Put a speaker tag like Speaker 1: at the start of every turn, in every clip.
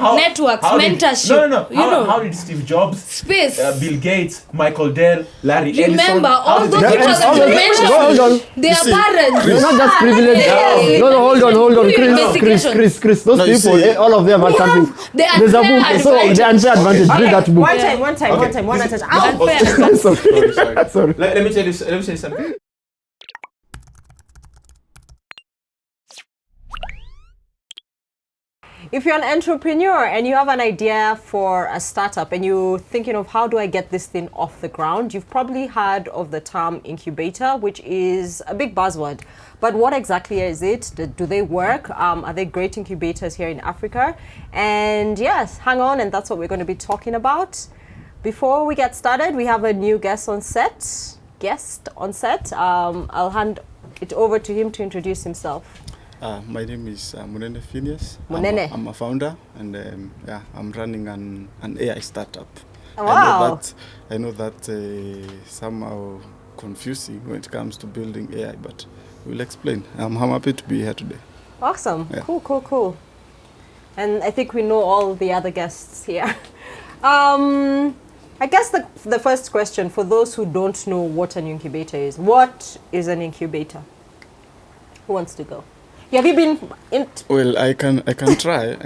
Speaker 1: networks, mentorship.
Speaker 2: How did Steve Jobs,
Speaker 1: space,
Speaker 2: Bill Gates, Michael Dell, Larry Ellison?
Speaker 1: Remember, all those people that you mentioned, they are parents.
Speaker 3: They're not just privileged. No, hold on. Chris. Those people, all of them are something. There's a book. So the unfair advantage. Read that book.
Speaker 4: One time.
Speaker 3: Sorry.
Speaker 2: Let me tell you something.
Speaker 4: If you're an entrepreneur and you have an idea for a startup and you're thinking of how do I get this thing off the ground, you've probably heard of the term incubator, which is a big buzzword. But what exactly is it? Do they work? Are they great incubators here in Africa? And yes, hang on, and that's what we're going to be talking about. Before we get started, we have a new guest on set. I'll hand it over to him to introduce himself.
Speaker 5: My name is Munene Phineas.
Speaker 4: Munene.
Speaker 5: I'm a founder, and I'm running an AI startup.
Speaker 4: Wow.
Speaker 5: I know that somehow confusing when it comes to building AI, but we'll explain. I'm happy to be here today.
Speaker 4: Awesome.
Speaker 5: Yeah.
Speaker 4: Cool. And I think we know all the other guests here. I guess the first question for those who don't know what an incubator is, what is an incubator? Who wants to go? Have you been in?
Speaker 5: Well, I can try.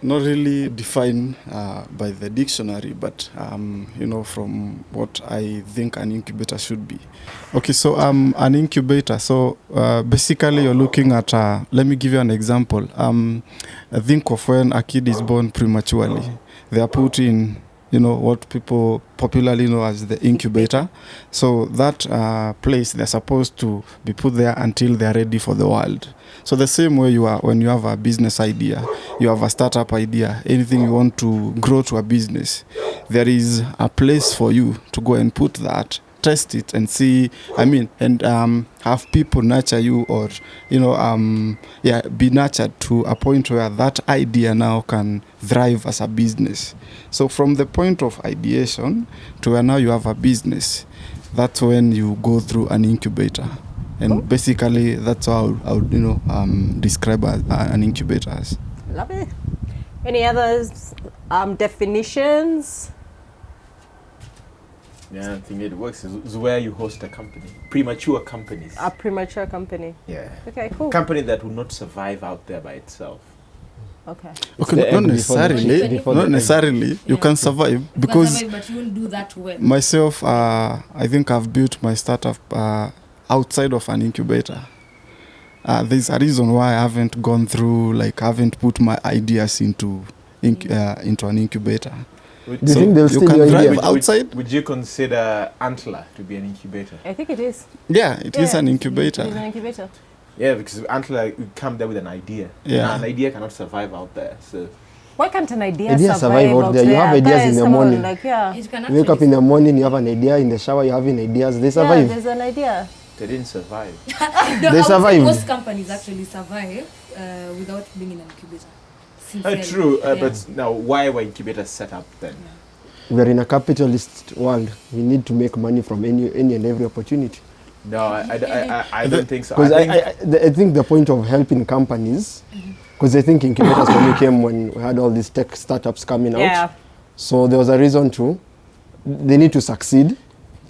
Speaker 5: Not really defined by the dictionary, but from what I think an incubator should be. Okay, so an incubator. So basically, you're looking at. Let me give you an example. Think of when a kid is born prematurely. They are put in, what people popularly know as the incubator. So that place, they're supposed to be put there until they're ready for the world. So the same way you are when you have a business idea, you have a startup idea, anything you want to grow to a business, there is a place for you to go and put that, test it and see, and have people nurture you or, be nurtured to a point where that idea now can thrive as a business. So from the point of ideation to where now you have a business, that's when you go through an incubator. And basically, that's how I would, describe an incubator as.
Speaker 4: Love it. Any others definitions?
Speaker 2: Yeah, I think it works. It's where you host a company. Premature companies.
Speaker 4: A premature company.
Speaker 2: Yeah.
Speaker 4: Okay, cool.
Speaker 2: Company that will not survive out there by itself.
Speaker 4: Okay.
Speaker 5: Not necessarily. You can survive because.
Speaker 1: But you won't do that well.
Speaker 5: Myself, I think I've built my startup outside of an incubator. There's a reason why I haven't gone through, haven't put my ideas into an incubator.
Speaker 3: Do you think they'll still
Speaker 5: can drive outside?
Speaker 2: Would you consider Antler to be an incubator?
Speaker 4: I think it is.
Speaker 5: Yeah, it is an incubator.
Speaker 4: It is an incubator.
Speaker 2: Yeah, because Antler, you come there with an idea.
Speaker 5: Yeah.
Speaker 2: An idea cannot survive out there. So
Speaker 4: why can't an idea
Speaker 3: survive out there? You have ideas in the morning. You wake up in the morning, you have an idea. In the shower, you have ideas. They survive.
Speaker 4: Yeah, there's an idea.
Speaker 2: They didn't survive.
Speaker 1: They
Speaker 3: survive.
Speaker 1: Most companies actually survive without being in an incubator.
Speaker 2: True, but now why were incubators set up then?
Speaker 3: We are in a capitalist world. We need to make money from any and every opportunity.
Speaker 2: No, I don't think so.
Speaker 3: Because I think the point of helping companies, because I think incubators came when we had all these tech startups coming out. So there was a reason they need to succeed,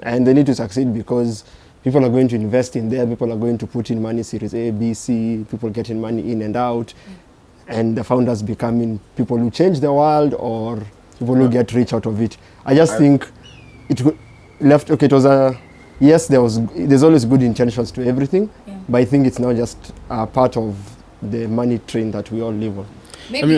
Speaker 3: and they need to succeed because people are going to invest in there, people are going to put in money, Series A, B, C, people getting money in and out, and the founders becoming people who change the world or people who get rich out of it. I just think it was yes, there's always good intentions to everything, but I think it's now just part of the money train that we all live on.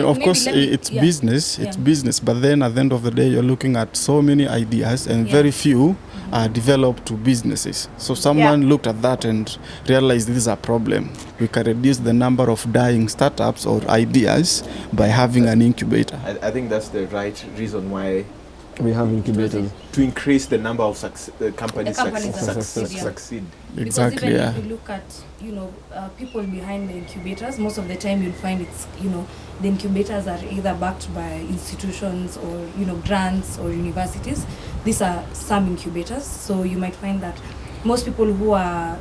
Speaker 5: Of course, it's business, but then at the end of the day, you're looking at so many ideas and very few are developed to businesses. So someone looked at that and realized this is a problem. We can reduce the number of dying startups or ideas by having an incubator.
Speaker 2: I think that's the right reason why
Speaker 3: we have incubators.
Speaker 2: To increase the number of companies succeed.
Speaker 5: Exactly,
Speaker 1: because even if you look at, people behind the incubators, most of the time you'll find it's, the incubators are either backed by institutions or, grants or universities. These are some incubators. So you might find that most people who are,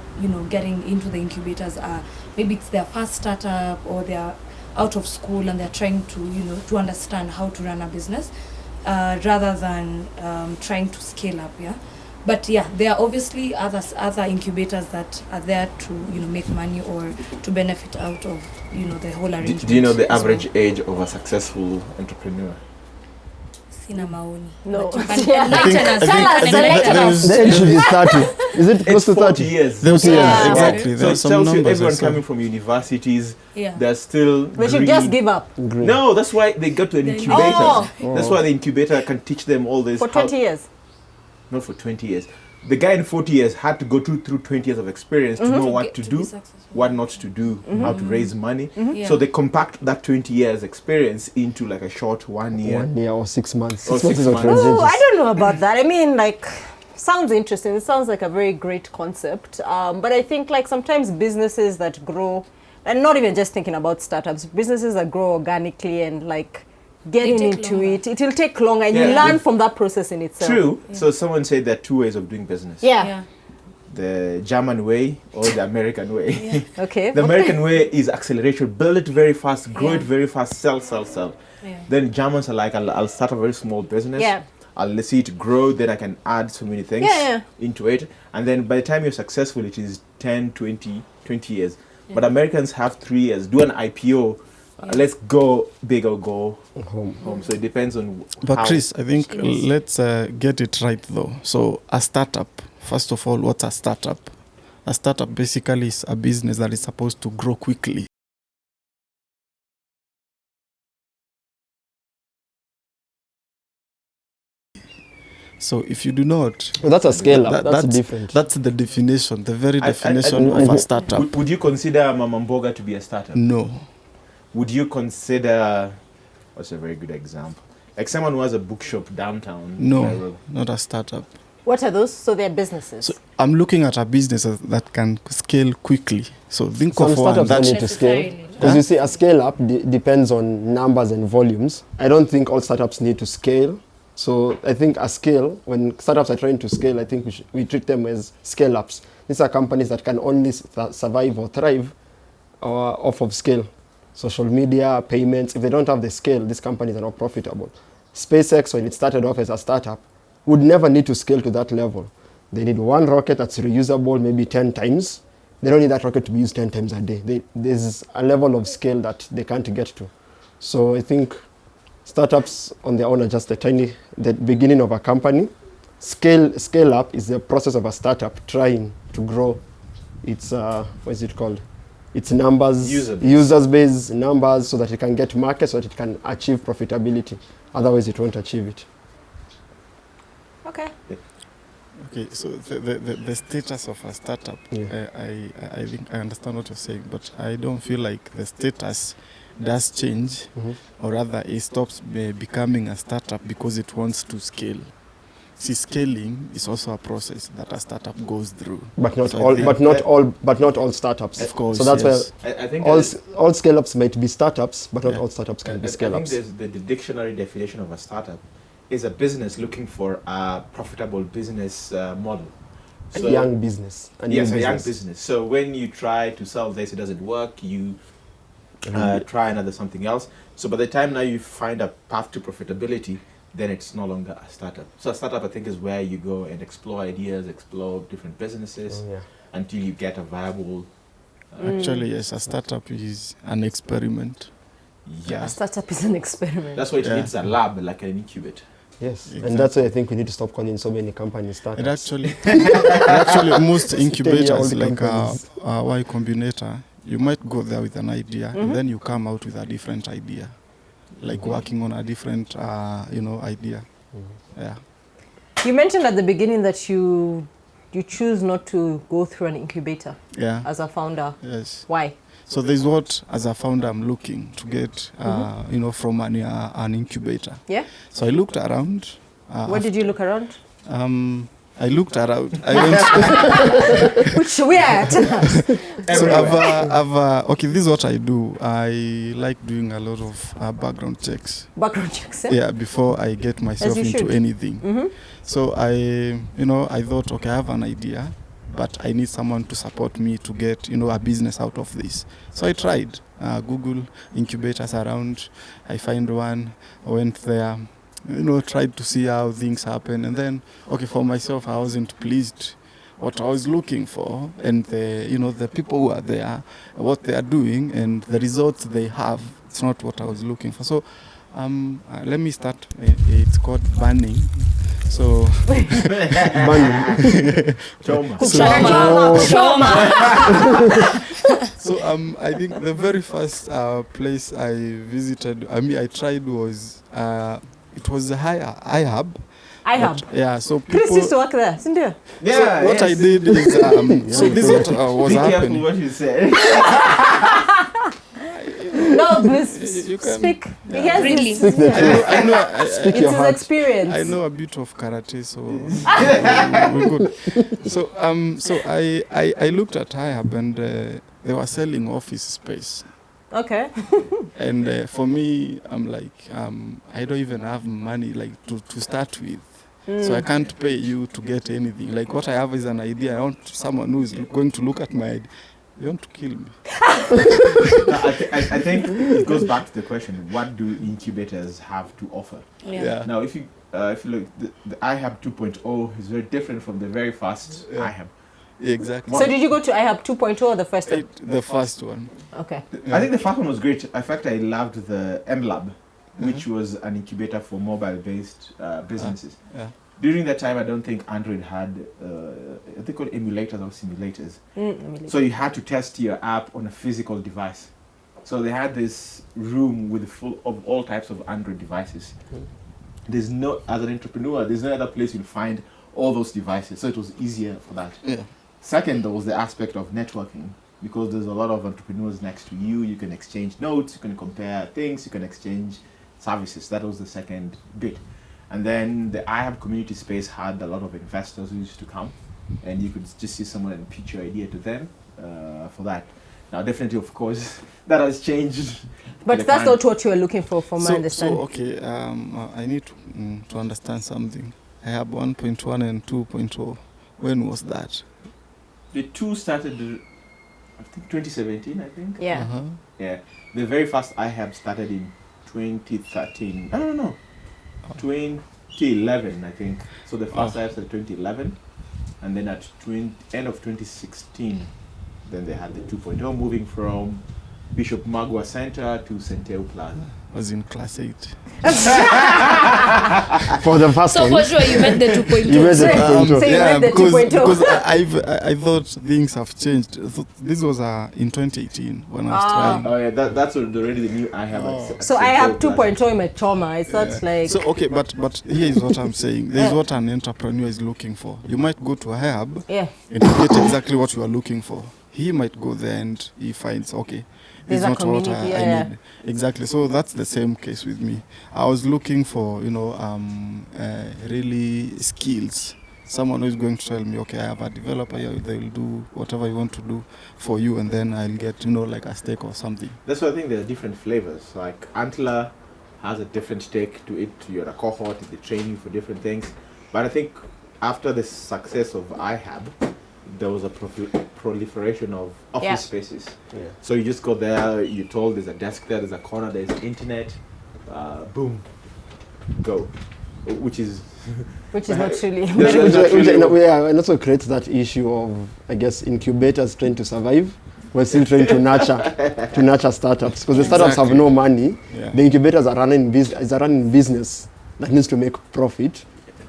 Speaker 1: getting into the incubators are, maybe it's their first startup or they're out of school and they're trying to, to understand how to run a business, rather than trying to scale up, yeah. But yeah, there are obviously other incubators that are there to, make money or to benefit out of, the whole arrangement.
Speaker 2: Do you know the average age of a successful entrepreneur?
Speaker 1: Sina maoni.
Speaker 4: No.
Speaker 1: But you can enlighten us.
Speaker 4: Enlighten us.
Speaker 3: The age should be 30. Is it close to
Speaker 2: 40
Speaker 3: 30?
Speaker 2: years.
Speaker 5: There's,
Speaker 4: Yeah.
Speaker 5: exactly.
Speaker 2: So
Speaker 5: There's
Speaker 2: it
Speaker 5: some
Speaker 2: tells you
Speaker 5: numbers.
Speaker 2: everyone
Speaker 5: I saw.
Speaker 2: coming from universities,
Speaker 1: Yeah.
Speaker 2: they're still
Speaker 4: They should
Speaker 2: green.
Speaker 4: just give up.
Speaker 3: Green.
Speaker 2: No, that's why they go to an
Speaker 1: Then-
Speaker 2: incubator.
Speaker 4: Oh.
Speaker 2: That's why the incubator can teach them all this.
Speaker 4: For 20 years.
Speaker 2: Not for 20 years. The guy in 40 years had to go through 20 years of experience to know what to
Speaker 1: be
Speaker 2: do,
Speaker 1: successful.
Speaker 2: what not to do, how to raise money.
Speaker 1: Yeah.
Speaker 2: So they compact that 20 years experience into like a short 1 year.
Speaker 3: 1 year or 6 months.
Speaker 2: Or
Speaker 3: 6 months is
Speaker 2: 6 months.
Speaker 3: outrageous.
Speaker 4: Oh, I don't know about that. I mean, like, sounds interesting. It sounds like a very great concept. But I think, like, sometimes businesses that grow, and not even just thinking about startups, businesses that grow organically and, like, getting
Speaker 1: take
Speaker 4: into
Speaker 1: longer.
Speaker 4: it will take longer, and you
Speaker 2: Yeah.
Speaker 4: learn from that process in itself.
Speaker 2: True. So someone said there are 2 ways of doing business.
Speaker 4: Yeah.
Speaker 2: The German way or the American way.
Speaker 4: Okay.
Speaker 2: The American way is acceleration. Build it very fast, grow it
Speaker 1: Yeah.
Speaker 2: very fast, sell.
Speaker 1: Yeah.
Speaker 2: Then Germans are like, I'll start a very small business.
Speaker 4: Yeah.
Speaker 2: I'll see it grow, then I can add so many things
Speaker 4: Yeah.
Speaker 2: into it. And then by the time you're successful, it is 10, 20 years. But Americans have 3 years. Do an IPO. Let's go big or go home. So it depends on
Speaker 5: But
Speaker 2: how.
Speaker 5: Chris, I think
Speaker 1: Yes.
Speaker 5: let's get it right though. So a startup, first of all, what's a startup? A startup basically is a business that is supposed to grow quickly. So if you do not,
Speaker 3: Well, that's a scale up.
Speaker 5: that-
Speaker 3: That's different.
Speaker 5: That's the definition, the very
Speaker 2: I-
Speaker 5: definition
Speaker 3: I-
Speaker 5: of
Speaker 3: I-
Speaker 5: a startup.
Speaker 2: Would you consider Mama Mboga to be a startup?
Speaker 5: No.
Speaker 2: Would you consider, what's a very good example? Like someone who has a bookshop downtown.
Speaker 5: No,
Speaker 2: Nairobi.
Speaker 5: not a startup.
Speaker 4: What are those? So they're businesses.
Speaker 5: So I'm looking at a business that can scale quickly. So think
Speaker 3: Some
Speaker 5: of one
Speaker 3: startups don't
Speaker 5: that
Speaker 3: need to scale.
Speaker 1: Necessarily.
Speaker 3: Because you see, a scale up depends on numbers and volumes. I don't think all startups need to scale. So I think a scale, when startups are trying to scale, I think we treat them as scale ups. These are companies that can only survive or thrive off of scale. Social media, payments, if they don't have the scale, these companies are not profitable. SpaceX, when it started off as a startup, would never need to scale to that level. They need one rocket that's reusable maybe 10 times. They don't need that rocket to be used 10 times a day. There's a level of scale that they can't get to. So I think startups on their own are just the beginning of a company. Scale up is the process of a startup trying to grow its, what is it called? Its numbers, users base numbers, so that it can get market, so that it can achieve profitability. Otherwise, it won't achieve it.
Speaker 4: Okay.
Speaker 5: Okay, so the status of a startup,
Speaker 3: Yeah.
Speaker 5: I think I understand what you're saying, but I don't feel like the status does change, or rather it stops becoming a startup because it wants to scale. See, scaling is also a process that a startup goes through.
Speaker 3: But not
Speaker 5: So I
Speaker 3: all.
Speaker 5: think
Speaker 3: But not all startups.
Speaker 5: Of course,
Speaker 3: So that's
Speaker 5: yes.
Speaker 2: I think
Speaker 3: why
Speaker 2: that-
Speaker 3: all scale-ups might be startups, but not
Speaker 5: Yeah.
Speaker 3: all startups can be
Speaker 2: I
Speaker 3: scale-ups.
Speaker 2: think the dictionary definition of a startup is a business looking for a profitable business model.
Speaker 3: A young business.
Speaker 2: Yes, a young business. So when you try to sell this, it doesn't work. You try another something else. So by the time now you find a path to profitability, then it's no longer a startup. So a startup, I think, is where you go and explore ideas, explore different businesses until you get a viable.
Speaker 5: Actually, yes, a startup is an experiment.
Speaker 4: A
Speaker 2: Yes,
Speaker 4: startup is an experiment.
Speaker 2: that's why it
Speaker 5: Yeah.
Speaker 2: needs a lab like an incubator.
Speaker 3: Yes,
Speaker 5: Exactly.
Speaker 3: and that's why I think we need to stop calling so many companies startups.
Speaker 5: Actually, most
Speaker 3: 10-year-old
Speaker 5: incubators, like
Speaker 3: companies.
Speaker 5: Y Combinator, you might go there with an idea, and then you come out with a different idea, like working on a different, idea. Yeah.
Speaker 4: You mentioned at the beginning that you choose not to go through an incubator
Speaker 5: Yeah.
Speaker 4: as a founder.
Speaker 5: Yes.
Speaker 4: Why?
Speaker 5: So there's what, as a founder, I'm looking to get, from an incubator.
Speaker 4: Yeah.
Speaker 5: So I looked around.
Speaker 4: Where did you look around?
Speaker 5: I looked around. I went.
Speaker 4: Which where?
Speaker 5: So okay, this is what I do. I like doing a lot of background checks.
Speaker 4: Background checks. Eh?
Speaker 5: Yeah, before I get myself
Speaker 4: you
Speaker 5: into
Speaker 4: should.
Speaker 5: anything. So I thought, okay, I have an idea, but I need someone to support me to get, a business out of this. So I tried. Google incubators around. I find one, I went there, tried to see how things happen. And then, for myself, I wasn't pleased what I was looking for, and the people who are there, what they are doing, and the results they have. It's not what I was looking for. So let me start. It's called banning. So So I think the very first place I visited, I tried was it was the IHub. Yeah, so people.
Speaker 4: Chris used to work there, isn't it?
Speaker 2: Yeah.
Speaker 5: So what I did is so this is what was
Speaker 2: Be
Speaker 5: happening.
Speaker 2: careful what you say.
Speaker 4: No, please
Speaker 5: You can-
Speaker 4: speak.
Speaker 5: Yeah.
Speaker 4: He has
Speaker 1: Really?
Speaker 4: this-
Speaker 3: Speak the truth.
Speaker 5: I know.
Speaker 3: Speak
Speaker 4: It's
Speaker 3: your
Speaker 4: his
Speaker 3: heart.
Speaker 4: experience.
Speaker 5: I know a bit of karate, so we're good. So I looked at IHub and they were selling office space.
Speaker 4: Okay.
Speaker 5: And for me, I'm like, I don't even have money to start with. So I can't pay you to get anything. Like what I have is an idea. I want someone who is going to look at my idea. You want to kill me.
Speaker 2: No, I think it goes back to the question: what do incubators have to offer?
Speaker 5: Yeah.
Speaker 2: Now, if you look, the IHub 2.0 is very different from the very first
Speaker 5: Yeah.
Speaker 2: IHub.
Speaker 5: Exactly.
Speaker 4: So did you go to IHub 2.0 or the first one?
Speaker 5: The first one.
Speaker 4: Okay.
Speaker 2: I think the first one was great. In fact, I loved the MLab, which was an incubator for mobile-based businesses.
Speaker 5: Yeah.
Speaker 2: During that time, I don't think Android had, they called emulators or simulators. So you had to test your app on a physical device. So they had this room with full of all types of Android devices. There's no, as an entrepreneur, there's no other place you'll find all those devices. So it was easier for that.
Speaker 5: Yeah.
Speaker 2: Second, there was the aspect of networking, because there's a lot of entrepreneurs next to you. You can exchange notes, you can compare things, you can exchange services. That was the second bit. And then the IHub community space had a lot of investors who used to come, and you could just see someone and pitch your idea to them for that. Now, definitely, of course, that has changed.
Speaker 4: But that's not what you were looking for, from my understanding.
Speaker 5: So okay, I need to understand something. I have 1.1 and 2.0. When was that?
Speaker 2: The two started, I think, 2017, I think.
Speaker 4: Yeah.
Speaker 5: Uh-huh.
Speaker 2: Yeah. The very first IHub started in 2013. I don't know. 2011, I think. So the first IHub started 2011. And then at end of 2016, then they had the 2.0, moving from Bishop Magwa Center to Senteu Plaza.
Speaker 5: I was in class 8.
Speaker 3: For the first
Speaker 1: So
Speaker 3: one.
Speaker 1: for sure you met the 2.2.
Speaker 3: You made the
Speaker 4: So
Speaker 3: 2.0.
Speaker 4: you
Speaker 5: yeah,
Speaker 4: went the
Speaker 5: because
Speaker 4: 2.0.
Speaker 5: I thought things have changed. This was in 2018 when I was trying.
Speaker 2: Oh yeah, that's already the new IHub. at
Speaker 4: So I
Speaker 2: Senteu
Speaker 4: have
Speaker 2: Plaza.
Speaker 4: 2.0 in my trauma. It's not like...
Speaker 5: So okay, but here is what I'm saying. There is what an entrepreneur is looking for. You might go to a hub
Speaker 4: Yeah.
Speaker 5: and you get exactly what you are looking for. He might go there and he finds, okay,
Speaker 4: There's
Speaker 5: it's
Speaker 4: a
Speaker 5: not what
Speaker 4: community,
Speaker 5: I
Speaker 4: yeah.
Speaker 5: need. Exactly. So that's the same case with me. I was looking for, really skills. Someone who is going to tell me, okay, I have a developer here, they will do whatever you want to do for you, and then I'll get, like a stake or something.
Speaker 2: That's why I think there are different flavors. Like Antler has a different take to it. You're a cohort, they train you for different things. But I think after the success of IHub, there was a proliferation of office spaces.
Speaker 3: Yeah.
Speaker 2: So you just go there, you're told there's a desk there, there's a corner, there's internet, boom, go. Which is
Speaker 4: Which is not really...
Speaker 3: And also creates that issue of, I guess, incubators trying to survive. We're still trying to nurture startups, because the startups have no money.
Speaker 5: Yeah.
Speaker 3: The incubators are running business that needs to make profit,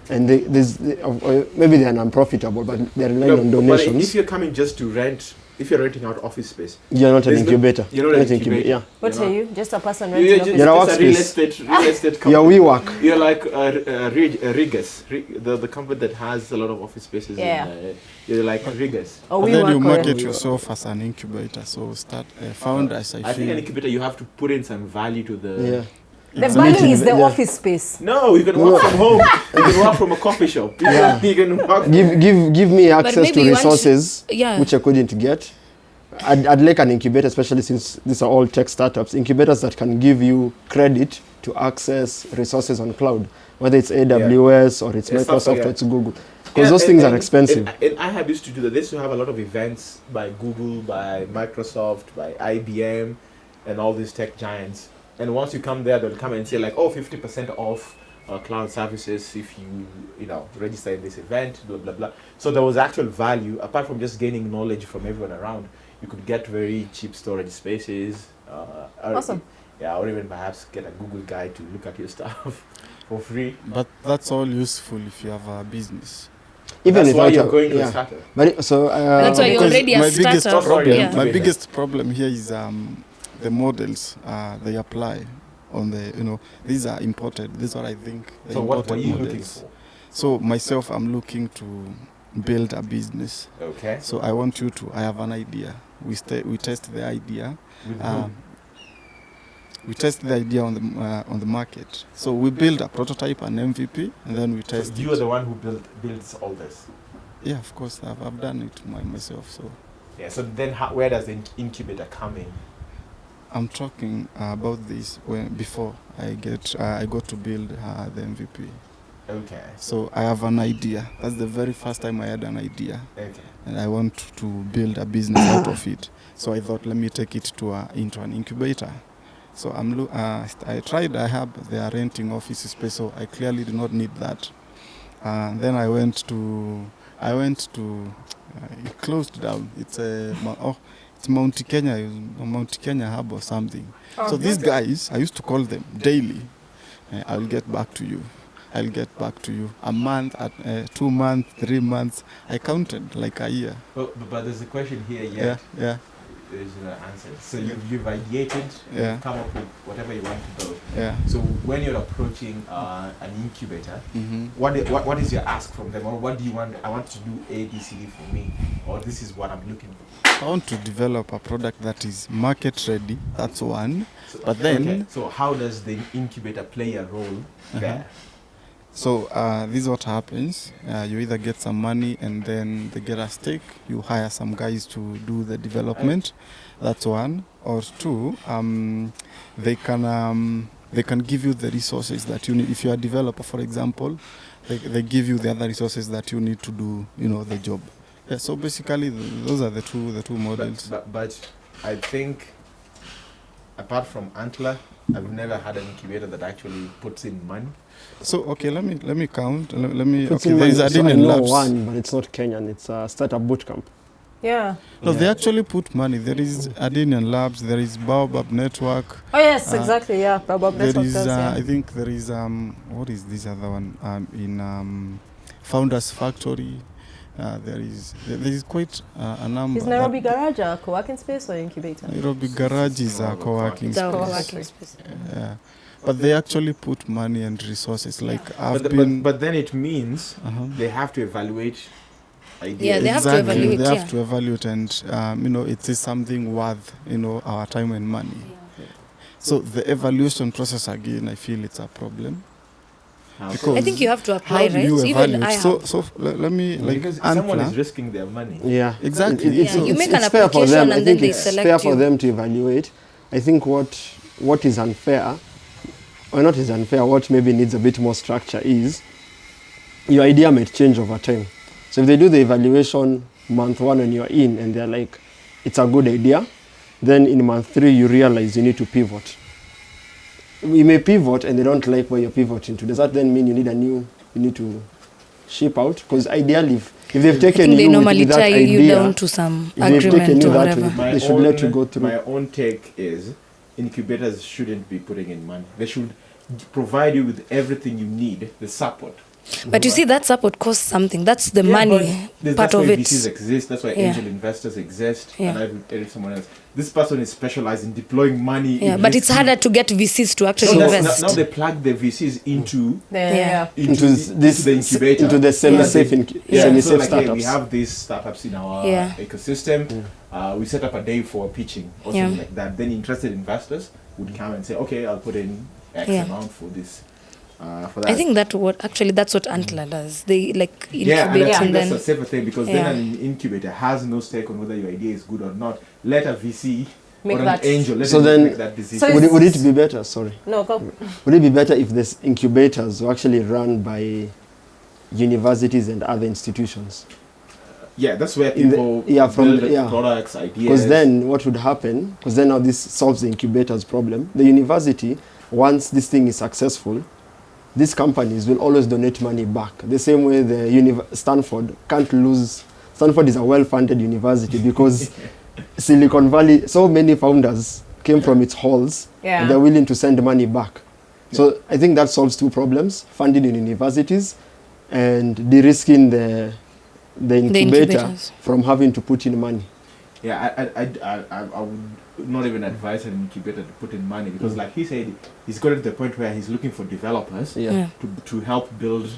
Speaker 3: and maybe they are non-profitable, but they're relying on
Speaker 2: But
Speaker 3: donations.
Speaker 2: if you're coming just to rent, if you're renting out office space,
Speaker 3: You're not an
Speaker 2: there's no-
Speaker 3: incubator.
Speaker 2: you're not an incubator.
Speaker 3: Yeah.
Speaker 4: What
Speaker 2: you know.
Speaker 4: are you? Just a person
Speaker 2: You're
Speaker 4: renting
Speaker 2: just,
Speaker 4: office?
Speaker 3: You're a
Speaker 2: just a
Speaker 3: workspace.
Speaker 2: real estate company.
Speaker 3: Yeah, we work.
Speaker 2: You're like Rigas, the company that has a lot of office spaces.
Speaker 4: Yeah.
Speaker 2: You're like Rigas.
Speaker 4: Oh,
Speaker 5: And
Speaker 4: we
Speaker 5: then you
Speaker 4: work
Speaker 5: market
Speaker 4: on-
Speaker 5: yourself as an incubator. So start founders, I
Speaker 2: I think an
Speaker 5: feel.
Speaker 2: incubator, you have to put in some value to the...
Speaker 3: Yeah.
Speaker 4: The
Speaker 3: So
Speaker 4: value is the
Speaker 3: yeah.
Speaker 4: office space.
Speaker 2: No, you can work from home. You can work from a coffee shop. You can work...
Speaker 3: Give me access to
Speaker 1: maybe you want to-
Speaker 3: resources
Speaker 1: Yeah.
Speaker 3: which I couldn't get. I'd like an incubator, especially since these are all tech startups. Incubators that can give you credit to access resources on cloud, whether it's AWS or it's
Speaker 2: Yeah, stuff
Speaker 3: Microsoft
Speaker 2: like
Speaker 3: or
Speaker 2: that.
Speaker 3: it's Google, because those things are expensive.
Speaker 2: And I have used to do that. They used to have a lot of events by Google, by Microsoft, by IBM. and all these tech giants. And once you come there, they'll come and say like, oh, 50% off cloud services if you register in this event, blah, blah, blah. So there was actual value, apart from just gaining knowledge from everyone around. You could get very cheap storage spaces.
Speaker 4: Awesome.
Speaker 2: Or even perhaps get a Google guy to look at your stuff for free.
Speaker 5: But that's all useful if you have a business.
Speaker 3: Even
Speaker 2: that's
Speaker 3: if
Speaker 2: why you're going to a startup.
Speaker 3: But so
Speaker 1: That's why you're
Speaker 5: because
Speaker 1: already a
Speaker 5: my biggest
Speaker 1: startup.
Speaker 5: problem,
Speaker 1: Yeah.
Speaker 5: my biggest problem here is the models they apply on the these are imported. This is what I think.
Speaker 2: So what were you looking for?
Speaker 5: So myself, I'm looking to build a business.
Speaker 2: Okay.
Speaker 5: So I want you to. I have an idea. We test the idea.
Speaker 2: With whom?
Speaker 5: We test the idea on the market. So we build a prototype, an MVP, and then we test
Speaker 2: So you
Speaker 5: it.
Speaker 2: are the one who builds all this.
Speaker 5: Yeah, of course, I've done it myself. So
Speaker 2: Yeah. So then, where does the incubator come in?
Speaker 5: I'm talking about this before I got to build the MVP.
Speaker 2: Okay.
Speaker 5: So I have an idea. That's the very first time I had an idea,
Speaker 2: Okay.
Speaker 5: and I want to build a business out of it. So I thought, let me take it into an incubator. So I tried. They are renting office space, so I clearly do not need that. Then I went to. It closed down. It's it's Mount Kenya Hub or something.
Speaker 4: Oh,
Speaker 5: So these guys, I used to call them daily. I'll get back to you. I'll get back to you. A month, 2 months, 3 months. I counted like a year.
Speaker 2: But there's a question here yet.
Speaker 5: Yeah.
Speaker 2: There's no answer. So you've ideated,
Speaker 5: Yeah.
Speaker 2: you've come up with whatever you want to build.
Speaker 5: Yeah.
Speaker 2: So when you're approaching an incubator,
Speaker 5: Mm-hmm.
Speaker 2: what is your ask from them, or what do you want? I want to do A, B, C, D for me, or this is what I'm looking for.
Speaker 5: I want to develop a product that is market ready. That's one.
Speaker 2: So,
Speaker 5: But then-
Speaker 2: okay, so how does the incubator play a role there?
Speaker 5: So this is what happens. You either get some money and then they get a stake. You hire some guys to do the development. That's one. Or two, they can give you the resources that you need. If you are a developer, for example, they give you the other resources that you need to do, the job. Yeah. So basically, those are the two models.
Speaker 2: But I think, apart from Antler, I've never had an incubator that actually puts in money.
Speaker 5: So okay, let me count. Let me.
Speaker 3: Puts
Speaker 5: Okay,
Speaker 3: in
Speaker 5: there is
Speaker 3: money. So I
Speaker 5: Adinian
Speaker 3: know
Speaker 5: Labs.
Speaker 3: one, but it's not Kenyan. It's a startup bootcamp.
Speaker 4: Yeah.
Speaker 5: No, they
Speaker 2: Yeah.
Speaker 5: actually put money. There is Adinian Labs. There is Baobab Network.
Speaker 4: Oh yes,
Speaker 5: Uh,
Speaker 4: exactly. Yeah. Baobab
Speaker 5: There
Speaker 4: Network
Speaker 5: is,
Speaker 4: does, yeah.
Speaker 5: I think there is what is this other one? In Founders Factory. There is quite a number.
Speaker 4: Is Nairobi Garage a co-working space or incubator?
Speaker 5: Nairobi Garage is a co-working
Speaker 1: It's a
Speaker 5: space.
Speaker 1: co-working space.
Speaker 5: Yeah, but they actually put money and resources. Like I've
Speaker 2: But,
Speaker 5: been.
Speaker 2: but then it means
Speaker 5: Uh-huh.
Speaker 2: they have to evaluate ideas.
Speaker 1: Yeah, they have to
Speaker 5: Exactly,
Speaker 1: evaluate,
Speaker 5: They have
Speaker 1: yeah.
Speaker 5: to evaluate, and it is something worth our time and money. So the evaluation process again, I feel it's a problem.
Speaker 2: How?
Speaker 5: Because
Speaker 1: I think you have to
Speaker 5: how
Speaker 1: apply,
Speaker 5: do
Speaker 1: right?
Speaker 5: you
Speaker 1: Even
Speaker 5: evaluate?
Speaker 1: I have.
Speaker 5: So let me like
Speaker 2: because someone
Speaker 5: Antler.
Speaker 2: is risking their money.
Speaker 3: Yeah,
Speaker 5: Exactly.
Speaker 3: It's,
Speaker 1: Yeah, you
Speaker 3: it's,
Speaker 1: make
Speaker 3: it's
Speaker 1: an
Speaker 3: fair for
Speaker 1: application
Speaker 3: them. I
Speaker 1: and
Speaker 3: think
Speaker 1: then they
Speaker 3: it's
Speaker 1: select
Speaker 3: fair for
Speaker 1: you.
Speaker 3: them to evaluate. I think what is unfair, or not is unfair, what maybe needs a bit more structure is your idea might change over time. So if they do the evaluation month 1 when you're in and they're like, it's a good idea, then in month 3 you realize you need to pivot. You may pivot and they don't like where you're pivoting to. Does that then mean you need to ship out? Because ideally, if they've
Speaker 1: I
Speaker 3: taken
Speaker 1: think they
Speaker 3: you
Speaker 1: normally
Speaker 3: with that
Speaker 1: tie
Speaker 3: idea,
Speaker 1: you down to some
Speaker 3: if they've taken
Speaker 1: agreement
Speaker 3: you
Speaker 1: or
Speaker 3: that
Speaker 1: whatever.
Speaker 3: way, they should let you go through.
Speaker 2: My own take is incubators shouldn't be putting in money. They should provide you with everything you need, the support.
Speaker 1: But you see, that support costs something. That's the
Speaker 2: Yeah,
Speaker 1: money
Speaker 2: but
Speaker 1: part
Speaker 2: that's
Speaker 1: of
Speaker 2: why
Speaker 1: it.
Speaker 2: VCs exist. That's why
Speaker 1: Yeah.
Speaker 2: angel investors exist.
Speaker 1: Yeah.
Speaker 2: And I would tell someone else. This person is specialized in deploying money.
Speaker 1: Yeah,
Speaker 2: in
Speaker 1: but it's
Speaker 2: risky-
Speaker 1: harder to get VCs to
Speaker 2: So
Speaker 1: actually
Speaker 2: now
Speaker 1: invest.
Speaker 2: they plug the VCs into
Speaker 1: Yeah.
Speaker 3: into this
Speaker 2: the incubator.
Speaker 3: into the semi-safe
Speaker 2: Yeah,
Speaker 3: semi-safe
Speaker 2: so like, hey,
Speaker 3: startups.
Speaker 2: we have these startups in our
Speaker 1: Yeah.
Speaker 2: ecosystem. We set up a day for pitching or
Speaker 1: Yeah.
Speaker 2: something like that. Then interested investors would come and say, okay, I'll put in X
Speaker 1: Yeah.
Speaker 2: amount for this. For that.
Speaker 1: I think that's what Antler does. They like
Speaker 2: yeah, and
Speaker 1: incubate
Speaker 2: I think
Speaker 1: and
Speaker 2: that's
Speaker 1: then
Speaker 2: a safer thing because
Speaker 1: Yeah.
Speaker 2: then an incubator has no stake on whether your idea is good or not. Let a VC
Speaker 4: Make
Speaker 2: or
Speaker 4: that-
Speaker 2: an angel let
Speaker 3: So
Speaker 2: them
Speaker 3: then-
Speaker 2: make that decision.
Speaker 4: So
Speaker 3: Would it be better? Sorry.
Speaker 4: No, go.
Speaker 3: Would it be better if this incubators were actually run by universities and other institutions?
Speaker 2: Yeah, that's where people
Speaker 3: from
Speaker 2: build products, ideas.
Speaker 3: Because then what would happen, because then now this solves the incubator's problem. The university, once this thing is successful, these companies will always donate money back. The same way the Stanford can't lose. Stanford is a well-funded university because Silicon Valley, so many founders came from its halls, and they're willing to send money back. So I think that solves two problems: funding in universities and de-risking the incubator from having to put in money.
Speaker 2: Yeah, I would not even advise an incubator to put in money because, like he said, he's got to the point where he's looking for developers to help build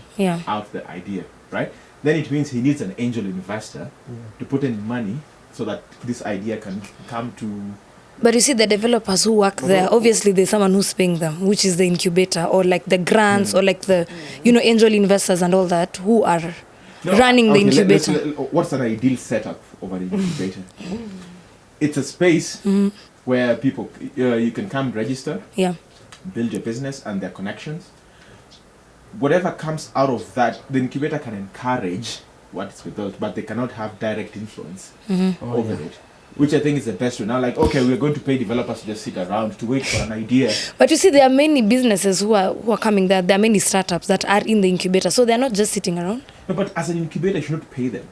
Speaker 2: out the idea, right? Then it means he needs an angel investor to put in money so that this idea can come to.
Speaker 1: But you see, the developers who work there, obviously there's someone who's paying them, which is the incubator or like the grants or like the, angel investors and all that who are running the incubator.
Speaker 2: What's an ideal setup of an incubator? It's a space where people, you can come register, build your business and their connections. Whatever comes out of that, the incubator can encourage what's built, but they cannot have direct influence over it. Which I think is the best way. Now, like, okay, we're going to pay developers to just sit around to wait for an idea.
Speaker 1: But you see, there are many businesses who are coming there. There are many startups that are in the incubator. So they're not just sitting around.
Speaker 2: No, but as an incubator, you should not pay them.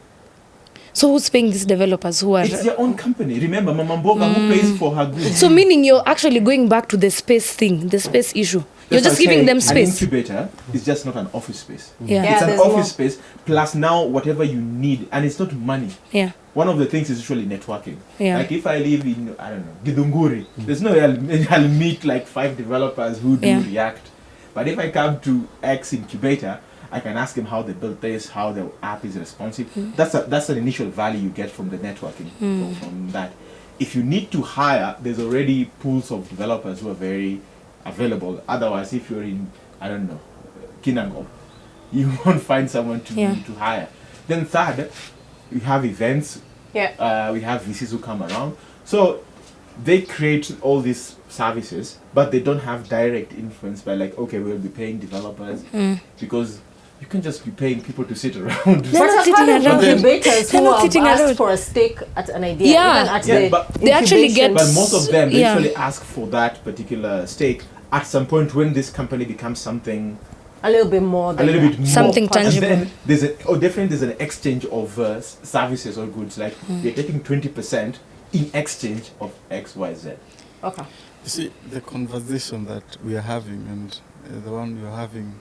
Speaker 1: So who's paying these developers who are...
Speaker 2: It's their own company. Remember, Mama Mboga who pays for her goods.
Speaker 1: So meaning you're actually going back to the space thing, the space issue. You're just giving them space.
Speaker 2: An incubator is just not an office space.
Speaker 1: Yeah.
Speaker 2: It's an office space plus now whatever you need. And it's not money.
Speaker 1: Yeah.
Speaker 2: One of the things is usually networking.
Speaker 1: Yeah.
Speaker 2: Like if I live in, I don't know, Githunguri, there's no way I'll meet like 5 developers who do React. But if I come to X incubator, I can ask them how they built this, how the app is responsive. That's an initial value you get from the networking from that. If you need to hire, there's already pools of developers who are very available. Otherwise, if you're in, I don't know, Kinango, you won't find someone to hire. Then third, we have events. We have VCs who come around. So they create all these services, but they don't have direct influence by like, okay, we'll be paying developers because you can just be paying people to sit around.
Speaker 4: They're not sitting around. Incubators who have asked for a stake at an idea.
Speaker 2: But
Speaker 1: they actually get.
Speaker 2: But most of them they usually ask for that particular stake at some point when this company becomes something.
Speaker 4: A little bit more.
Speaker 1: Something tangible.
Speaker 2: And then there's an exchange of services or goods. Like you're taking 20% in exchange of X, Y, Z.
Speaker 4: Okay.
Speaker 5: You see, the conversation that we are having and the one you're having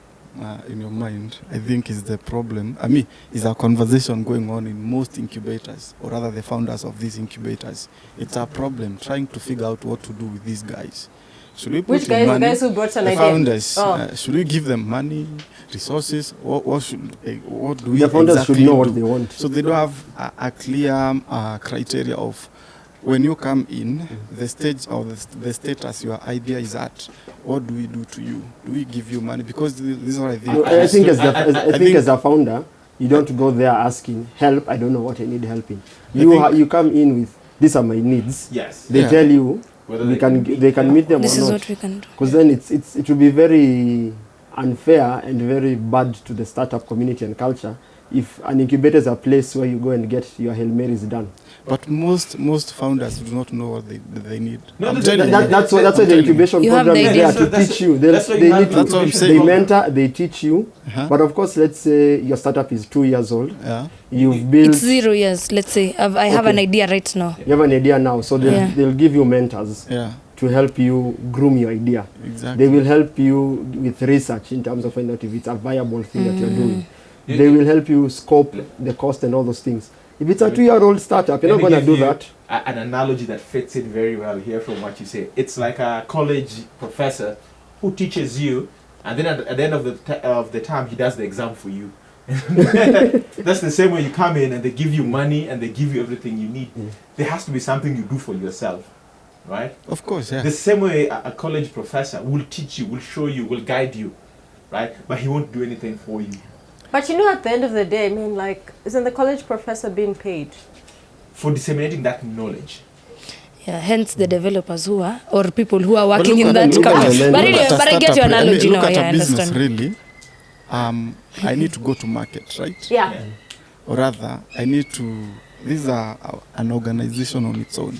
Speaker 5: in your mind, I think is the problem. I mean, is a conversation going on in most incubators, or rather the founders of these incubators. It's a problem trying to figure out what to do with these guys. Should we put
Speaker 4: Which guys?
Speaker 5: money?
Speaker 4: The guys who brought an idea?
Speaker 5: Founders. Should we give them money, resources? What do we
Speaker 3: The founders
Speaker 5: exactly
Speaker 3: should know
Speaker 5: do?
Speaker 3: what they want.
Speaker 5: So they don't have a clear criteria of when you come in, the stage or the status your idea is at. What do we do to you? Do we give you money? Because this is what I think.
Speaker 3: I think as a founder, you don't go there asking help. I don't know what I need help in. You come in with these are my needs.
Speaker 2: Yes.
Speaker 3: They tell you
Speaker 2: whether
Speaker 3: they can meet them
Speaker 1: This
Speaker 3: or
Speaker 1: is
Speaker 3: not.
Speaker 1: what we can do.
Speaker 3: Because then it will be very unfair and very bad to the startup community and culture if an incubator is a place where you go and get your Hail Marys done.
Speaker 5: But most founders do not know what they need.
Speaker 2: No,
Speaker 3: that's why the incubation program is there to teach you. They mentor, they teach you. But of course, let's say your startup is 2 years old. You've built.
Speaker 1: It's 0 years. Let's say I have an idea right now.
Speaker 3: You have an idea now, so they'll give you mentors to help you groom your idea.
Speaker 5: Exactly.
Speaker 3: They will help you with research in terms of finding out if it's a viable thing that you're doing. They will help you scope the cost and all those things. If it's a 2-year-old startup, you're not going to do that.
Speaker 2: An analogy that fits in very well here from what you say. It's like a college professor who teaches you, and then at the end of the term, he does the exam for you. That's the same way you come in and they give you money and they give you everything you need. There has to be something you do for yourself, right?
Speaker 5: Of course, yeah.
Speaker 2: The same way a college professor will teach you, will show you, will guide you, right? But he won't do anything for you.
Speaker 4: But you know, at the end of the day, I mean, like, isn't the college professor being paid?
Speaker 2: For disseminating that knowledge.
Speaker 1: Yeah, hence the developers who are, or people who are working in that company. But I get your analogy now.
Speaker 5: Look
Speaker 1: Yeah,
Speaker 5: at
Speaker 1: I
Speaker 5: a business,
Speaker 1: understand.
Speaker 5: really. I need to go to market, right?
Speaker 4: Yeah.
Speaker 5: or rather, I need to. This is an organization on its own.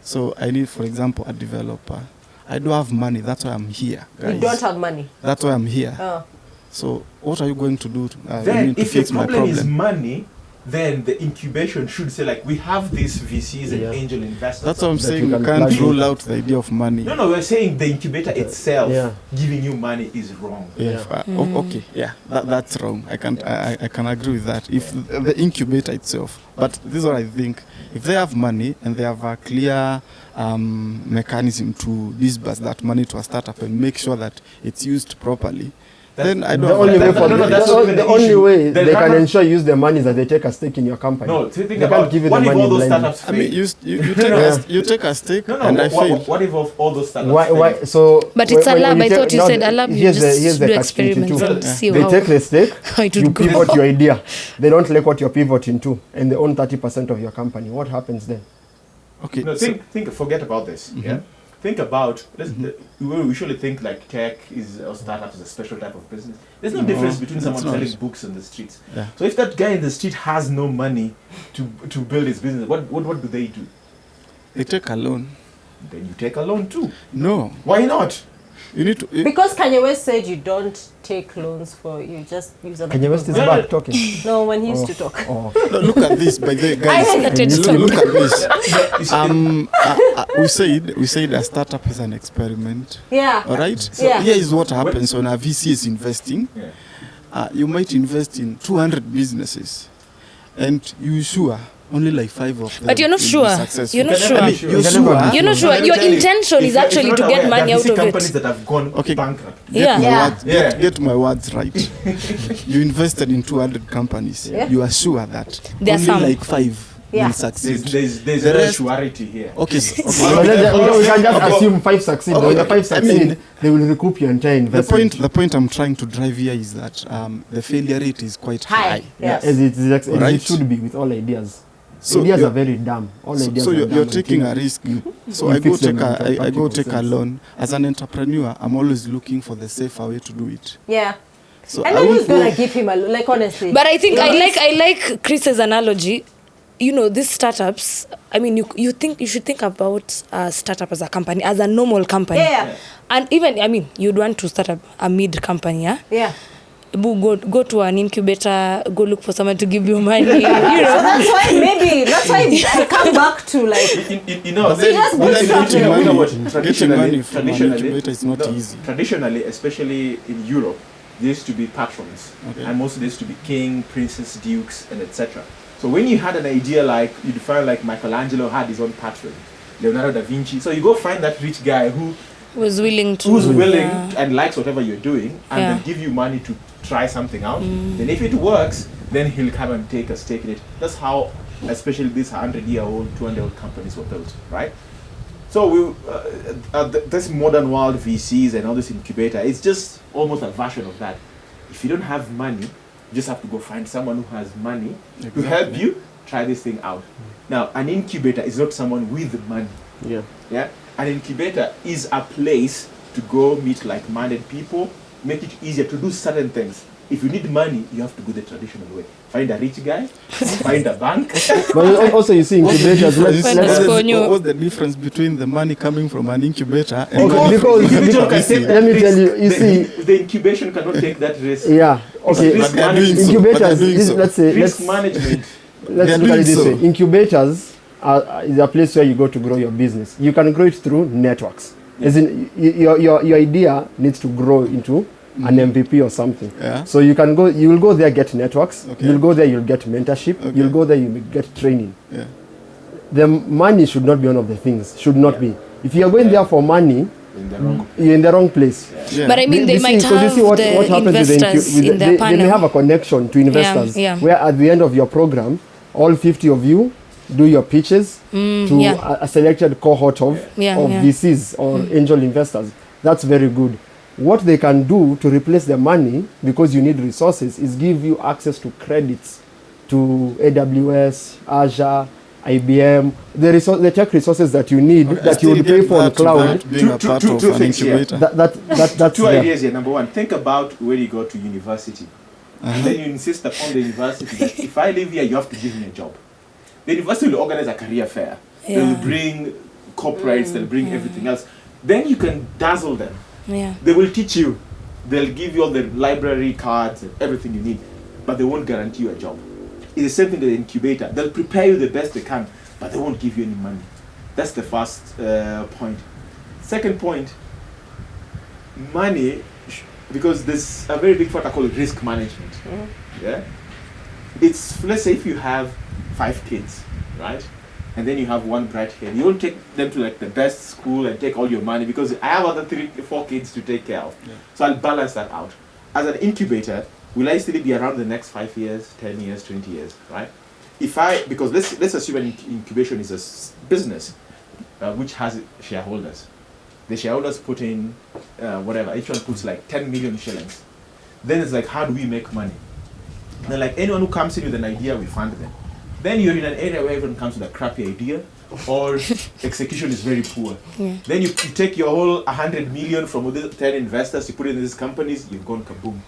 Speaker 5: So I need, for example, a developer. I don't have money. That's why I'm here, guys.
Speaker 4: You don't have money.
Speaker 5: That's why I'm here.
Speaker 4: Oh.
Speaker 5: So what are you going to do?
Speaker 2: Then,
Speaker 5: to
Speaker 2: if your
Speaker 5: fix my
Speaker 2: problem is
Speaker 5: problem?
Speaker 2: money, then the incubation should say, like, we have these VCs and angel investors.
Speaker 5: That's what I'm
Speaker 3: That
Speaker 5: saying.
Speaker 3: you
Speaker 5: You
Speaker 3: can
Speaker 5: can't
Speaker 3: plug
Speaker 5: rule
Speaker 3: in.
Speaker 5: out the idea of money.
Speaker 2: No, we're saying the incubator itself
Speaker 3: Yeah.
Speaker 2: giving you money is wrong.
Speaker 5: Yeah. Okay. Yeah. That's wrong. I can agree with that. If the incubator itself, but this is what I think. If they have money and they have a clear mechanism to disburse that money to a startup and make sure that it's used properly, then I don't.
Speaker 3: The only way for
Speaker 2: that's not even
Speaker 3: the
Speaker 2: the
Speaker 3: only
Speaker 2: issue.
Speaker 3: way
Speaker 2: The
Speaker 3: they can
Speaker 2: random-
Speaker 3: ensure use the money is that they take a stake in your company.
Speaker 2: No, think
Speaker 3: They
Speaker 2: about
Speaker 3: can't give you
Speaker 2: what
Speaker 3: the
Speaker 2: if
Speaker 3: money
Speaker 2: all those
Speaker 3: blindly.
Speaker 2: startups
Speaker 5: I mean,
Speaker 2: fail?
Speaker 5: you take a stake
Speaker 2: No,
Speaker 5: and I fail.
Speaker 2: what if of all those startups
Speaker 3: Why?
Speaker 2: fail?
Speaker 3: So,
Speaker 1: But it's a
Speaker 3: when
Speaker 1: lab.
Speaker 3: you
Speaker 1: I
Speaker 3: take-
Speaker 1: thought you
Speaker 3: no,
Speaker 1: said a lab. You
Speaker 3: here's the
Speaker 1: just do
Speaker 3: catch-22.
Speaker 1: experiments and see
Speaker 3: They
Speaker 1: how
Speaker 3: take the stake,
Speaker 1: how it
Speaker 3: you
Speaker 1: would go.
Speaker 3: pivot your idea. They don't like what you're pivoting to, and they own 30% of your company. What happens then?
Speaker 5: Okay.
Speaker 2: No, forget about this. Yeah, think about. We usually think like tech is or startup is a special type of business. There's no difference between someone
Speaker 5: it's not.
Speaker 2: selling books on the streets.
Speaker 5: Yeah.
Speaker 2: So if that guy in the street has no money to build his business, what do they do?
Speaker 5: They take a loan.
Speaker 2: Then you take a loan too.
Speaker 5: No,
Speaker 2: Why not?
Speaker 5: you need to.
Speaker 4: Because Kanye West said you don't take loans for, you just use other
Speaker 3: Kanye West is
Speaker 4: people's money.
Speaker 3: back talking.
Speaker 4: No, when he used to talk.
Speaker 3: Oh,
Speaker 5: No, look at this, by the
Speaker 4: I
Speaker 5: guys.
Speaker 4: hesitated to
Speaker 5: Look
Speaker 4: talk.
Speaker 5: at this.
Speaker 2: You see,
Speaker 5: We said a startup is an experiment.
Speaker 4: Yeah.
Speaker 5: All right. So
Speaker 4: Yeah.
Speaker 5: here is what happens when a VC is investing.
Speaker 2: Yeah.
Speaker 5: You might invest in 200 businesses, and you sure only like 5 of them.
Speaker 1: But you're not
Speaker 5: will be
Speaker 1: sure.
Speaker 5: successful.
Speaker 1: You're not
Speaker 2: You can
Speaker 1: sure.
Speaker 2: never be
Speaker 5: You're
Speaker 3: You can
Speaker 5: sure.
Speaker 3: never be
Speaker 1: You're not sure.
Speaker 2: Let me
Speaker 1: Your
Speaker 2: tell you,
Speaker 1: intention is
Speaker 2: if
Speaker 1: actually
Speaker 2: you're
Speaker 1: to
Speaker 2: not
Speaker 1: get
Speaker 2: aware,
Speaker 1: money
Speaker 2: there are
Speaker 1: out
Speaker 2: VC
Speaker 1: of
Speaker 2: companies
Speaker 1: it.
Speaker 2: that have gone
Speaker 5: Okay.
Speaker 2: bankrupt.
Speaker 1: Yeah.
Speaker 5: Get my words right. You invested in 200 companies.
Speaker 4: Yeah.
Speaker 5: You are sure that
Speaker 1: There are
Speaker 5: only
Speaker 1: some.
Speaker 5: like 5
Speaker 4: Yeah.
Speaker 5: will succeed.
Speaker 2: There's
Speaker 5: The
Speaker 2: no
Speaker 5: rest-
Speaker 2: surety here.
Speaker 5: Okay.
Speaker 3: so we can just assume 5 succeed. When the 5
Speaker 5: I mean,
Speaker 3: succeed, they will recoup your entire investment.
Speaker 5: The point I'm trying to drive here is that the failure rate is quite high.
Speaker 4: Yes.
Speaker 3: As it
Speaker 5: Right.
Speaker 3: should be with all ideas.
Speaker 5: So
Speaker 3: Ideas
Speaker 5: you're-
Speaker 3: are very dumb. All ideas
Speaker 5: So
Speaker 3: are
Speaker 5: you're
Speaker 3: dumb
Speaker 5: taking
Speaker 3: until
Speaker 5: a risk. So
Speaker 3: you
Speaker 5: I go
Speaker 3: fix them
Speaker 5: take
Speaker 3: into
Speaker 5: I go
Speaker 3: practical
Speaker 5: take a
Speaker 3: sense.
Speaker 5: loan. As an entrepreneur, I'm always looking for the safer way to do it.
Speaker 4: Yeah.
Speaker 5: So
Speaker 4: And
Speaker 5: I
Speaker 4: then
Speaker 5: won't
Speaker 4: who's gonna
Speaker 5: go-
Speaker 4: give him a loan? Like, honestly.
Speaker 1: But I think I like Chris's analogy. You know, these startups. I mean, you should think about a startup as a company, as a normal company.
Speaker 4: Yeah.
Speaker 1: And even, I mean, you'd want to start a mid company, yeah.
Speaker 4: Yeah.
Speaker 1: Go to an incubator. Go look for someone to give you money. You
Speaker 4: So
Speaker 1: know.
Speaker 4: that's why I come back to like,
Speaker 2: You know,
Speaker 5: But then-
Speaker 4: just
Speaker 5: but then
Speaker 4: bootstrap
Speaker 5: getting
Speaker 4: it.
Speaker 5: money,
Speaker 2: You know what,
Speaker 5: getting money from an incubator is not
Speaker 2: no,
Speaker 5: easy.
Speaker 2: Traditionally, especially in Europe, there used to be patrons,
Speaker 5: Okay.
Speaker 2: and mostly there used to be king, princes, dukes, and etc. So when you had an idea like you define like Michelangelo had his own patron, Leonardo da Vinci. So you go find that rich guy
Speaker 1: Was willing to.
Speaker 2: who's willing
Speaker 1: Yeah.
Speaker 2: and likes whatever you're doing, and
Speaker 1: Yeah.
Speaker 2: then give you money to try something out. Then if it works, then he'll come and take a stake in it. That's how, especially these 100-year-old, 200-year-old companies were built, right? So this modern world VCs and all this incubator, it's just almost a version of that. If you don't have money, you just have to go find someone who has money to help you try this thing out. Now, an incubator is not someone with money.
Speaker 3: Yeah.
Speaker 2: Yeah, an incubator is a place to go meet like-minded people, make it easier to do certain things. If you need money, you have to go the traditional way. Find a rich guy, find a bank.
Speaker 3: But also you see incubators.
Speaker 5: What's the difference between the money coming from an incubator and
Speaker 3: Because
Speaker 2: Individual can take
Speaker 3: let me
Speaker 2: that
Speaker 3: tell you,
Speaker 2: risk.
Speaker 3: you see,
Speaker 2: the incubation cannot take that risk.
Speaker 3: yeah, okay.
Speaker 2: Risk
Speaker 5: But they are doing
Speaker 2: management.
Speaker 5: so.
Speaker 3: Incubators,
Speaker 5: But they're doing so.
Speaker 3: let's say,
Speaker 2: Risk
Speaker 3: let's
Speaker 2: management.
Speaker 5: They
Speaker 3: look
Speaker 5: are
Speaker 3: at it
Speaker 5: doing
Speaker 3: this
Speaker 5: so.
Speaker 3: way. Incubators is a place where you go to grow your business. You can grow it through networks. As in, your idea needs to grow into an MVP or something.
Speaker 5: Yeah.
Speaker 3: So you will go there, get networks.
Speaker 5: Okay.
Speaker 3: You'll go there, you'll get mentorship.
Speaker 5: Okay.
Speaker 3: You'll go there, you'll get training.
Speaker 5: Yeah.
Speaker 3: The money should not be one of the things. Should not be. If you are going there for money,
Speaker 2: In the wrong.
Speaker 3: you're in the wrong place.
Speaker 5: Yeah.
Speaker 1: But I mean, they might have the investors in their
Speaker 3: they
Speaker 1: panel.
Speaker 3: may have a connection to investors.
Speaker 1: yeah.
Speaker 3: Where at the end of your program, all 50 of you do your pitches to
Speaker 1: yeah.
Speaker 3: a selected cohort of
Speaker 1: Yeah, yeah.
Speaker 3: VCs or angel investors. That's very good. What they can do to replace the money, because you need resources, is give you access to credits to AWS, Azure, IBM, the tech resources that you need,
Speaker 5: Okay, I
Speaker 3: that you would
Speaker 5: still
Speaker 3: pay
Speaker 5: get
Speaker 3: for on
Speaker 5: that
Speaker 3: cloud.
Speaker 5: without being a
Speaker 2: Two-
Speaker 5: part
Speaker 2: two-
Speaker 5: of
Speaker 2: two
Speaker 5: an
Speaker 2: things here.
Speaker 5: incubator.
Speaker 3: That's
Speaker 2: Two
Speaker 3: there.
Speaker 2: ideas here. Number one, think about when you go to university. And then you insist upon the university that if I live here, you have to give me a job. The university will organize a career fair. They'll bring corporates, they'll bring everything else. Then you can dazzle them.
Speaker 1: Yeah.
Speaker 2: They will teach you. They'll give you all the library cards and everything you need, but they won't guarantee you a job. It's the same thing with the incubator. They'll prepare you the best they can, but they won't give you any money. That's the first point. Second point, money, because there's a very big factor called risk management. Yeah, it's, let's say if you have 5 kids, right, and then you have one bright kid, you don't take them to like the best school and take all your money because I have other 4 kids to take care of. So I'll balance that out. As an incubator, will I still be around the next 5 years, 10 years, 20 years, right? Because let's assume an incubation is a business which has shareholders. The shareholders put in whatever, each one puts like 10 million shillings. Then it's like, how do we make money? Then like anyone who comes in with an idea, we fund them. Then you're in an area where everyone comes with a crappy idea or execution is very poor. Then you take your whole 100 million from the 10 investors, you put it in these companies, you've gone kaboom.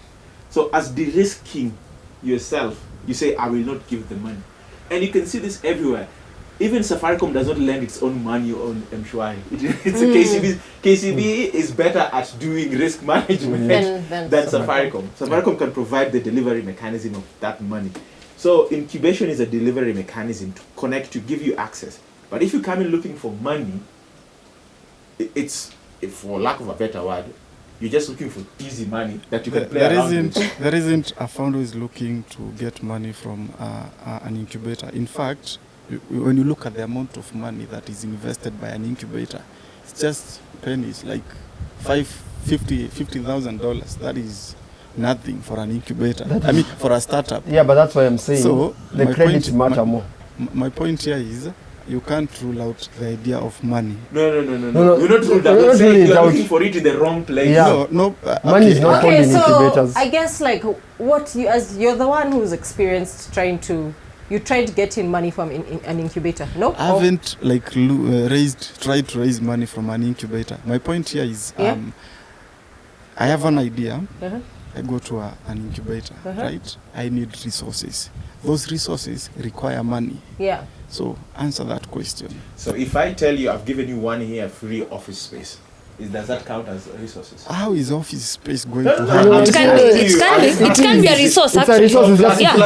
Speaker 2: So as de-risking yourself, you say, I will not give the money. And you can see this everywhere. Even Safaricom does not lend its own money on M-Shwari. It's a KCB. KCB is better at doing risk management than Safaricom. Safaricom can provide the delivery mechanism of that money. So incubation is a delivery mechanism to connect, to give you access. But if you come in looking for money, it's, for lack of a better word, you're just looking for easy money that you can play around with.
Speaker 5: There isn't a founder who is looking to get money from an incubator. In fact, when you look at the amount of money that is invested by an incubator, it's just pennies, like $50,000. That is nothing for an incubator. I mean, for a startup.
Speaker 3: Yeah, but that's why I'm saying
Speaker 5: So
Speaker 3: the credits matter more.
Speaker 5: My point here is, you can't rule out the idea of money.
Speaker 2: No. You're not ruled out. You're saying you're looking for it in the wrong place.
Speaker 3: Yeah.
Speaker 5: No.
Speaker 3: Money is not found
Speaker 4: Okay,
Speaker 3: in
Speaker 4: so
Speaker 3: incubators.
Speaker 4: I guess like what you, as you're the one who's experienced you tried getting money from an incubator, no?
Speaker 5: I haven't like tried to raise money from an incubator. My point here is, I have an idea. I go to an incubator, right? I need resources. Those resources require money.
Speaker 4: Yeah.
Speaker 5: So answer that question.
Speaker 2: So if I tell you I've given you 1 year free office space, does that count as resources?
Speaker 5: How is office space going
Speaker 2: No,
Speaker 5: to
Speaker 2: no,
Speaker 5: happen?
Speaker 1: It can be a resource,
Speaker 3: It's a
Speaker 1: actually.
Speaker 3: resource, it's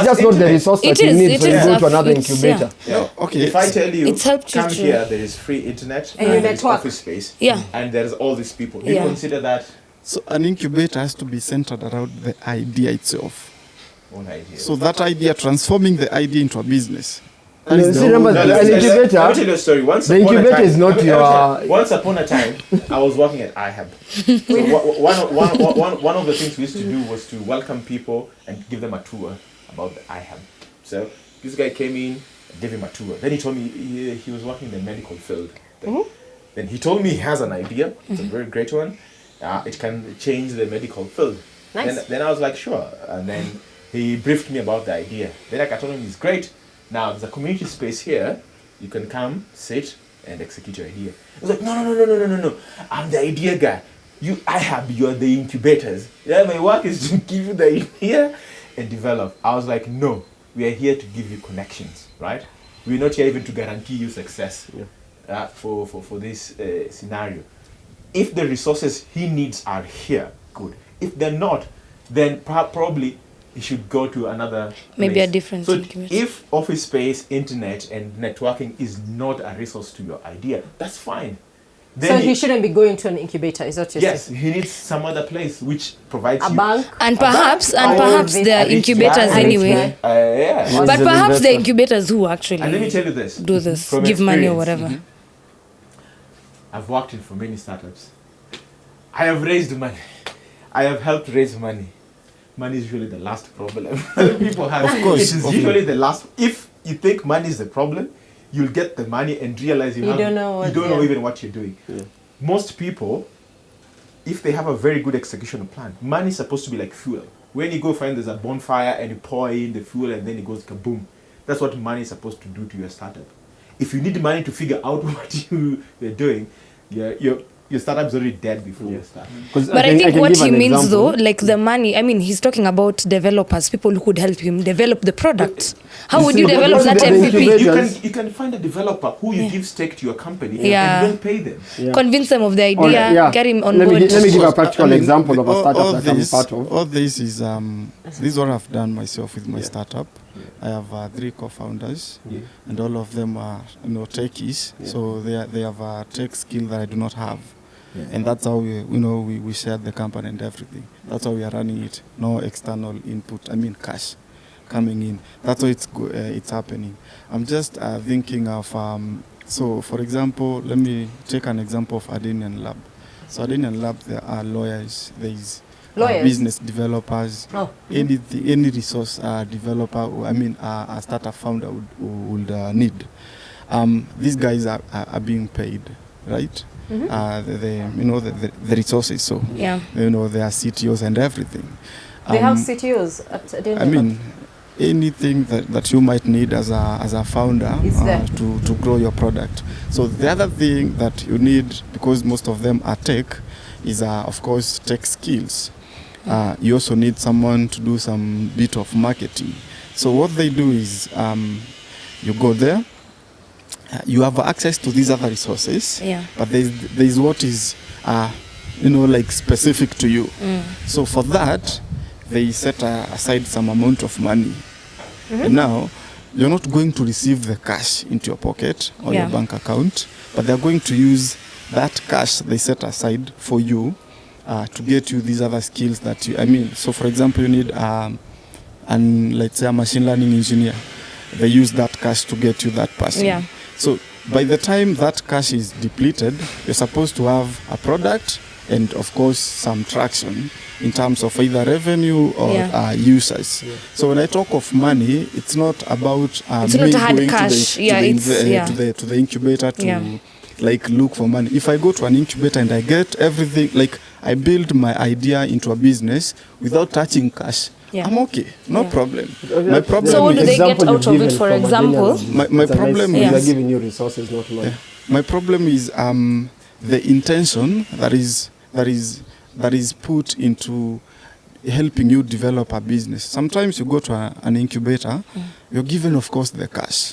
Speaker 3: just not the resource that you need, so you go to another
Speaker 1: It's-
Speaker 3: incubator.
Speaker 2: Yeah.
Speaker 5: Okay.
Speaker 2: If I tell you,
Speaker 1: It's helped you
Speaker 2: come
Speaker 1: to-
Speaker 2: here, there is free internet
Speaker 4: And you
Speaker 2: there is
Speaker 4: network.
Speaker 2: office space,
Speaker 1: Yeah.
Speaker 2: and there's all these people. Do you
Speaker 1: Yeah.
Speaker 2: consider that
Speaker 5: So an incubator has to be centered around the idea itself.
Speaker 2: one idea?
Speaker 5: So that idea, transforming the idea into a business. That
Speaker 3: No,
Speaker 5: is the
Speaker 3: see, remember,
Speaker 5: whole-
Speaker 3: an
Speaker 2: let me
Speaker 3: incubator,
Speaker 2: tell you a story. Once
Speaker 3: the
Speaker 2: upon a
Speaker 3: incubator
Speaker 2: time-
Speaker 3: is not
Speaker 2: let me
Speaker 3: your-
Speaker 2: tell you, once upon a time, I was working at IHAB. So one of the things we used to do was to welcome people and give them a tour about the IHAB. So this guy came in, gave him a tour. Then he told me he was working in the medical field. Then he told me he has an idea. It's a very great one. It can change the medical field.
Speaker 4: Nice.
Speaker 2: Then I was like, sure. And then he briefed me about the idea. Then I told him it's great. Now there's a community space here. You can come, sit, and execute your idea. I was like, no. I'm the idea guy. You're the incubators. Yeah, my work is to give you the idea and develop. I was like, no, we are here to give you connections, right? We're not here even to guarantee you success for this scenario. If the resources he needs are here, good. If they're not, then probably he should go to another
Speaker 1: Maybe
Speaker 2: place.
Speaker 1: a different
Speaker 2: So
Speaker 1: incubator.
Speaker 2: if office space, internet, and networking is not a resource to your idea, that's fine. Then
Speaker 4: So he shouldn't be going to an incubator, is what you're
Speaker 2: yes,
Speaker 4: saying?
Speaker 2: he needs some other place which provides
Speaker 4: A
Speaker 2: you
Speaker 4: bank?
Speaker 1: And perhaps
Speaker 4: this-
Speaker 1: there are incubators
Speaker 2: Yeah,
Speaker 1: anyway.
Speaker 2: yeah.
Speaker 3: One
Speaker 1: But
Speaker 3: is an
Speaker 1: perhaps the
Speaker 3: investor.
Speaker 1: incubators who actually
Speaker 2: And let me tell you this.
Speaker 1: do this,
Speaker 2: from
Speaker 1: give money or
Speaker 2: experience,
Speaker 1: whatever.
Speaker 2: I've worked in for many startups. I have raised money. I have helped raise money. Money is usually the last problem people have.
Speaker 5: Of course,
Speaker 2: It is
Speaker 5: of
Speaker 2: usually the last. If you think money is the problem, you'll get the money and realize you
Speaker 4: don't know what-
Speaker 2: you don't know
Speaker 4: yeah.
Speaker 2: even what you're doing. Most people, if they have a very good execution plan, money is supposed to be like fuel. When you go find there's a bonfire and you pour in the fuel and then it goes kaboom. That's what money is supposed to do to your startup. If you need money to figure out what you're doing, your startup's already dead before you start.
Speaker 1: But I think what he means though, like the money, I mean, he's talking about developers, people who could help him develop the product. How would you develop that MVP?
Speaker 2: You can find a developer who you give stake to your company and you don't pay them.
Speaker 1: Convince them of the idea, get him on board.
Speaker 3: Let me give a practical example of a startup that I'm part of.
Speaker 5: All this is this is what I've done myself with my startup. I have 3 co-founders, and all of them are techies. So they have a tech skill that I do not have, and that's how we share the company and everything. That's how we are running it. No external input. I mean cash coming in. That's how it's happening. I'm just thinking of so for example, let me take an example of Adenian Lab. So Adenian Lab, there are lawyers. There is business developers, any resource developer, a startup founder would need. These guys are being paid, right? The resources. So they are CTOs and everything.
Speaker 4: They have CTOs at Adenian Lab.
Speaker 5: Anything that you might need as a founder to grow your product. So the other thing that you need, because most of them are tech, is of course tech skills. You also need someone to do some bit of marketing. So what they do is you go there, you have access to these other resources, but there's what is like specific to you. So for that, they set aside some amount of money. And now you're not going to receive the cash into your pocket or your bank account, but they're going to use that cash they set aside for you to get you these other skills that so for example, you need let's say a machine learning engineer. They use that cash to get you that person. So by the time that cash is depleted, you're supposed to have a product and of course some traction in terms of either revenue or users. So when I talk of money, it's not about
Speaker 1: it's not hard cash.
Speaker 5: To the incubator to like look for money. If I go to an incubator and I get everything, like I build my idea into a business without touching cash, I'm okay, no problem. My problem.
Speaker 1: So what do they get out of it? For example,
Speaker 5: my problem is
Speaker 3: they're giving you resources, not money.
Speaker 5: My problem is the intention that is put into helping you develop a business. Sometimes you go to an incubator, you're given, of course, the cash,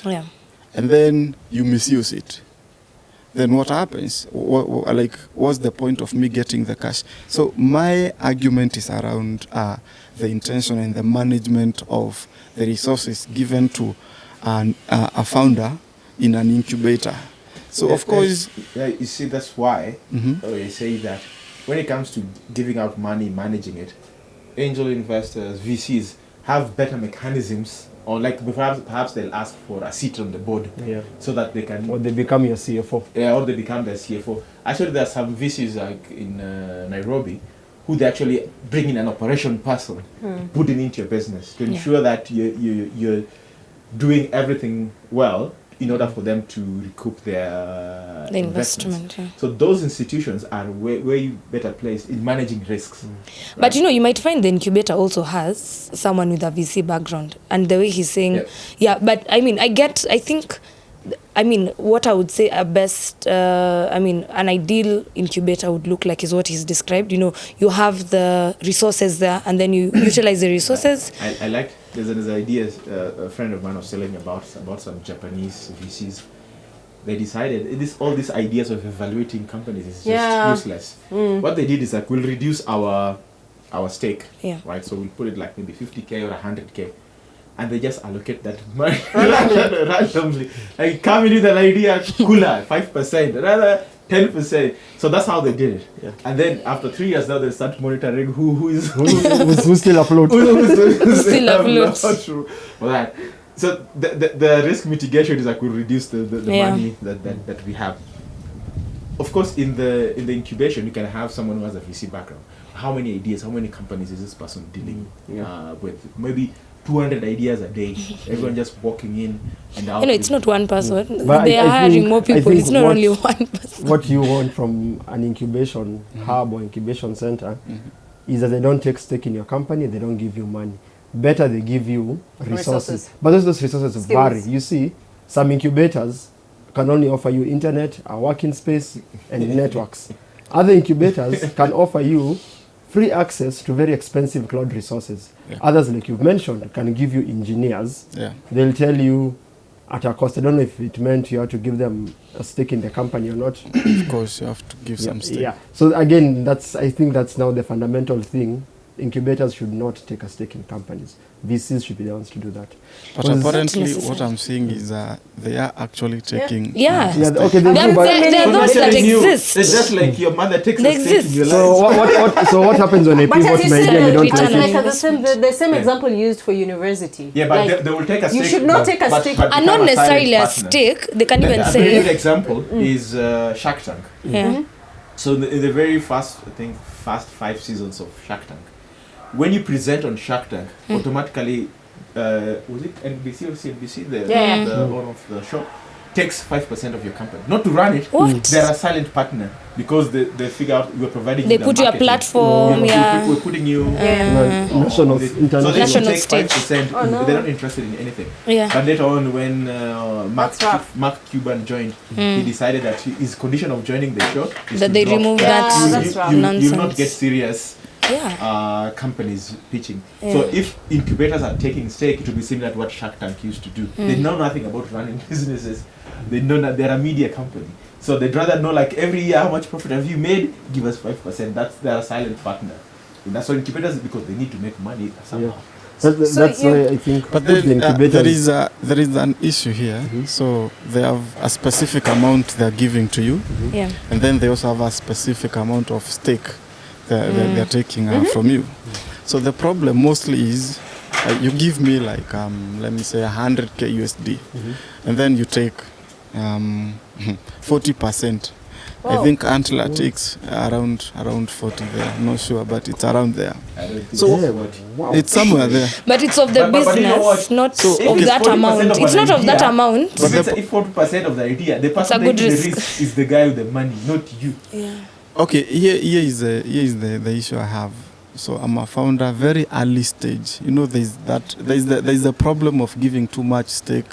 Speaker 5: and then you misuse it. Then what happens? What's the point of me getting the cash? So my argument is around the intention and the management of the resources given to a founder in an incubator. So of course,
Speaker 2: you see, that's why I say that when it comes to giving out money, managing it, angel investors, VCs have better mechanisms. Or perhaps they'll ask for a seat on the board, so that they can.
Speaker 3: Or they become your CFO.
Speaker 2: Yeah, or they become their CFO. Actually, there are some VCs like in Nairobi, who they actually bring in an operation person, put it into your business to ensure that you're doing everything well in order for them to recoup their investment. So those institutions are way better placed in managing risks.
Speaker 1: But you might find the incubator also has someone with a VC background, and the way he's saying, but I think what I would say an ideal incubator would look like is what he's described. You have the resources there, and then you utilize the resources.
Speaker 2: I like there's an idea a friend of mine was telling me about some Japanese VCs. They decided all these ideas of evaluating companies is just useless. What they did is like, we'll reduce our stake, right? So we'll put it like maybe 50K or 100K. And they just allocate that money randomly. Like, come in with an idea, cooler, 5%, another 10%. So that's how they did it. And then after 3 years now, they start monitoring who's
Speaker 3: still afloat.
Speaker 1: Who's still afloat.
Speaker 2: True for that. So the risk mitigation is like we reduce the money that we have. Of course, in the incubation, you can have someone who has a VC background. How many ideas, how many companies is this person dealing with? Maybe 200 ideas a day. Everyone just walking in and out.
Speaker 1: It's not one person. They are hiring more people. It's not only one person.
Speaker 3: What you want from an incubation hub or incubation center is that they don't take stake in your company, they don't give you money. Better they give you resources. But those resources vary. You see, some incubators can only offer you internet, a working space, and networks. Other incubators can offer you free access to very expensive cloud resources.
Speaker 5: Yeah.
Speaker 3: Others, like you've mentioned, can give you engineers.
Speaker 5: Yeah.
Speaker 3: They'll tell you at a cost. I don't know if it meant you have to give them a stake in the company or not.
Speaker 5: Of course, you have to give some stake.
Speaker 3: Yeah. So again, I think that's now the fundamental thing. Incubators should not take a stake in companies. VCs should be the ones to do that.
Speaker 5: But
Speaker 3: Because-
Speaker 5: apparently,
Speaker 1: Not
Speaker 5: what I'm seeing is they are actually taking.
Speaker 1: Yeah.
Speaker 3: Yeah,
Speaker 5: stake.
Speaker 3: okay, they
Speaker 1: There
Speaker 3: do, but
Speaker 1: are
Speaker 2: So
Speaker 1: those
Speaker 2: they're
Speaker 1: that
Speaker 2: telling you,
Speaker 1: exist.
Speaker 2: it's just like your mother takes
Speaker 1: They
Speaker 2: a stake in
Speaker 1: exist.
Speaker 2: your
Speaker 3: so
Speaker 2: life.
Speaker 3: so what happens when I
Speaker 4: But
Speaker 3: pivot
Speaker 4: as you
Speaker 3: my idea and you
Speaker 4: said,
Speaker 3: don't
Speaker 1: return
Speaker 3: like
Speaker 1: on
Speaker 3: it?
Speaker 4: like the same
Speaker 2: Yeah.
Speaker 4: example used for university.
Speaker 2: Yeah, but
Speaker 4: Like,
Speaker 2: they will take a stake.
Speaker 4: you should not
Speaker 2: but-
Speaker 4: take a
Speaker 2: but-
Speaker 4: stake.
Speaker 2: but
Speaker 1: And
Speaker 2: become
Speaker 1: not
Speaker 2: a silent
Speaker 1: necessarily a
Speaker 2: partner.
Speaker 1: stake. They can even
Speaker 2: A very good
Speaker 1: say,
Speaker 2: example is Shark Tank.
Speaker 1: yeah.
Speaker 2: So in the very first 5 seasons of Shark Tank, when you present on Shark Tank, automatically, was it NBC or CNBC, the owner of the show, takes 5% of your company. Not to run it,
Speaker 1: What?
Speaker 2: they're a silent partner because they figure out we're providing
Speaker 1: They
Speaker 2: you the
Speaker 1: put you a
Speaker 2: marketing.
Speaker 1: platform, yeah.
Speaker 2: We're putting you.
Speaker 3: National,
Speaker 2: So they
Speaker 3: international.
Speaker 2: will
Speaker 1: National
Speaker 2: take
Speaker 1: stage.
Speaker 2: 5%.
Speaker 4: Oh, no.
Speaker 2: They're not interested in anything.
Speaker 1: Yeah.
Speaker 2: But later on, when
Speaker 4: That's rough.
Speaker 2: Mark Cuban joined, he decided that his condition of joining the show is
Speaker 1: That
Speaker 2: to
Speaker 1: they
Speaker 2: drop.
Speaker 1: remove
Speaker 4: Yeah,
Speaker 1: that
Speaker 4: that's rough.
Speaker 2: You will
Speaker 1: nonsense.
Speaker 2: not get serious
Speaker 1: Yeah.
Speaker 2: companies pitching.
Speaker 1: Yeah.
Speaker 2: So if incubators are taking stake, it will be similar to what Shark Tank used to do. They know nothing about running businesses. They know that they're a media company. So they'd rather know, like, every year how much profit have you made? Give us 5%. They're a silent partner. And that's why incubators, because they need to make money somehow.
Speaker 3: Yeah. That's
Speaker 4: you-
Speaker 3: why I think
Speaker 5: But
Speaker 3: put the
Speaker 5: then,
Speaker 3: incubators.
Speaker 5: there is an issue here. So they have a specific amount they're giving to you,
Speaker 1: Yeah.
Speaker 5: and then they also have a specific amount of stake they're taking from you. So the problem mostly is you give me like let me say 100k USD, and then you take 40%. I
Speaker 4: Wow.
Speaker 5: think Antler takes around 40 there. I'm not sure, but it's around there.
Speaker 2: I don't think
Speaker 5: So-
Speaker 2: that's
Speaker 3: Yeah,
Speaker 2: what.
Speaker 3: wow.
Speaker 5: It's somewhere there.
Speaker 1: But it's of the
Speaker 2: But you know
Speaker 1: business,
Speaker 2: what?
Speaker 1: not
Speaker 2: So if
Speaker 1: of
Speaker 2: it's
Speaker 1: that
Speaker 2: 40%
Speaker 1: amount.
Speaker 2: of
Speaker 1: It's
Speaker 2: an
Speaker 1: not of that
Speaker 2: idea,
Speaker 1: amount.
Speaker 2: If 40% of the idea, the person
Speaker 1: a good
Speaker 2: taking the
Speaker 1: risk.
Speaker 2: risk is the guy with the money, not you.
Speaker 1: Yeah.
Speaker 5: Okay, here is the issue I have. So I'm a founder, very early stage. You know, there's the problem of giving too much stake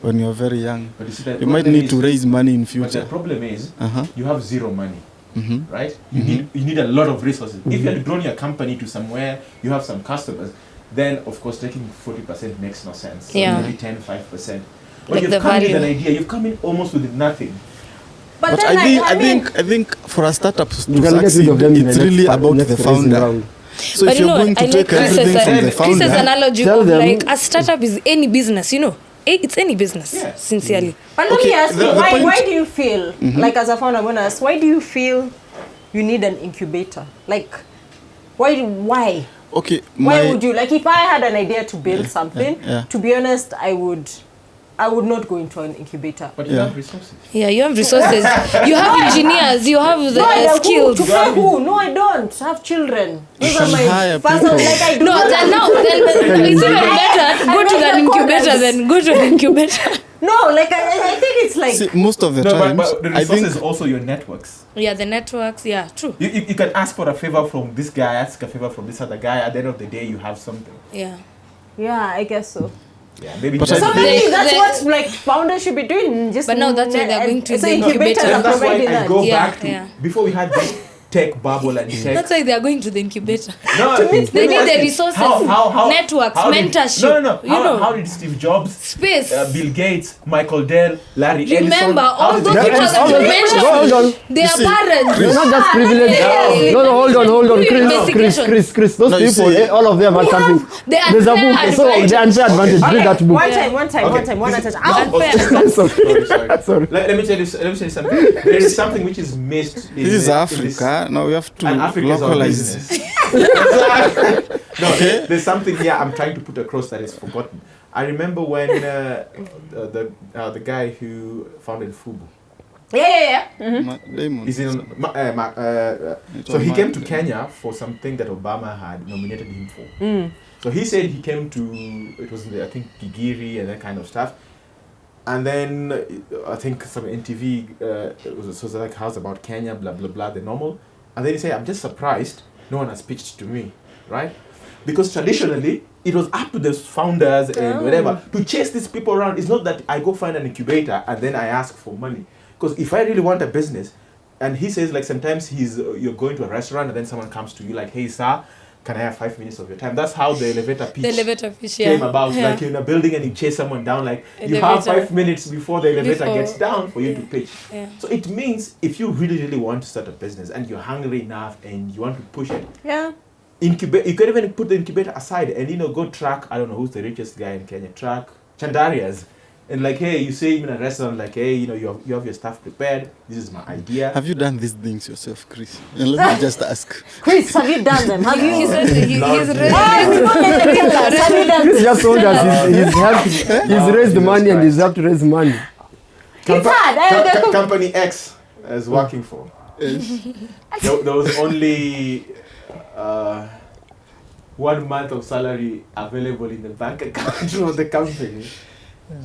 Speaker 5: when you're very young.
Speaker 2: But you see, the
Speaker 5: You might
Speaker 2: problem
Speaker 5: need to
Speaker 2: is-
Speaker 5: raise money in
Speaker 2: But the
Speaker 5: future.
Speaker 2: problem is,
Speaker 5: Uh-huh.
Speaker 2: you have zero money,
Speaker 5: Mm-hmm.
Speaker 2: right? You need a lot of resources. If you had grown your company to somewhere, you have some customers, then of course taking 40% makes no sense. So
Speaker 1: Yeah.
Speaker 2: maybe 5%. But
Speaker 1: Like
Speaker 2: you've
Speaker 1: the
Speaker 2: come with
Speaker 1: value.
Speaker 2: an idea. You've come in almost with nothing.
Speaker 4: But
Speaker 5: But
Speaker 4: then
Speaker 5: I think for a startup to
Speaker 3: You can get rid
Speaker 5: succeed,
Speaker 3: of them in
Speaker 5: it's
Speaker 3: the
Speaker 5: really
Speaker 3: next,
Speaker 5: about
Speaker 3: next
Speaker 5: the
Speaker 3: raising
Speaker 5: founder.
Speaker 3: round.
Speaker 5: So
Speaker 1: But
Speaker 5: if
Speaker 1: you
Speaker 5: you're
Speaker 1: know
Speaker 5: going
Speaker 1: what? I
Speaker 5: to
Speaker 1: like
Speaker 5: take everything from the
Speaker 1: Chris's
Speaker 5: founder,
Speaker 1: analogy
Speaker 3: Tell
Speaker 1: of
Speaker 3: them-
Speaker 1: like a startup is any business, you know. It's any business,
Speaker 2: Yeah.
Speaker 1: sincerely.
Speaker 4: But let
Speaker 5: Okay,
Speaker 4: me ask
Speaker 5: the-
Speaker 4: you,
Speaker 5: the point-
Speaker 4: why do you feel, like as a founder, I'm going to ask, why do you feel you need an incubator? Like, why?
Speaker 5: okay,
Speaker 4: Why would you, like if I had an idea to build something,
Speaker 5: yeah.
Speaker 4: to be honest, I would not go into an incubator.
Speaker 2: But you
Speaker 5: Yeah.
Speaker 2: have resources.
Speaker 1: Yeah, you have resources. You have engineers. You have the skills.
Speaker 4: To pay who? No, I don't. I have children. Those are
Speaker 5: can
Speaker 4: my
Speaker 5: hire
Speaker 4: first,
Speaker 5: people.
Speaker 4: like I do
Speaker 1: No,
Speaker 4: not
Speaker 1: then
Speaker 4: have-
Speaker 1: now, then it's even better. Go to
Speaker 4: like
Speaker 1: an
Speaker 4: the
Speaker 1: incubator
Speaker 4: corners.
Speaker 1: than go to an incubator.
Speaker 4: No, like I think it's like
Speaker 5: See, most of the
Speaker 2: No,
Speaker 5: times,
Speaker 2: but the
Speaker 5: I think
Speaker 2: resources also your networks.
Speaker 1: Yeah, the networks. Yeah, true.
Speaker 2: You can ask for a favor from this guy, ask a favor from this other guy. At the end of the day, you have something.
Speaker 1: Yeah.
Speaker 4: yeah, I guess so.
Speaker 2: Yeah, maybe.
Speaker 5: But
Speaker 2: just-
Speaker 5: I
Speaker 4: So
Speaker 5: think-
Speaker 4: maybe that's
Speaker 1: the-
Speaker 4: what like founders should be doing. Just
Speaker 1: But now that's why they're going to
Speaker 4: so
Speaker 1: the
Speaker 4: incubators
Speaker 1: incubator.
Speaker 4: are
Speaker 2: And that's why
Speaker 4: providing
Speaker 2: I
Speaker 4: that.
Speaker 2: go
Speaker 1: Yeah,
Speaker 2: back to
Speaker 1: yeah.
Speaker 2: before we had this tech bubble and tech.
Speaker 1: That's why they are going to the incubator.
Speaker 2: No,
Speaker 1: They need the resources, networks, mentorship,
Speaker 2: No.
Speaker 1: you know.
Speaker 2: How did Steve Jobs,
Speaker 1: Space.
Speaker 2: Bill Gates, Michael Dell, Larry Ellison?
Speaker 1: Remember,
Speaker 2: how
Speaker 1: all
Speaker 2: did
Speaker 1: those
Speaker 2: they
Speaker 1: people
Speaker 2: get
Speaker 1: that
Speaker 2: this
Speaker 1: you
Speaker 2: job?
Speaker 1: mentioned,
Speaker 3: Hold on.
Speaker 1: they are
Speaker 5: see,
Speaker 1: parents.
Speaker 3: It's not just privilege.
Speaker 1: Yeah.
Speaker 3: No, hold on,
Speaker 1: Do investigation.
Speaker 3: Chris. Those
Speaker 5: No, you
Speaker 3: people,
Speaker 5: see-
Speaker 3: all of them are something.
Speaker 1: They are
Speaker 3: There's a
Speaker 1: unfair
Speaker 3: book, so
Speaker 1: advantage.
Speaker 3: the unfair advantage. Read that book.
Speaker 4: One
Speaker 1: Yeah.
Speaker 4: time, one
Speaker 2: Okay.
Speaker 4: at a time.
Speaker 1: Unfair.
Speaker 2: Sorry.
Speaker 3: Sorry.
Speaker 2: Let me tell you something. There is something which is missed. In
Speaker 5: this is
Speaker 2: the- in
Speaker 5: Africa. Now we have to
Speaker 2: And Africa is our
Speaker 5: localize.
Speaker 2: business. No, there's something here I'm trying to put across that is forgotten. I remember when the guy who founded Fubu.
Speaker 4: Yeah.
Speaker 5: Damon.
Speaker 2: He's in, so he came to Kenya for something that Obama had nominated him for. So he said he came to, it was I think Gigiri and that kind of stuff. And then I think some NTV, it was like house about Kenya, blah, blah, blah, the normal. And then he said, I'm just surprised no one has pitched to me, right? Because traditionally, it was up to the founders and whatever to chase these people around. It's not that I go find an incubator and then I ask for money. Because if I really want a business, and he says like sometimes you're going to a restaurant and then someone comes to you like, hey sir, can I have 5 minutes of your time? That's how the elevator pitch came about.
Speaker 1: Yeah.
Speaker 2: Like you're in a building and you chase someone down, like you have 5 minutes before the elevator gets down for you to pitch.
Speaker 1: Yeah.
Speaker 2: So it means if you really, really want to start a business and you're hungry enough and you want to push it, you can even put the incubator aside and go track, I don't know who's the richest guy in Kenya, track Chandarias. And like, hey, you say in a restaurant, like, hey, you have your stuff prepared. This is my idea.
Speaker 5: Have you done these things yourself, Chris? And let me just ask.
Speaker 4: Chris, have you done them? Have you?
Speaker 1: He's ready.
Speaker 3: Chris just told us he's raised the money and he's helped to raise money.
Speaker 2: Company X is working for. There was only 1 month of salary available in the bank account of the company.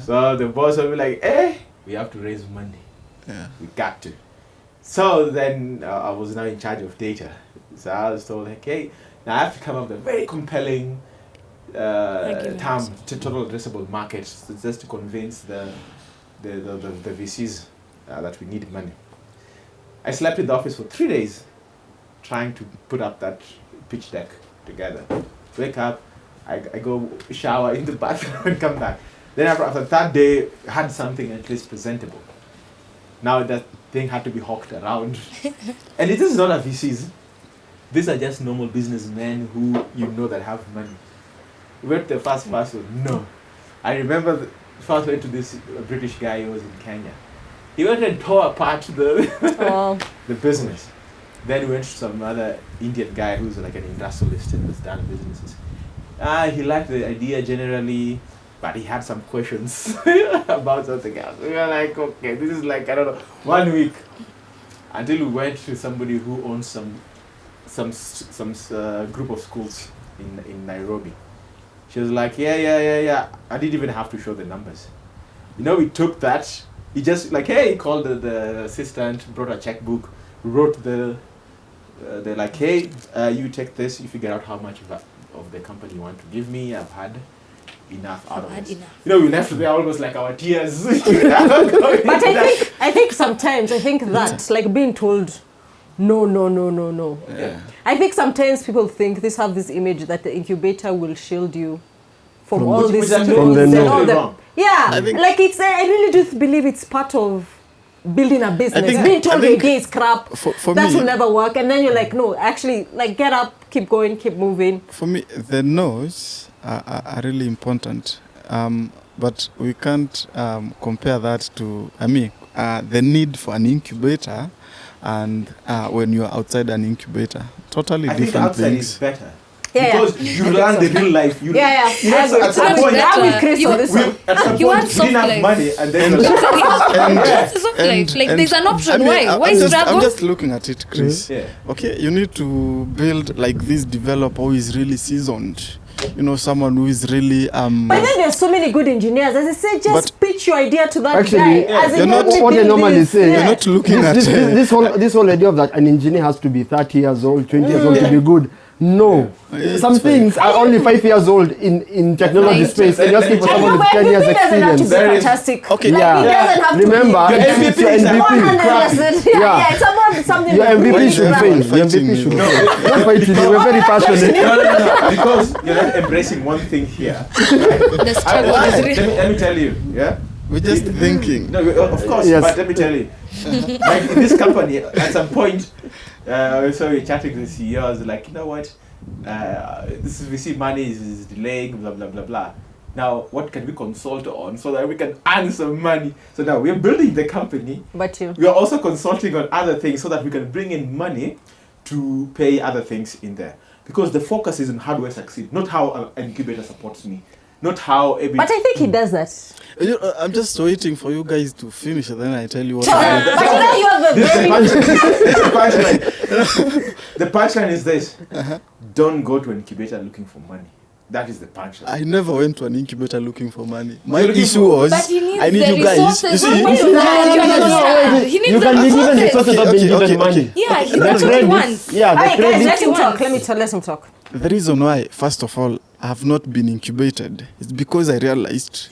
Speaker 2: So the boss will be like, we have to raise money.
Speaker 5: Yeah.
Speaker 2: We got to. So then I was now in charge of data. So I was told, like, hey, now I have to come up with a very compelling term to total addressable market, so just to convince the VCs that we need money. I slept in the office for 3 days trying to put up that pitch deck together. Wake up, I go shower in the bathroom and come back. Then after that day, I had something at least presentable. Now that thing had to be hawked around. And it is not a VCs. These are just normal businessmen who that have money. We went to the first one. No. I remember first went to this British guy who was in Kenya. He went and tore apart the business. Then we went to some other Indian guy who's like an industrialist and was done businesses. He liked the idea generally, but he had some questions about something else. We were like, okay, this is like, I don't know, 1 week. Until we went to somebody who owns some group of schools in Nairobi. She was like, yeah. I didn't even have to show the numbers. We took that. He just like, he called the assistant, brought a checkbook, wrote they're like, hey, you take this, you figure out how much of the company you want to give me. I've had enough out of it. We left there almost like our tears. But
Speaker 4: I think sometimes that like being told no.
Speaker 2: Yeah.
Speaker 4: I think sometimes people think have this image that the incubator will shield you from all these
Speaker 3: from the no.
Speaker 4: I really do believe it's part of building a business. Being told your idea is crap,
Speaker 5: for
Speaker 4: that
Speaker 5: me,
Speaker 4: will never work, and then you're like, no, actually, like get up, keep going, keep moving.
Speaker 5: For me, the no's are really important, but we can't compare that to, the need for an incubator and when you're outside an incubator. Totally different things. I think outside is
Speaker 2: better. Because you learn the real life.
Speaker 4: At some point,
Speaker 1: you want soft
Speaker 2: didn't have
Speaker 1: life.
Speaker 2: money, and then
Speaker 1: soft life. Like there's an option. Why struggle?
Speaker 5: I'm just looking at it, Chris.
Speaker 2: Yeah.
Speaker 5: Okay, you need to build like this developer who is really seasoned. Someone who is really
Speaker 4: But then there's so many good engineers. As I say, just pitch your idea to that guy.
Speaker 3: What they normally say.
Speaker 5: You're not looking at
Speaker 3: this whole idea of that an engineer has to be 30 years old, 20 years old to be good. No. Some things are only 5 years old in technology space, and you're asking for someone with 10 years experience.
Speaker 4: Fantastic.
Speaker 5: Okay.
Speaker 4: He doesn't have
Speaker 3: Remember,
Speaker 4: to be
Speaker 3: it's your MVP.
Speaker 4: it's something.
Speaker 3: Your MVP should fail. Your MVP should fail. Don't fight with you. We're very passionate.
Speaker 2: No. Because you're not embracing one thing here.
Speaker 1: The struggle is real.
Speaker 2: Let me tell you, yeah?
Speaker 5: We're just thinking.
Speaker 2: No, of course,
Speaker 3: Yes.
Speaker 2: but let me tell you. Like in this company, at some point, so we're chatting to the CEO, I was like, you know what? We see money is delaying, blah, blah, blah, blah. Now, what can we consult on so that we can earn some money? So now we're building the company.
Speaker 4: But
Speaker 2: we are also consulting on other things so that we can bring in money to pay other things in there. Because the focus is on how do I succeed, not how an incubator supports me. Not how every...
Speaker 4: But I think he does that.
Speaker 5: I'm just waiting for you guys to finish, and then I tell you what.
Speaker 4: But you have a very...
Speaker 2: The punchline is this. Don't go to an incubator looking for money. That is the punchline.
Speaker 5: I never went to an incubator looking for money. My issue was, I need you guys. You see,
Speaker 1: You
Speaker 3: can be given resources of being given money.
Speaker 1: Yeah, that's what he wants.
Speaker 3: Yeah,
Speaker 4: Alright, guys, let him
Speaker 1: He
Speaker 4: talk.
Speaker 1: wants.
Speaker 4: Let him talk.
Speaker 5: the reason why, first of all, I have not been incubated is because I realized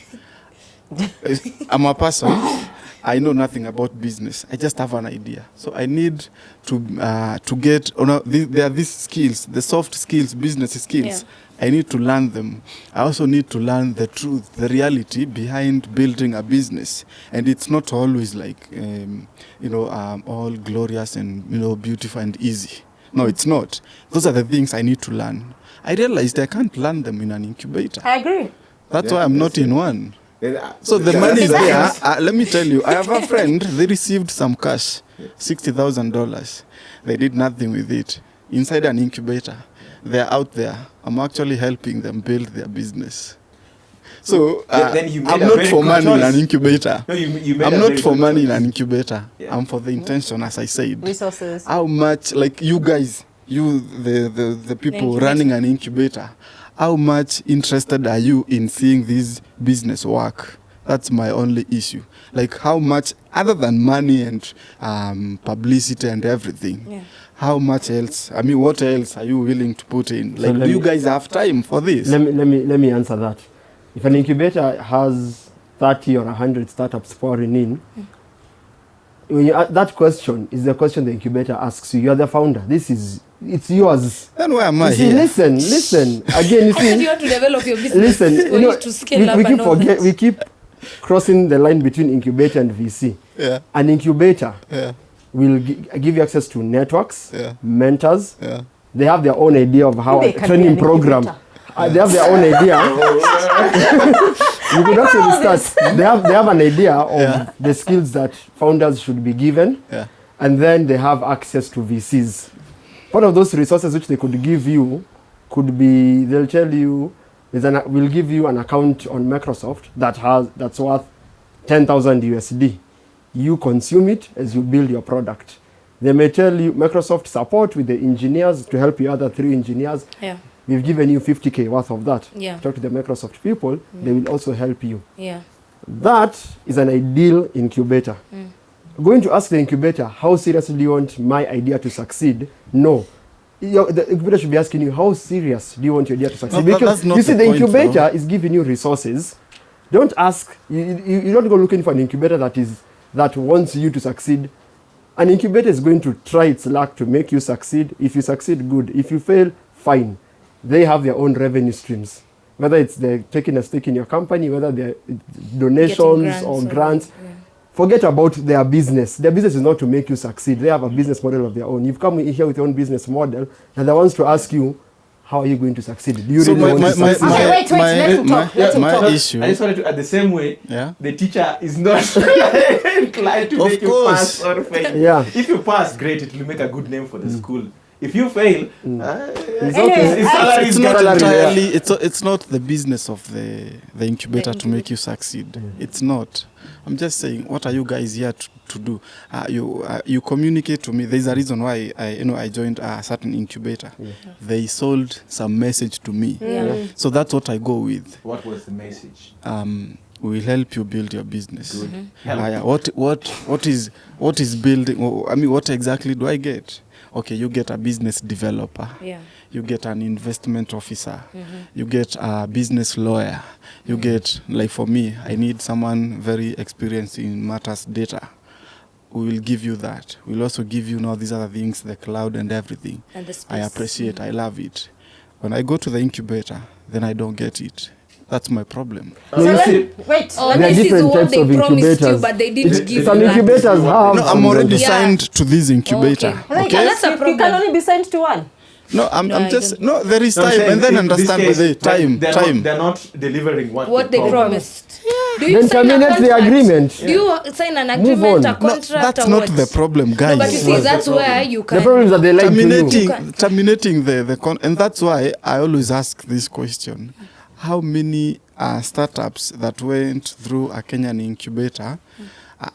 Speaker 5: I'm a person I know nothing about business. I just have an idea. So I need to get, there are these skills, the soft skills, business skills. I need to learn them. I also need to learn the truth, the reality behind building a business. And it's not always like, all glorious and, beautiful and easy. No, it's not. Those are the things I need to learn. I realized I can't learn them in an incubator.
Speaker 4: I agree.
Speaker 5: That's why I'm not in one. So the money is there. Let me tell you, I have a friend, they received some cash, $60,000. They did nothing with it. Inside an incubator. They're out there. I'm actually helping them build their business. So
Speaker 2: then you made
Speaker 5: I'm
Speaker 2: a
Speaker 5: not
Speaker 2: very
Speaker 5: for
Speaker 2: good
Speaker 5: money
Speaker 2: choice.
Speaker 5: in an incubator.
Speaker 2: No, you made
Speaker 5: I'm
Speaker 2: a
Speaker 5: not
Speaker 2: very
Speaker 5: for
Speaker 2: good
Speaker 5: money
Speaker 2: choice.
Speaker 5: in an incubator.
Speaker 2: Yeah.
Speaker 5: I'm for the intention, as I said.
Speaker 4: Resources.
Speaker 5: How much, like you guys, the people
Speaker 1: incubator.
Speaker 5: running an incubator, how much interested are you in seeing this business work? That's my only issue. Like how much, other than money and publicity and everything, how much else, what else are you willing to put in?
Speaker 3: So
Speaker 5: Like,
Speaker 3: let
Speaker 5: do you
Speaker 3: me-
Speaker 5: guys have time for this?
Speaker 3: Let me answer that. If an incubator has 30 or 100 startups pouring in, when you that question is the question the incubator asks you. You are the founder. It's yours.
Speaker 5: Then why am I
Speaker 3: You see,
Speaker 5: here?
Speaker 3: listen. Again, you
Speaker 1: I said
Speaker 3: see,
Speaker 1: you want to develop your business
Speaker 3: listen.
Speaker 1: for you to scale up
Speaker 3: we
Speaker 1: and
Speaker 3: keep
Speaker 1: all that.
Speaker 3: we keep crossing the line between incubator and VC.
Speaker 5: Yeah,
Speaker 3: An incubator
Speaker 5: yeah,
Speaker 3: will give you access to networks,
Speaker 5: Yeah.
Speaker 3: mentors.
Speaker 5: yeah.
Speaker 3: They have their own idea of how
Speaker 4: They
Speaker 3: a
Speaker 4: can be
Speaker 3: training
Speaker 4: an
Speaker 3: program.
Speaker 4: incubator.
Speaker 3: They have their own idea. You could actually start. They have an idea of the skills that founders should be given,
Speaker 5: Yeah.
Speaker 3: and then they have access to VCs. Part of those resources which they could give you could be, they'll tell you, we'll give you an account on Microsoft that's worth 10,000 USD. You consume it as you build your product. They may tell you Microsoft support with the engineers to help your other 3 engineers.
Speaker 1: Yeah,
Speaker 3: We've given you 50K worth of that.
Speaker 1: Yeah.
Speaker 3: Talk to the Microsoft people, they will also help you.
Speaker 1: yeah.
Speaker 3: That is an ideal incubator. Going to ask the incubator, how seriously do you want my idea to succeed? No. The incubator should be asking you, how serious do you want your idea to succeed?
Speaker 5: No,
Speaker 3: Because
Speaker 5: that's not
Speaker 3: you see,
Speaker 5: the
Speaker 3: the
Speaker 5: point,
Speaker 3: incubator is giving you resources. Don't ask, you don't go looking for an incubator that wants you to succeed. An incubator is going to try its luck to make you succeed. If you succeed, good. If you fail, fine. They have their own revenue streams. Whether it's they're taking a stake in your company, whether they're donations or grants. Forget about their business. Their business is not to make you succeed. They have a business model of their own. You've come in here with your own business model, and they want to ask you, how are you going to succeed? Do you
Speaker 5: So
Speaker 3: really want to succeed?
Speaker 4: Okay, wait, let him talk, let him
Speaker 5: my
Speaker 4: talk.
Speaker 5: issue.
Speaker 2: I just wanted to add the same way.
Speaker 5: Yeah.
Speaker 2: The teacher is not inclined to
Speaker 5: Of
Speaker 2: make you
Speaker 5: course.
Speaker 2: pass or fail.
Speaker 3: Yeah.
Speaker 2: If you pass, great. It will make a good name for the school. If you fail,
Speaker 3: It's
Speaker 4: Anyway,
Speaker 3: okay.
Speaker 2: his salary
Speaker 5: It's
Speaker 2: is
Speaker 5: not
Speaker 3: Salary, yeah.
Speaker 5: entirely. It's not the business of the incubator to make you succeed. It's not. I'm just saying, what are you guys here to do? You communicate to me. There's a reason why I joined a certain incubator. They sold some message to me.
Speaker 1: Yeah.
Speaker 5: So that's what I go with.
Speaker 2: What was the message?
Speaker 5: We will help you build your business.
Speaker 2: Good.
Speaker 5: Yeah, what is building? What exactly do I get? Okay, you get a business developer.
Speaker 1: Yeah.
Speaker 5: You get an investment officer. You get a business lawyer. You get, like for me, I need someone very experienced in matters data. We will give you that. We'll also give you now these other things, the cloud and everything.
Speaker 1: And the
Speaker 5: I
Speaker 1: space.
Speaker 5: appreciate, I love it. When I go to the incubator, then I don't get it. That's my problem.
Speaker 3: No, you see,
Speaker 4: Wait,
Speaker 1: Oh,
Speaker 3: there are
Speaker 1: this is
Speaker 3: different
Speaker 1: what
Speaker 3: types
Speaker 1: they
Speaker 3: of
Speaker 1: promised you,
Speaker 3: incubators.
Speaker 1: but they didn't give
Speaker 3: Some
Speaker 1: you that.
Speaker 3: incubators have.
Speaker 5: No, I'm already
Speaker 1: Yeah.
Speaker 5: signed to this incubator.
Speaker 1: Okay.
Speaker 5: Okay?
Speaker 1: That's a
Speaker 4: you
Speaker 1: problem.
Speaker 4: can only be sent to one.
Speaker 5: No, I'm
Speaker 1: I
Speaker 5: just
Speaker 1: don't-
Speaker 5: no. There is
Speaker 2: No, I'm
Speaker 5: time,
Speaker 2: saying
Speaker 5: and then
Speaker 2: in this
Speaker 5: understand
Speaker 2: case,
Speaker 5: the time.
Speaker 2: They're not delivering
Speaker 1: What they promised. Do
Speaker 3: Then
Speaker 1: sign a
Speaker 3: terminate the
Speaker 1: contract?
Speaker 3: agreement.
Speaker 1: Do you sign an
Speaker 3: Move
Speaker 1: agreement,
Speaker 3: on.
Speaker 1: a
Speaker 5: No,
Speaker 1: contract,
Speaker 5: that's
Speaker 1: or
Speaker 5: not
Speaker 1: what?
Speaker 5: the problem, guys.
Speaker 1: No, but you see,
Speaker 2: What's the
Speaker 1: that's where
Speaker 2: problem?
Speaker 1: you can.
Speaker 3: The problem is that they lie to you.
Speaker 5: Terminating and that's why I always ask this question: how many startups that went through a Kenyan incubator?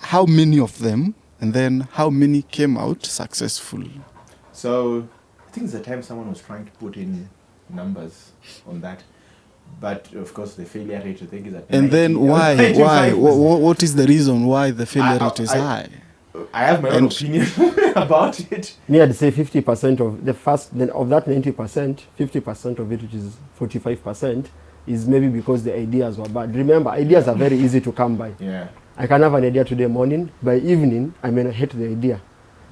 Speaker 5: How many of them, and then how many came out successful?
Speaker 2: So I think it's the time someone was trying to put in numbers on that. But of course, the failure rate, I think, is at
Speaker 5: And
Speaker 2: 90,
Speaker 5: then why?
Speaker 2: 95%.
Speaker 5: What is the reason why the failure rate is
Speaker 2: I-
Speaker 5: high?
Speaker 2: I have my own
Speaker 5: And-
Speaker 2: opinion about it.
Speaker 3: Me, I'd say 50% of the first, then of that 90%, 50% of it, which is 45%, is maybe because the ideas were bad. Remember, ideas are very easy to come by.
Speaker 2: Yeah.
Speaker 3: I can have an idea today morning, by evening, I may not hate the idea.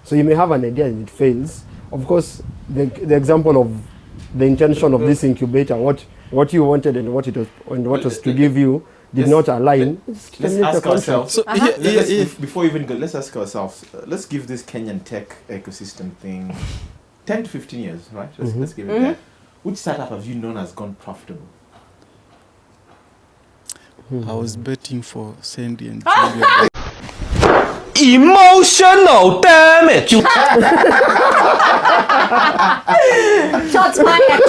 Speaker 3: So you may have an idea and it fails. Of course, the example of the intention of this incubator, what you wanted and what was to give you did not align.
Speaker 2: Let's ask ourselves.
Speaker 5: So
Speaker 2: before we even go, let's ask ourselves. Let's give this Kenyan tech ecosystem thing 10 to 15 years, right? Let's give it that. Which startup have you known has gone profitable?
Speaker 5: I was betting for Sandy and Julia.
Speaker 6: Emotional damage.
Speaker 4: Shots fired.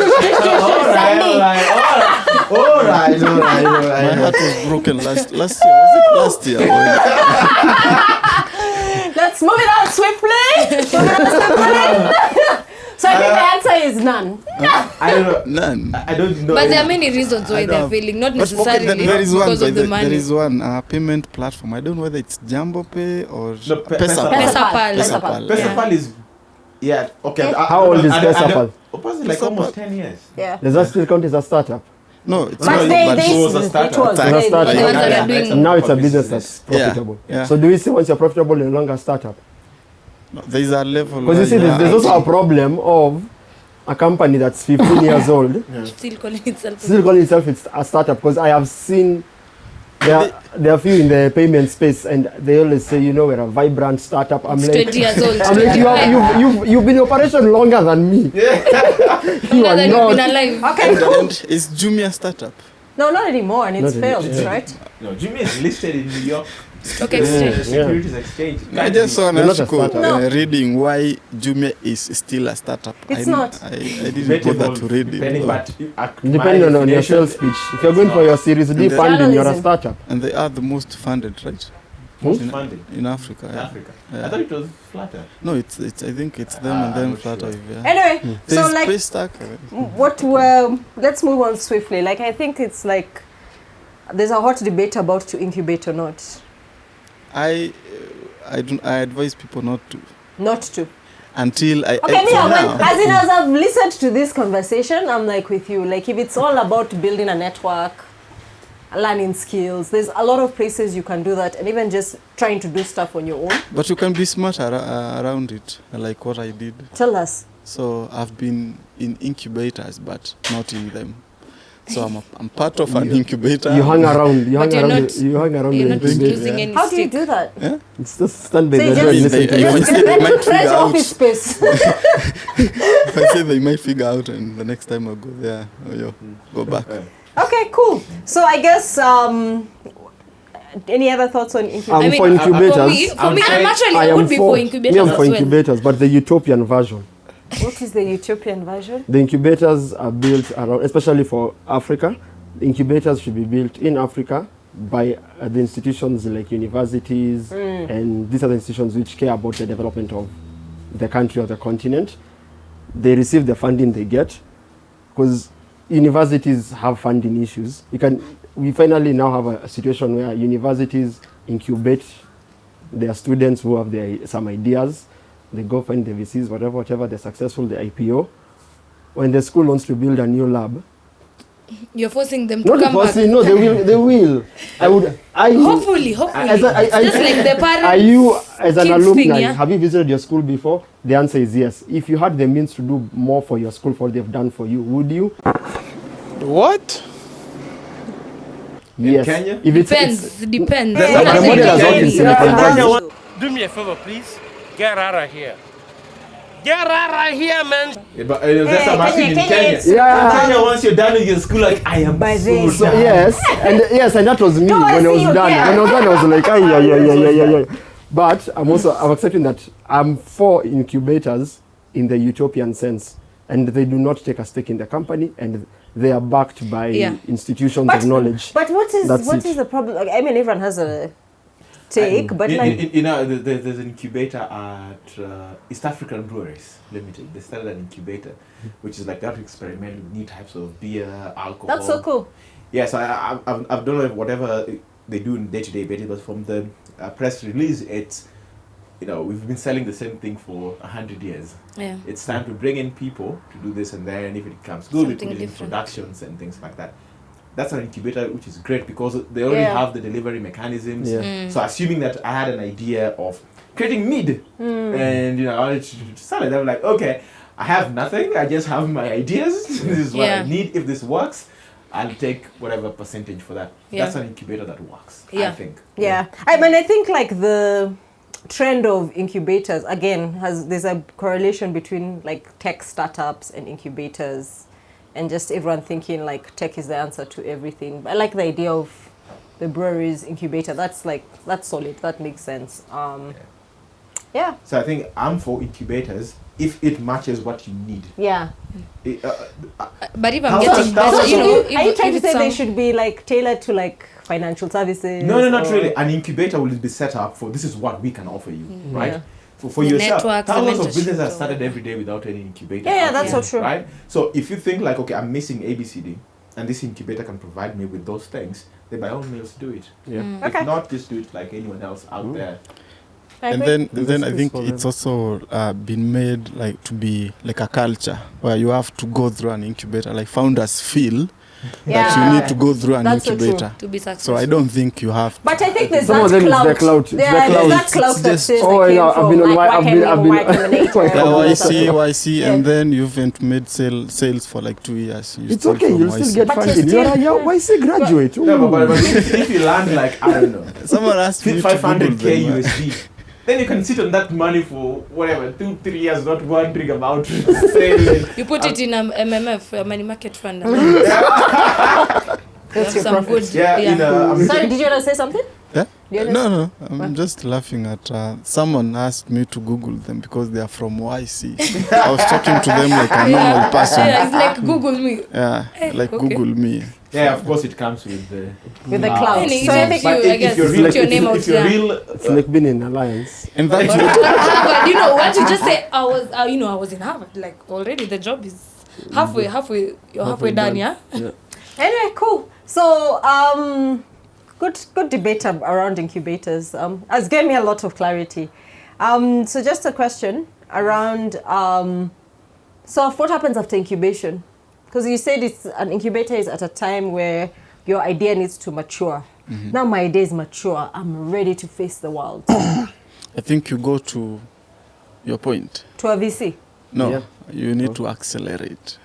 Speaker 2: All right.
Speaker 5: My heart was broken last year. Was it last year?
Speaker 4: Let's move it on swiftly. So I think the answer is none.
Speaker 2: I don't know.
Speaker 5: None.
Speaker 2: I don't know.
Speaker 1: But there are many reasons why they're failing, not
Speaker 5: But
Speaker 1: necessarily
Speaker 5: okay, there is one.
Speaker 1: because of the money.
Speaker 5: There is one payment platform. I don't know whether it's Jumbo Pay or
Speaker 2: No,
Speaker 5: Pesapal.
Speaker 1: Pesapal.
Speaker 5: Pesapal.
Speaker 2: Pesapal is, yeah, okay.
Speaker 3: How old is Pesapal?
Speaker 2: Like almost 10 years.
Speaker 4: Yeah.
Speaker 3: Does that still count as a startup?
Speaker 5: No, it's
Speaker 4: But
Speaker 5: not.
Speaker 4: they
Speaker 2: it was a startup.
Speaker 4: it was.
Speaker 3: It's a
Speaker 4: They-
Speaker 3: startup.
Speaker 1: The ones that are
Speaker 2: Yeah,
Speaker 1: doing-
Speaker 3: And now it's a business that's
Speaker 5: Yeah,
Speaker 3: profitable.
Speaker 5: yeah.
Speaker 3: So do we say once you're profitable, you're no longer a startup?
Speaker 5: No, there is a level.
Speaker 3: Because you see, there's also a problem of a company that's 15 years old
Speaker 1: Still calling itself.
Speaker 3: still calling itself it's a startup. Because I have seen there are few in the payment space, and they always say, we're a vibrant startup. I'm
Speaker 1: It's
Speaker 3: like,
Speaker 1: 20 years old.
Speaker 3: I'm like, you've been in operation longer than me. You
Speaker 1: Longer
Speaker 3: are
Speaker 1: than you've been
Speaker 3: not.
Speaker 1: alive.
Speaker 4: Okay, cool.
Speaker 5: And is Jumia startup?
Speaker 4: No, not anymore, and it's
Speaker 3: Not
Speaker 4: failed,
Speaker 3: anymore.
Speaker 4: right?
Speaker 2: No, Jimmy is listed in New York
Speaker 1: Okay, exchange.
Speaker 2: Securities Exchange.
Speaker 5: I just saw an
Speaker 3: They're not a
Speaker 5: article
Speaker 3: startup.
Speaker 5: reading why Jumia is still a startup.
Speaker 4: It's
Speaker 5: I
Speaker 4: not.
Speaker 5: I didn't bother to read
Speaker 2: Depending,
Speaker 5: it.
Speaker 2: but
Speaker 3: Depending on your sales pitch. If you're going for your Series D
Speaker 5: And the-
Speaker 3: funding, you're a
Speaker 4: Journalism.
Speaker 3: startup.
Speaker 5: And they are the most funded, right?
Speaker 2: most
Speaker 5: In-
Speaker 2: funded
Speaker 5: In Africa.
Speaker 2: in
Speaker 5: Yeah.
Speaker 2: Africa.
Speaker 5: Yeah.
Speaker 2: I thought it was Flutter.
Speaker 5: No, it's. I think it's them and
Speaker 2: I'm
Speaker 5: then
Speaker 2: not sure.
Speaker 5: Flutter. Yeah.
Speaker 4: Anyway, so
Speaker 5: There's
Speaker 4: like,
Speaker 5: Paystack.
Speaker 4: let's move on swiftly. Like, I think it's like there's a hot debate about to incubate or not.
Speaker 5: I advise people not to
Speaker 4: Not to.
Speaker 5: until I.
Speaker 4: Okay,
Speaker 5: for
Speaker 4: yeah,
Speaker 5: now,
Speaker 4: as I've listened to this conversation, I'm like with you. Like, if it's all about building a network, learning skills, there's a lot of places you can do that, and even just trying to do stuff on your own.
Speaker 5: But you can be smart around it, like what I did.
Speaker 4: Tell us.
Speaker 5: So I've been in incubators, but not in them. So I'm part of an incubator.
Speaker 3: You hang around.
Speaker 1: But you're not-
Speaker 3: You hang around
Speaker 1: You're
Speaker 3: the
Speaker 1: not
Speaker 3: incubator.
Speaker 1: using any
Speaker 4: How do you
Speaker 1: stick.
Speaker 4: do that?
Speaker 3: It's just stand by
Speaker 4: So
Speaker 3: the
Speaker 4: you
Speaker 3: door and
Speaker 4: just-
Speaker 3: listen to
Speaker 5: They-
Speaker 3: them.
Speaker 5: they might figure
Speaker 4: Rent
Speaker 5: out.
Speaker 4: office space.
Speaker 5: If I say they might figure out, and the next time I go there, go back.
Speaker 4: Okay, cool. So I guess any other thoughts on incubation?
Speaker 3: I'm
Speaker 1: I
Speaker 3: for
Speaker 1: mean,
Speaker 3: incubators.
Speaker 1: For me, I'm actually, I would be for incubators
Speaker 3: Me, I'm
Speaker 1: as
Speaker 3: for
Speaker 1: well.
Speaker 3: incubators, but the utopian version.
Speaker 4: What is the utopian version?
Speaker 3: The incubators are built around, especially for Africa. The incubators should be built in Africa by the institutions like universities, and these are the institutions which care about the development of the country or the continent. They receive the funding they get, because universities have funding issues. We finally now have a situation where universities incubate their students who have some ideas. They go find the VCs, whatever, they're successful, the IPO. When the school wants to build a new lab,
Speaker 1: You're forcing them to
Speaker 3: not
Speaker 1: come back.
Speaker 3: forcing, no, they will.
Speaker 1: Hopefully.
Speaker 3: As a-
Speaker 1: Just like the parents.
Speaker 3: Are you, as an
Speaker 1: kids
Speaker 3: alumni,
Speaker 1: thing, yeah?
Speaker 3: have you visited your school before? The answer is yes. If you had the means to do more for your school, for what they've done for you, would you?
Speaker 6: What?
Speaker 3: Yes.
Speaker 2: Kenya?
Speaker 3: If it's,
Speaker 1: Depends.
Speaker 2: That's
Speaker 3: the
Speaker 2: what I'm
Speaker 3: model has
Speaker 2: saying.
Speaker 3: worked in Silicon Valley.
Speaker 6: Do me a favor, please. Get out of here. Get out of here, man.
Speaker 2: Yeah, but that's what I'm asking in
Speaker 4: Kenya,
Speaker 2: Kenya.
Speaker 4: it's-
Speaker 3: Yeah.
Speaker 2: In Kenya, once you're done with your school, like, I am
Speaker 4: By
Speaker 2: so
Speaker 4: then.
Speaker 3: So
Speaker 2: done.
Speaker 3: yes, and that was me
Speaker 4: No, I
Speaker 3: when I was
Speaker 4: see you
Speaker 3: done.
Speaker 4: there.
Speaker 3: When I was done, I was like, yeah. But I'm accepting that I'm for incubators in the utopian sense, and they do not take a stake in the company, and they are backed by institutions of knowledge.
Speaker 4: But what
Speaker 3: That's
Speaker 4: is
Speaker 3: it.
Speaker 4: the problem? Like, I mean, everyone has a take, but like,
Speaker 2: There's an incubator at East African breweries. Let me tell you, they started an incubator, which is like they have to experiment with new types of beer, alcohol.
Speaker 4: that's so cool.
Speaker 2: Yes, I've done whatever they do in day-to-day basis, but from the press release, it's, we've been selling the same thing for 100 years.
Speaker 1: Yeah.
Speaker 2: It's time to bring in people to do this and that, and if it comes good, we
Speaker 1: Something
Speaker 2: put it in
Speaker 1: different.
Speaker 2: productions and things like that. that's an incubator which is great because they already have the delivery mechanisms. So assuming that I had an idea of creating mead, and I wanted to sell it, I'm like, okay, I have nothing, I just have my ideas. This is what I need. If this works, I'll take whatever percentage for that. That's an incubator that works, I think.
Speaker 4: I mean, I think like the trend of incubators again there's a correlation between like tech startups and incubators, and just everyone thinking like tech is the answer to everything. I like the idea of the brewery's incubator. That's solid. That makes sense. So
Speaker 2: I think I'm for incubators if it matches what you need.
Speaker 1: But if I'm getting
Speaker 4: are you trying to say they should be like tailored to like financial services?
Speaker 2: No, not really. An incubator will be set up for this is what we can offer you, right? For
Speaker 1: The
Speaker 2: yourself,
Speaker 1: networks, the
Speaker 2: thousands of
Speaker 1: mentorship
Speaker 2: businesses are started every day without any incubator.
Speaker 4: That's so true.
Speaker 2: Right? So if you think like, okay, I'm missing ABCD, and this incubator can provide me with those things, then by all means do it. If not, just do it like anyone else out there.
Speaker 5: And then I think it's also been made like to be like a culture where you have to go through an incubator. Like founders feel that you need to go through an incubator
Speaker 1: to be successful.
Speaker 5: So I don't think you have to.
Speaker 4: But I think there's
Speaker 3: some of them is the clout.
Speaker 4: There's that clout that says
Speaker 3: I've been
Speaker 5: YC, and then you haven't made sales for like 2 years.
Speaker 3: It's okay, you'll still get funding. You're a YC graduate.
Speaker 2: But if you land like, I don't know,
Speaker 5: someone asked me
Speaker 2: 500k USD, then you can sit on that money for whatever 2-3 years, not wondering about sales.
Speaker 1: You put it in a MMF, a money market fund.
Speaker 4: That's your
Speaker 1: some
Speaker 4: profit.
Speaker 1: good.
Speaker 4: Sorry, did you want to say something?
Speaker 5: No, I'm just laughing at someone asked me to Google them because they are from YC. I was talking to them like a normal person.
Speaker 1: It's like Google me.
Speaker 5: Google me.
Speaker 2: Yeah, of course it comes with the
Speaker 4: cloud.
Speaker 1: So I think I guess put your name out there.
Speaker 3: It's like being in alliance.
Speaker 5: And that
Speaker 1: Harvard, once you just say I was in Harvard, like already the job is you're halfway done, yeah?
Speaker 4: Anyway, cool. So good debate around incubators. Has given me a lot of clarity. So just a question around so what happens after incubation? Because you said an incubator is at a time where your idea needs to mature. Now my idea is mature. I'm ready to face the world.
Speaker 5: I think you go to your point.
Speaker 4: To a VC?
Speaker 5: No, you need to accelerate.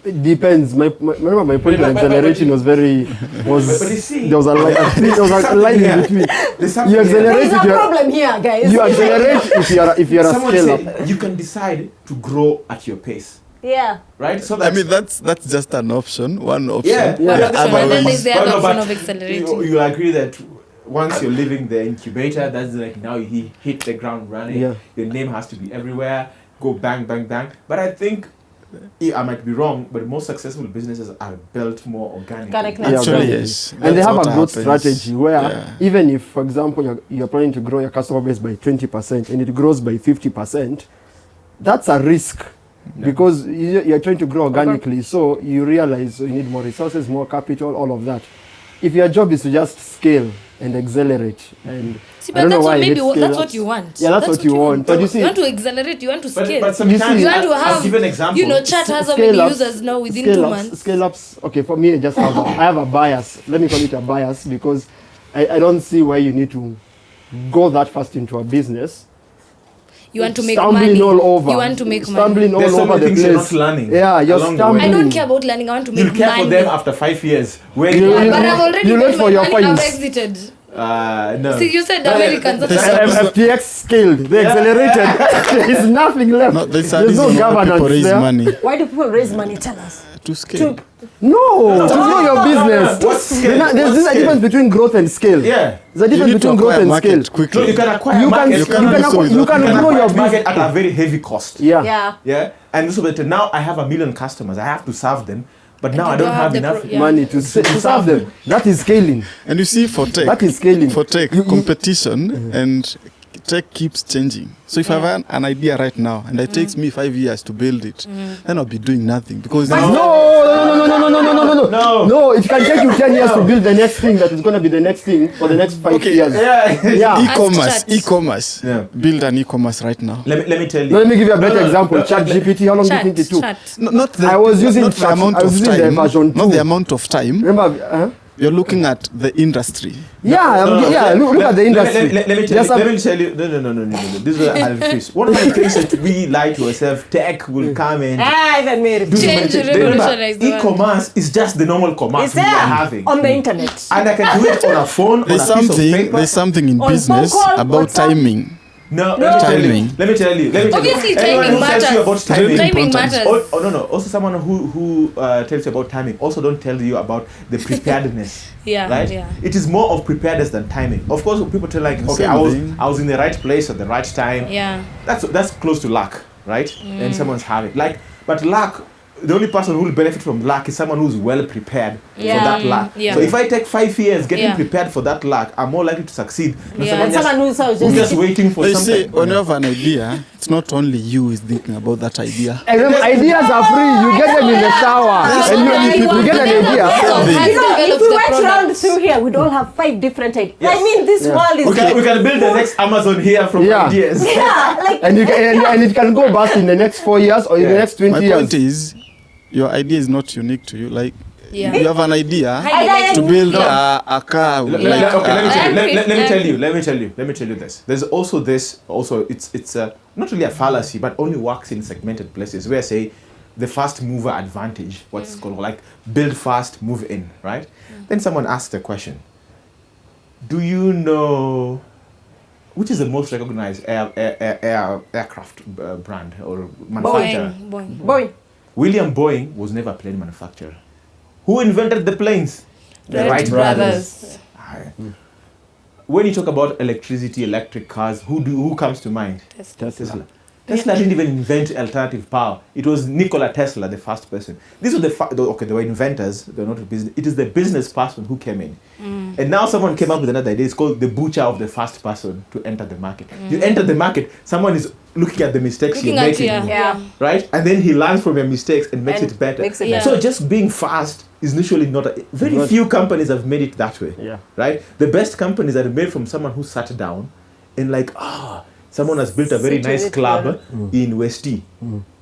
Speaker 3: It depends. Remember my point on acceleration was
Speaker 2: but you see,
Speaker 3: there was a line in between. You accelerate.
Speaker 4: There's a problem here, guys.
Speaker 3: You accelerate if you're a scale up.
Speaker 2: You can decide to grow at your pace. Right? So
Speaker 5: I mean that's just an option, one option.
Speaker 1: But then there's the other option of accelerating.
Speaker 2: You agree that once you're leaving the incubator, that's like now you hit the ground running. Your name has to be everywhere. Go bang, bang, bang. But I think I might be wrong, but most successful businesses are built more organically.
Speaker 5: Actually, yes.
Speaker 3: And they have a growth strategy where even if, for example, you're planning to grow your customer base by 20% and it grows by 50%, that's a risk. Because you're trying to grow organically, so you realize you need more resources, more capital, all of that. If your job is to just scale and accelerate, and
Speaker 1: see, but that's what you want.
Speaker 3: Yeah, that's what you want. But you see,
Speaker 1: you want to accelerate, you want to scale.
Speaker 2: But sometimes
Speaker 1: you want to have,
Speaker 2: I'll give an example.
Speaker 1: chat has so many users now within 2 months.
Speaker 3: Scale ups. Okay, for me, I have a bias. Let me call it a bias because I don't see why you need to go that fast into a business.
Speaker 1: You want to make
Speaker 3: stumbling
Speaker 1: money.
Speaker 3: All over.
Speaker 1: You want to make
Speaker 3: stumbling
Speaker 1: money.
Speaker 3: all over the place.
Speaker 2: You're not learning.
Speaker 3: Yeah, you're stumbling.
Speaker 1: I don't care about learning. I want to make money.
Speaker 2: You care for them after 5 years.
Speaker 1: But I've already made my money. I've exited.
Speaker 2: No.
Speaker 1: See, you said Americans.
Speaker 3: FTX scaled. They accelerated. There is nothing left.
Speaker 5: There's
Speaker 3: no governance there.
Speaker 5: Money.
Speaker 4: Why do people raise money? Tell us.
Speaker 5: To scale.
Speaker 3: No, to grow your business.
Speaker 2: What's scale?
Speaker 3: There's a difference between growth and scale.
Speaker 2: Yeah.
Speaker 3: There's a difference between growth and scale.
Speaker 5: Quickly.
Speaker 2: No, you can acquire
Speaker 3: You
Speaker 2: market.
Speaker 3: can grow your
Speaker 2: market
Speaker 3: business
Speaker 2: at a very heavy cost.
Speaker 3: Yeah.
Speaker 2: And so that now I have 1 million customers. I have to serve them. But now I don't have enough
Speaker 3: money to serve them. That is scaling.
Speaker 5: And you see, for tech,
Speaker 3: that is scaling.
Speaker 5: For tech, competition and tech keeps changing. So if I have an idea right now and it takes me 5 years to build it, then I'll be doing nothing because
Speaker 3: No, it can take you 10 years to build the next thing that is going to be the next thing for the next 5 years.
Speaker 5: E-commerce.
Speaker 2: Yeah.
Speaker 5: Build an e-commerce right now.
Speaker 2: Let me tell you.
Speaker 3: Let me give you a better example. ChatGPT, how long do you think it took?
Speaker 5: Not the,
Speaker 3: I was using
Speaker 5: not the
Speaker 3: Chat-
Speaker 5: amount
Speaker 3: I was
Speaker 5: of
Speaker 3: using the
Speaker 5: time.
Speaker 3: version
Speaker 5: Not
Speaker 3: 2.
Speaker 5: the amount of time.
Speaker 3: Remember?
Speaker 5: You're looking at the industry.
Speaker 3: Look at the industry.
Speaker 2: Let me tell you. No. This is I'll refuse. One of the things that we lie to ourselves, tech will come and
Speaker 4: Even made
Speaker 2: do
Speaker 1: Change,
Speaker 2: something.
Speaker 1: revolutionize the world.
Speaker 2: E-commerce is just the normal commerce
Speaker 4: It's
Speaker 2: we are
Speaker 4: there
Speaker 2: having.
Speaker 4: on the internet.
Speaker 2: And I can do it on a phone,
Speaker 5: There's
Speaker 2: on a piece of paper.
Speaker 5: there's something in
Speaker 4: On
Speaker 5: business
Speaker 4: phone call,
Speaker 5: about
Speaker 4: WhatsApp.
Speaker 5: timing.
Speaker 2: No,
Speaker 4: No.
Speaker 2: Let me tell you.
Speaker 1: Obviously,
Speaker 2: Anyone
Speaker 1: timing
Speaker 2: who tells you about
Speaker 1: matters.
Speaker 2: timing,
Speaker 1: Timing
Speaker 5: important.
Speaker 1: matters.
Speaker 2: no. Also, someone who tells you about timing also don't tell you about the preparedness.
Speaker 1: Yeah,
Speaker 2: Right.
Speaker 1: yeah.
Speaker 2: It is more of preparedness than timing. Of course, people tell like, okay,
Speaker 5: Same thing.
Speaker 2: I was in the right place at the right time.
Speaker 1: Yeah.
Speaker 2: That's close to luck, right? And someone's having but luck. The only person who will benefit from luck is someone who's well prepared for that luck.
Speaker 1: Yeah.
Speaker 2: So if I take 5 years getting
Speaker 1: Yeah.
Speaker 2: prepared for that luck, I'm more likely to succeed than
Speaker 1: Yeah.
Speaker 2: someone who's just waiting for
Speaker 5: They
Speaker 2: something.
Speaker 5: say when you have an idea, it's not only you who is thinking about that idea.
Speaker 3: And them ideas are free. You get them in the shower. And you get an idea.
Speaker 4: If we went round through here, we'd all have 5 different ideas.
Speaker 2: Yes.
Speaker 4: I mean, this world is
Speaker 2: We can build the next Amazon here from
Speaker 3: Yeah.
Speaker 2: ideas.
Speaker 3: And it can go back in the next 4 years or in the next 20
Speaker 5: My
Speaker 3: years.
Speaker 5: point is, your idea is not unique to you. Like,
Speaker 1: Yeah.
Speaker 5: you have an idea
Speaker 1: Highlight
Speaker 5: to build
Speaker 1: Yeah.
Speaker 5: a car.
Speaker 2: Let me tell you this. There's also this. Also, it's not really a fallacy, but only works in segmented places where say the fast mover advantage. What's called like build fast, move in, right? Then someone asks the question: do you know which is the most recognized aircraft brand or manufacturer?
Speaker 1: Boing.
Speaker 4: Boy.
Speaker 2: William Boeing was never a plane manufacturer. Who invented the planes? The Wright brothers. Aye. When you talk about electricity, electric cars, who comes to mind? Tesla. Tesla didn't even invent alternative power. It was Nikola Tesla, the first person. These were they were inventors. They're not a business. It is the business person who came in. And now someone came up with another idea. It's called the butcher of the first person to enter the market. You enter the market, someone is looking at the mistakes you're making.
Speaker 4: Yeah.
Speaker 2: Right? And then he learns from your mistakes and makes it better.
Speaker 4: makes it
Speaker 1: Yeah.
Speaker 4: better.
Speaker 2: So just being fast is literally not very few companies have made it that way.
Speaker 3: Yeah.
Speaker 2: Right? The best companies are made from someone who sat down and someone has built a very
Speaker 4: Sit
Speaker 2: nice
Speaker 4: with it,
Speaker 2: club in West.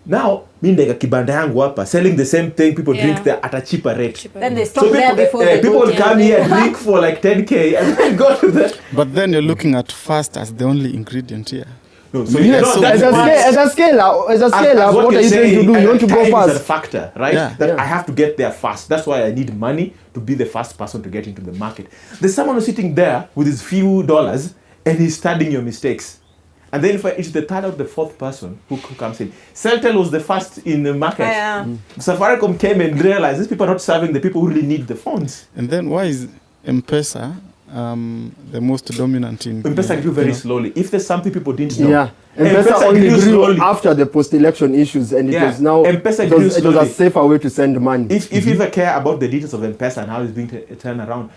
Speaker 2: Now, mi ndeka kibanda yangu hapa selling the same thing, people drink there at a cheaper rate.
Speaker 4: Then they stop there before they
Speaker 2: people
Speaker 4: go
Speaker 2: will come here, drink for like 10k and then go to the
Speaker 5: But then you're looking at fast as the only ingredient here.
Speaker 2: no, so
Speaker 3: Yes,
Speaker 2: no,
Speaker 3: so
Speaker 2: that's
Speaker 3: as a scale, what are you trying to do? You want to go
Speaker 2: time is a
Speaker 3: fast.
Speaker 2: factor, right?
Speaker 5: Yeah.
Speaker 2: That I have to get there fast. That's why I need money to be the first person to get into the market. There's someone who's sitting there with his few dollars and he's studying your mistakes. And then if it's the third or the fourth person who comes in. Celtel was the first in the market.
Speaker 4: Yeah.
Speaker 2: Safaricom came and realized these people are not serving the people who really need the phones.
Speaker 5: And then why is M-Pesa the most dominant in...
Speaker 2: M-Pesa grew very slowly. If there's something people didn't know.
Speaker 3: Yeah. M-Pesa only grew after the post-election issues, and it was now
Speaker 2: M-Pesa
Speaker 3: it
Speaker 2: grew
Speaker 3: was a
Speaker 2: slowly.
Speaker 3: safer way to send money.
Speaker 2: If you ever care about the details of M-Pesa and how it's being turned around,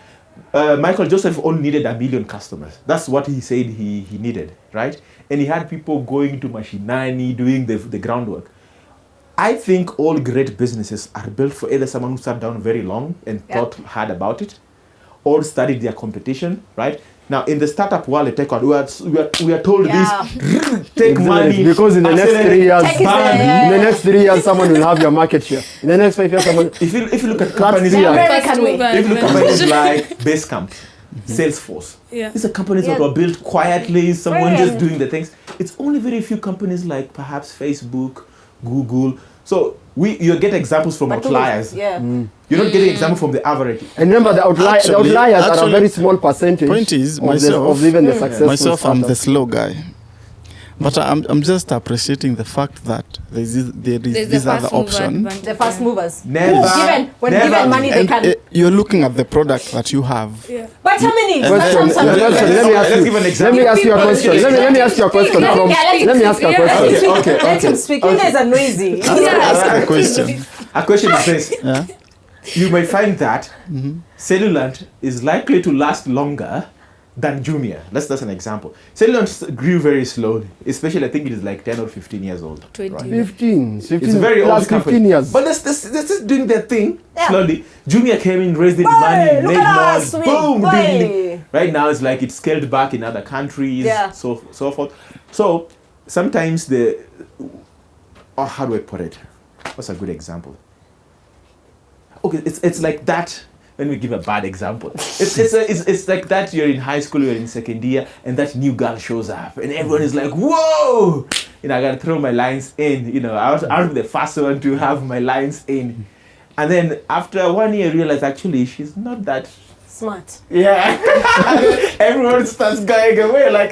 Speaker 2: Michael Joseph only needed 1 million customers. That's what he said he needed, right? And he had people going to Mashinani, doing the groundwork. I think all great businesses are built for either someone who sat down very long and thought hard about it, or studied their competition, right? Now, in the startup world, the tech world, we are told this, take money.
Speaker 3: Because in the next 3 years,
Speaker 4: Tech is there.
Speaker 3: in the next 3 years, someone will have your market share. In the next 5 years, someone.
Speaker 2: If you look at companies
Speaker 3: Yeah.
Speaker 2: like,
Speaker 4: American way.
Speaker 2: if you look at companies like Basecamp, Salesforce,
Speaker 1: Yeah.
Speaker 2: these are companies that
Speaker 4: Yeah.
Speaker 2: were built quietly, someone
Speaker 4: Right.
Speaker 2: just doing the things. It's only very few companies like perhaps Facebook, Google. So you get examples from outliers.
Speaker 4: Yeah.
Speaker 2: You're not getting examples from the average.
Speaker 3: And remember, the outliers are a
Speaker 5: Actually,
Speaker 3: very small percentage
Speaker 5: point is,
Speaker 3: of even the successful
Speaker 5: myself, I'm the
Speaker 3: startups.
Speaker 5: slow guy. But I'm just appreciating the fact that there is this other option.
Speaker 4: The fast movers.
Speaker 2: Never.
Speaker 4: When
Speaker 2: never.
Speaker 4: given money, they
Speaker 5: And
Speaker 4: can.
Speaker 5: you're looking at the product that you have.
Speaker 4: But how many?
Speaker 3: Question,
Speaker 4: But
Speaker 3: let me ask you a question. Let me ask you a question. Let me ask you a question.
Speaker 2: Okay.
Speaker 4: Let him speak. You guys are noisy.
Speaker 5: Ask a question.
Speaker 2: A question is this.
Speaker 5: Yeah.
Speaker 2: You may find that cellulant is likely to last longer than Jumia. That's an example. Ceylon grew very slowly, especially I think it is like 10 or 15 years old.
Speaker 1: 20.
Speaker 3: 15
Speaker 2: It's a very
Speaker 3: plus
Speaker 2: old company.
Speaker 3: 15 years.
Speaker 2: But that's just doing their thing slowly. Jumia came in, raised the money,
Speaker 4: look
Speaker 2: made
Speaker 4: at
Speaker 2: noise,
Speaker 4: us,
Speaker 2: boom,
Speaker 4: boy.
Speaker 2: ding. Right now it's like it's scaled back in other countries, so forth. So sometimes how do I put it? What's a good example? Okay, it's like that. Let me give a bad example. It's like that you're in high school, you're in second year, and that new girl shows up, and everyone is like, whoa! I gotta throw my lines in. I'll be the first one to have my lines in. And then after 1 year, I realize actually she's not that
Speaker 4: smart.
Speaker 2: Yeah. Everyone starts going away like,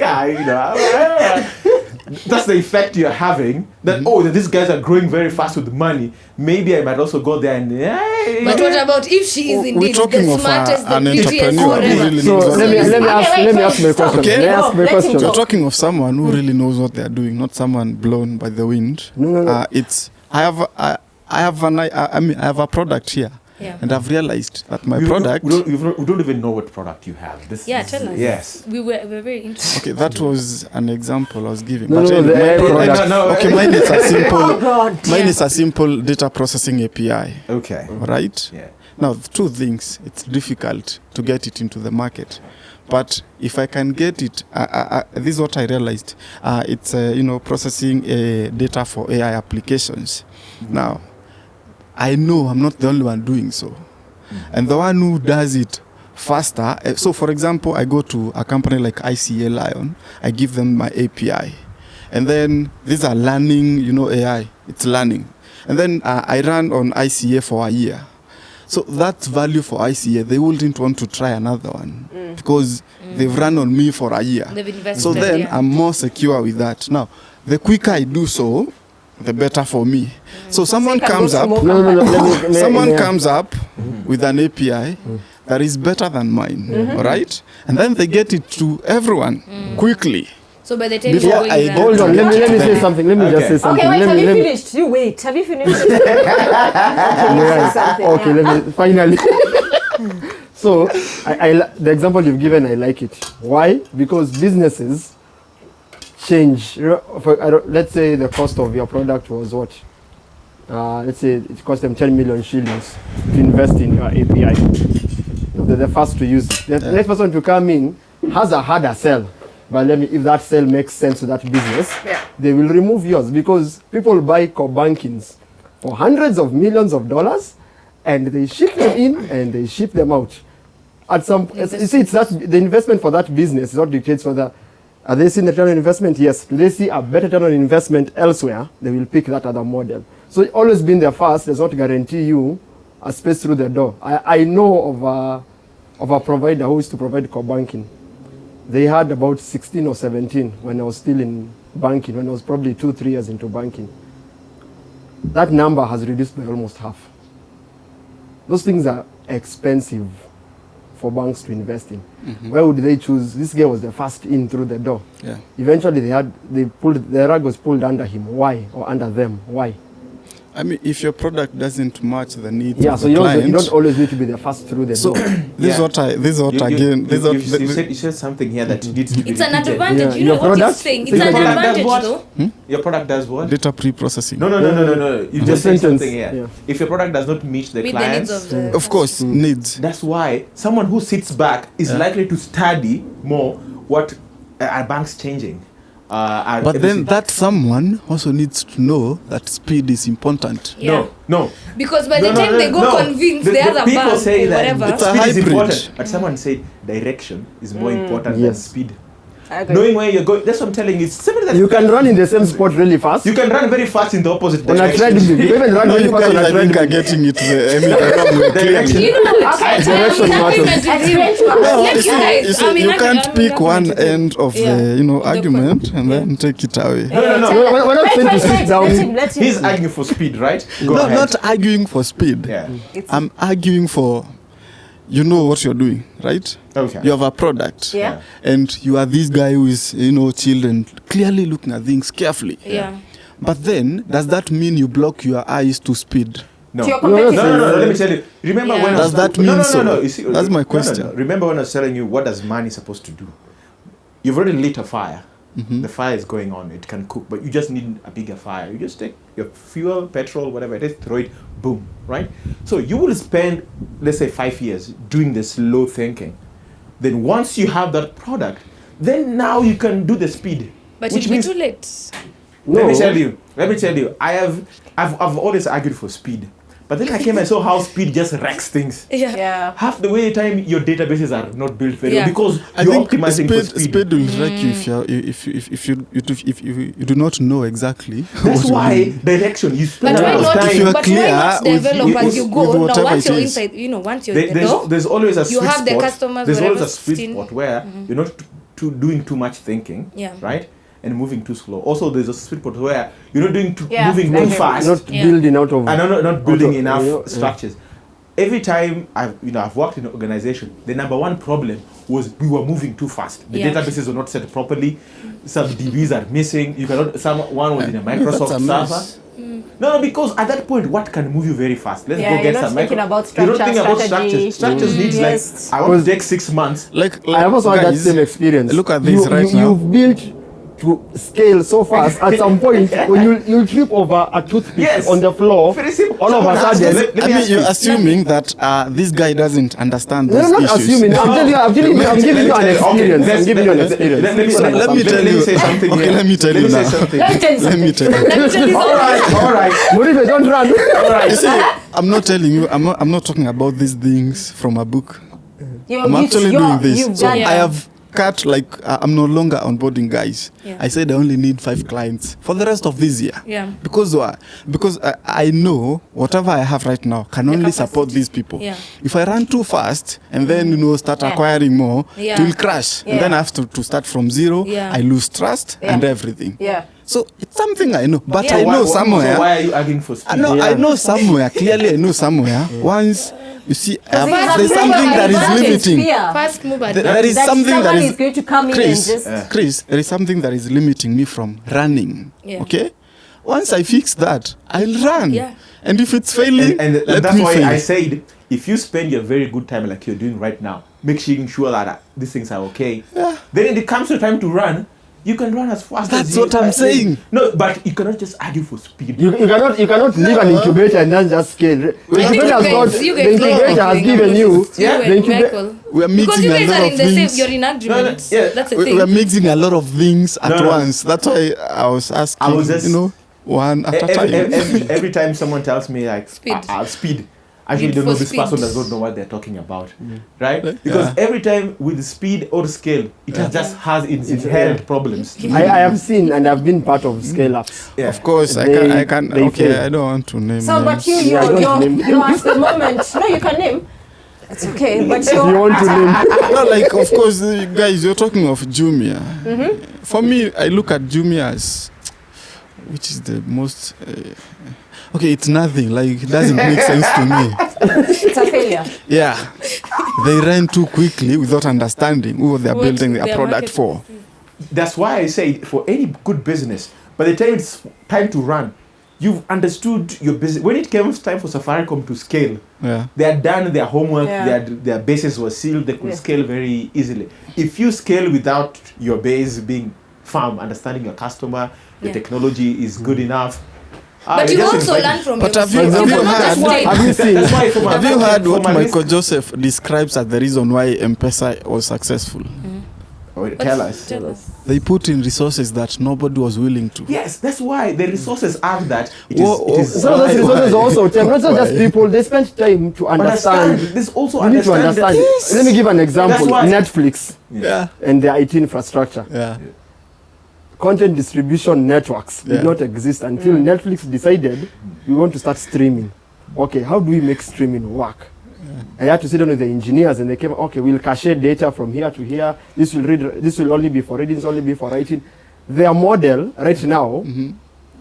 Speaker 2: that's the effect you're having. That these guys are growing very fast with money. Maybe I might also go there and.
Speaker 1: But what about if she is indeed the smartest, the
Speaker 5: an
Speaker 1: prettiest,
Speaker 5: entrepreneur who
Speaker 1: whatever?
Speaker 5: really
Speaker 3: So
Speaker 5: knows
Speaker 3: let me ask my question.
Speaker 5: Okay.
Speaker 3: Let me ask my question.
Speaker 5: You're talking of someone who really knows what they're doing, not someone blown by the wind.
Speaker 3: No.
Speaker 5: I have a product here.
Speaker 1: Yeah.
Speaker 5: And I've realized that my
Speaker 2: we
Speaker 5: product.
Speaker 2: We don't even know what product you have.
Speaker 1: Tell us.
Speaker 2: Yes.
Speaker 1: We're very interested.
Speaker 5: Okay, that was an example I was giving.
Speaker 3: No,
Speaker 5: Okay, mine is a simple. Mine
Speaker 1: Yeah.
Speaker 5: is a simple data processing API.
Speaker 2: Okay.
Speaker 5: Right.
Speaker 2: Yeah.
Speaker 5: Now, two things. It's difficult to get it into the market, but if I can get it, this is what I realized. It's processing data for AI applications.
Speaker 2: Mm-hmm.
Speaker 5: Now, I know I'm not the only one doing so. And the one who does it faster, so for example, I go to a company like ICA Lion, I give them my API. And then these are learning, AI, it's learning. And then I run on ICA for a year. So that's value for ICA. They wouldn't want to try another one because they've run on me for a year.
Speaker 1: They've invested,
Speaker 5: So then I'm more secure with that. Now, the quicker I do so, the better for me. So someone comes up, someone comes up with an API that is better than mine, all right? And then they get it to everyone quickly.
Speaker 1: So by the time
Speaker 5: Before I go
Speaker 3: Hold on, let me say something. Let me just say something.
Speaker 4: Okay, wait,
Speaker 3: Let
Speaker 4: have
Speaker 3: me-
Speaker 4: you finished? You wait. Have you finished?
Speaker 3: Okay, let me finally. So, the example you've given, I like it. Why? Because businesses change. Let's say the cost of your product was what? Let's say it cost them 10 million shillings to invest in your API. They're the first to use it. The next person to come in has a harder sell. But if that sell makes sense to that business, they will remove yours because people buy core bankings for hundreds of millions of dollars and they ship them in and they ship them out. At some, you see, it's that the investment for that business is what dictates whether are they seeing the return on investment? Yes. Do they see a better return on investment elsewhere? They will pick that other model. So always being there first does not guarantee you a space through the door. I know of a provider who used to provide core banking. They had about 16 or 17 when I was still in banking, when I was probably 2-3 years into banking. That number has reduced by almost half. Those things are expensive for banks to invest in. Where would they choose? This guy was the first in through the door.
Speaker 5: Yeah.
Speaker 3: Eventually the rug was pulled under him. Why? Or under them. Why?
Speaker 5: I mean, if your product doesn't match the needs
Speaker 3: Yeah,
Speaker 5: of
Speaker 3: so
Speaker 5: the client,
Speaker 3: you don't always need to be the first through the door.
Speaker 2: You said something here that needs to be
Speaker 1: It's an
Speaker 2: repeated.
Speaker 1: advantage.
Speaker 3: Yeah.
Speaker 1: You know
Speaker 3: Your
Speaker 1: what
Speaker 3: product-
Speaker 1: he's saying?
Speaker 3: so
Speaker 1: It's
Speaker 3: your
Speaker 1: an
Speaker 2: product does
Speaker 1: advantage
Speaker 2: what?
Speaker 1: though.
Speaker 2: Your product does what?
Speaker 5: data pre-processing.
Speaker 2: No. You just said
Speaker 3: sentence.
Speaker 2: something here.
Speaker 3: Yeah.
Speaker 2: If your product does not meet the
Speaker 1: Meet the
Speaker 2: clients,
Speaker 1: needs of the
Speaker 5: Of course, needs.
Speaker 2: that's why someone who sits back is likely to study more what are banks changing.
Speaker 5: But then that someone also needs to know that speed is important.
Speaker 1: Yeah.
Speaker 2: No.
Speaker 1: Because by the time they go convince the other
Speaker 2: people
Speaker 1: bank
Speaker 2: say
Speaker 1: or
Speaker 2: that
Speaker 1: whatever.
Speaker 5: It's a
Speaker 2: speed is
Speaker 5: hybrid.
Speaker 2: important, but someone said direction is more important than
Speaker 3: Yes.
Speaker 2: speed.
Speaker 4: I agree.
Speaker 2: Knowing where you're going, that's what I'm telling you. It's similar that
Speaker 3: You can run in the same spot really fast.
Speaker 2: you can run very fast in the opposite
Speaker 3: On a
Speaker 2: direction.
Speaker 3: treadmill. You can even run
Speaker 5: No,
Speaker 3: really
Speaker 5: you
Speaker 3: fast
Speaker 5: guys,
Speaker 3: on a
Speaker 5: I think, are
Speaker 3: treadmill.
Speaker 5: getting it. Clearly.
Speaker 1: You know, it's
Speaker 3: Direction matters.
Speaker 5: No,
Speaker 1: Like
Speaker 5: you see,
Speaker 1: guys,
Speaker 5: you see,
Speaker 1: I mean,
Speaker 5: you
Speaker 1: I'm
Speaker 5: can't pick one
Speaker 1: arguing.
Speaker 5: end of
Speaker 1: Yeah.
Speaker 5: the argument and then take it away.
Speaker 2: No.
Speaker 3: We're not saying to sit down.
Speaker 4: Let him.
Speaker 2: He's arguing for speed, right? Go
Speaker 5: No,
Speaker 2: ahead.
Speaker 5: not arguing for speed.
Speaker 2: Yeah.
Speaker 5: I'm arguing for, you know what you're doing, right?
Speaker 2: Okay.
Speaker 5: You have a product.
Speaker 4: Yeah.
Speaker 5: And you are this guy who is, chilled and clearly looking at things carefully.
Speaker 1: Yeah.
Speaker 5: But then, does that mean you block your eyes to speed?
Speaker 2: No.
Speaker 4: To your
Speaker 3: No, no,
Speaker 4: competitors?
Speaker 2: No, let me tell you. Remember
Speaker 1: Yeah.
Speaker 2: when I
Speaker 5: Does
Speaker 2: was-
Speaker 5: that mean
Speaker 2: no,
Speaker 5: so?
Speaker 2: You see,
Speaker 5: That's my question.
Speaker 2: Remember when I was telling you what does money supposed to do? You've already lit a fire. The fire is going on. It can cook, but you just need a bigger fire. You just take your fuel, petrol, whatever it is, throw it, boom, right? So you will spend, let's say, 5 years doing the slow thinking. Then once you have that product, then now you can do the speed.
Speaker 1: But
Speaker 2: which
Speaker 1: it'll be
Speaker 2: means,
Speaker 1: too late.
Speaker 2: let me tell you, I've always argued for speed. But then I came and saw how speed just wrecks things.
Speaker 1: Yeah.
Speaker 4: Yeah.
Speaker 2: Half the way time your databases are not built very well
Speaker 1: Yeah.
Speaker 2: because
Speaker 5: I
Speaker 2: you're
Speaker 5: think
Speaker 2: optimizing for speed.
Speaker 5: speed will wreck you if you do not know exactly.
Speaker 2: That's
Speaker 5: what you're
Speaker 2: why
Speaker 5: doing.
Speaker 2: direction. You spend
Speaker 1: But
Speaker 2: a
Speaker 1: why
Speaker 2: lot of
Speaker 1: not?
Speaker 5: If you
Speaker 2: time.
Speaker 5: are
Speaker 1: But
Speaker 5: clear
Speaker 1: why not
Speaker 5: with-
Speaker 1: develop
Speaker 5: with-
Speaker 1: as you
Speaker 5: with
Speaker 1: go? Now,
Speaker 5: whatever
Speaker 1: once
Speaker 5: it
Speaker 1: you're
Speaker 5: is.
Speaker 1: inside, once you're
Speaker 2: There's
Speaker 1: though,
Speaker 2: there's always a
Speaker 1: you
Speaker 2: sweet
Speaker 1: have the
Speaker 2: spot.
Speaker 1: customers,
Speaker 2: There's always a
Speaker 1: whatever,
Speaker 2: sweet
Speaker 1: 16.
Speaker 2: spot where you're not doing too much thinking,
Speaker 1: Yeah.
Speaker 2: right? And moving too slow. Also, there's a sweet spot where you're not doing
Speaker 4: Yeah,
Speaker 2: moving too
Speaker 4: okay.
Speaker 2: fast.
Speaker 3: Not
Speaker 1: Yeah.
Speaker 3: building out of.
Speaker 2: And not building
Speaker 3: Auto-
Speaker 2: enough
Speaker 3: yeah.
Speaker 2: structures. Every time I've worked in an organization, the number one problem was we were moving too fast. The
Speaker 1: Yeah.
Speaker 2: databases were not set properly. Some DBs are missing. You cannot. One was in a Microsoft
Speaker 5: That's a
Speaker 2: server.
Speaker 5: mess.
Speaker 2: No, because at that point, what can move you very fast? Let's
Speaker 4: Yeah,
Speaker 2: go
Speaker 4: you're
Speaker 2: get
Speaker 4: not
Speaker 2: some
Speaker 4: thinking about
Speaker 2: You don't
Speaker 4: structure,
Speaker 2: think about
Speaker 4: strategy.
Speaker 2: structures. Structures needs
Speaker 4: Yes.
Speaker 2: like I want to take 6 months.
Speaker 5: Like
Speaker 3: I have also had that
Speaker 5: guys,
Speaker 3: same experience.
Speaker 5: Look at this right now.
Speaker 3: You've built to scale so fast. At some point, when you trip over a toothpick
Speaker 2: Yes.
Speaker 3: on the floor,
Speaker 2: Very simple.
Speaker 3: all of a
Speaker 2: Someone asked
Speaker 3: sudden.
Speaker 2: me, let me
Speaker 5: I mean,
Speaker 2: ask
Speaker 5: you're
Speaker 2: you.
Speaker 5: assuming that this guy doesn't understand
Speaker 3: No,
Speaker 5: those
Speaker 3: I'm not
Speaker 5: issues.
Speaker 3: assuming. I'm telling you. I'm giving you an experience. I'm giving you an experience.
Speaker 2: Let me
Speaker 5: Let me
Speaker 2: say something.
Speaker 5: Okay,
Speaker 2: here.
Speaker 5: let me tell you
Speaker 2: say
Speaker 5: now.
Speaker 2: something.
Speaker 4: Let me tell you
Speaker 5: Let me tell you.
Speaker 2: All right.
Speaker 3: Muribe, don't run.
Speaker 5: You see, I'm not telling you. I'm not talking about these things from a book. I'm actually doing this.
Speaker 4: You've
Speaker 5: So
Speaker 4: done
Speaker 1: Yeah.
Speaker 5: I have cut I'm no longer onboarding guys.
Speaker 1: Yeah.
Speaker 5: I said I only need 5 clients for the rest of this year.
Speaker 1: Yeah.
Speaker 5: Because why? Because I know whatever I have right now can only
Speaker 1: capacity.
Speaker 5: support these people.
Speaker 1: Yeah.
Speaker 5: If I run too fast and then start
Speaker 4: Yeah.
Speaker 5: acquiring more,
Speaker 1: Yeah.
Speaker 5: it will crash.
Speaker 4: Yeah.
Speaker 5: And then I have to start from zero.
Speaker 1: Yeah.
Speaker 5: I lose trust
Speaker 4: Yeah.
Speaker 5: and everything.
Speaker 4: Yeah.
Speaker 5: So it's something I know, but
Speaker 1: Yeah.
Speaker 5: I know
Speaker 2: So
Speaker 5: somewhere.
Speaker 2: why are you arguing for speed?
Speaker 5: I know somewhere. Clearly, I know somewhere. Once you see,
Speaker 4: Because
Speaker 5: there's
Speaker 4: it's
Speaker 5: something that is
Speaker 4: advantage,
Speaker 5: limiting.
Speaker 4: fear.
Speaker 1: Fast move at
Speaker 5: There is
Speaker 4: That
Speaker 5: something that
Speaker 4: someone
Speaker 5: is
Speaker 4: is going to come in
Speaker 5: Chris,
Speaker 4: and just
Speaker 5: Chris, there is something that is limiting me from running.
Speaker 1: Yeah.
Speaker 5: Okay, once I fix that, I'll run.
Speaker 1: Yeah.
Speaker 5: And if it's failing,
Speaker 2: And
Speaker 5: let
Speaker 2: that's
Speaker 5: me
Speaker 2: why
Speaker 5: fail.
Speaker 2: I said if you spend your very good time like you're doing right now, making sure that these things are okay.
Speaker 5: Yeah.
Speaker 2: Then when it comes to time to run, you can run as fast
Speaker 5: That's
Speaker 2: as you
Speaker 5: what I'm saying.
Speaker 2: No, but you cannot just argue for speed.
Speaker 3: You cannot leave an incubator and then just scale. The incubator has got,
Speaker 1: you
Speaker 3: the
Speaker 1: guys
Speaker 3: incubator has given you
Speaker 1: Yeah.
Speaker 3: the incubator.
Speaker 1: Michael.
Speaker 5: We are
Speaker 1: Because
Speaker 5: mixing
Speaker 1: you
Speaker 5: a
Speaker 1: guys
Speaker 5: lot
Speaker 1: are
Speaker 5: of
Speaker 1: in the same,
Speaker 5: things.
Speaker 1: you're in agreement.
Speaker 2: yeah.
Speaker 1: That's the
Speaker 5: We
Speaker 1: thing.
Speaker 5: are mixing a lot of things at
Speaker 2: No.
Speaker 5: once. That's why I was asking.
Speaker 2: I was just-
Speaker 5: one at a time.
Speaker 2: Every time someone tells me like
Speaker 1: Speed.
Speaker 2: speed, I actually
Speaker 1: Need
Speaker 2: don't know
Speaker 1: for
Speaker 2: this
Speaker 1: speed.
Speaker 2: person does not know what they're talking about, right? Because every time with the speed or scale, it just has its inherent problems.
Speaker 3: I have seen and I've been part of scale ups.
Speaker 2: Yeah.
Speaker 5: Of course, I
Speaker 3: They
Speaker 5: can.
Speaker 3: fail.
Speaker 5: Okay, I don't want to name.
Speaker 4: So, but
Speaker 5: names.
Speaker 4: you,
Speaker 3: Yeah, I don't name them.
Speaker 4: you're at the moment. No, you can name. It's okay, but
Speaker 3: If you
Speaker 4: you're
Speaker 3: want to name,
Speaker 5: No, like of course, guys, you're talking of Jumia. For me, I look at Jumia as which is the most. Okay, it's nothing. Like it doesn't make sense to me.
Speaker 4: it's a failure.
Speaker 5: Yeah, they ran too quickly without understanding who they're
Speaker 1: What
Speaker 5: building their
Speaker 1: their
Speaker 5: product
Speaker 1: market
Speaker 5: for.
Speaker 2: That's why I say for any good business, by the time it's time to run, you've understood your business. When it comes time for Safaricom to scale,
Speaker 5: Yeah.
Speaker 2: they had done their homework,
Speaker 4: Yeah.
Speaker 2: their bases were sealed, they could
Speaker 4: Yeah.
Speaker 2: scale very easily. If you scale without your base being firm, understanding your customer, the
Speaker 1: Yeah.
Speaker 2: technology is good enough.
Speaker 1: But
Speaker 2: you're
Speaker 1: you
Speaker 2: just
Speaker 1: also
Speaker 2: inviting-
Speaker 1: learn from
Speaker 5: But
Speaker 1: your
Speaker 5: have you-
Speaker 1: mistakes.
Speaker 5: have you
Speaker 1: cannot just
Speaker 5: heard-
Speaker 1: stay.
Speaker 3: have you seen?
Speaker 2: That's why from
Speaker 5: Have you heard what
Speaker 2: from a
Speaker 5: Michael
Speaker 2: risk-
Speaker 5: Joseph describes as the reason why M-Pesa was successful?
Speaker 2: Oh, tell us.
Speaker 1: Tell us.
Speaker 5: They put in resources that nobody was willing to.
Speaker 2: Yes, that's why the resources are that. It
Speaker 5: Whoa,
Speaker 2: is, it is
Speaker 3: so those resources also, not just
Speaker 5: Why?
Speaker 3: people, they spend time to understand.
Speaker 2: This also
Speaker 3: You need to understand.
Speaker 2: that-
Speaker 3: Let me give an example.
Speaker 2: That's why-
Speaker 3: Netflix
Speaker 5: Yeah.
Speaker 3: and their IT infrastructure.
Speaker 5: Yeah.
Speaker 3: Content distribution networks
Speaker 5: Yeah.
Speaker 3: did not exist until Netflix decided we want to start streaming. Okay, how do we make streaming work? I had to sit down with the engineers and they came, okay, we'll cache data from here to here. This will only be for reading, this will only be for writing. Their model right now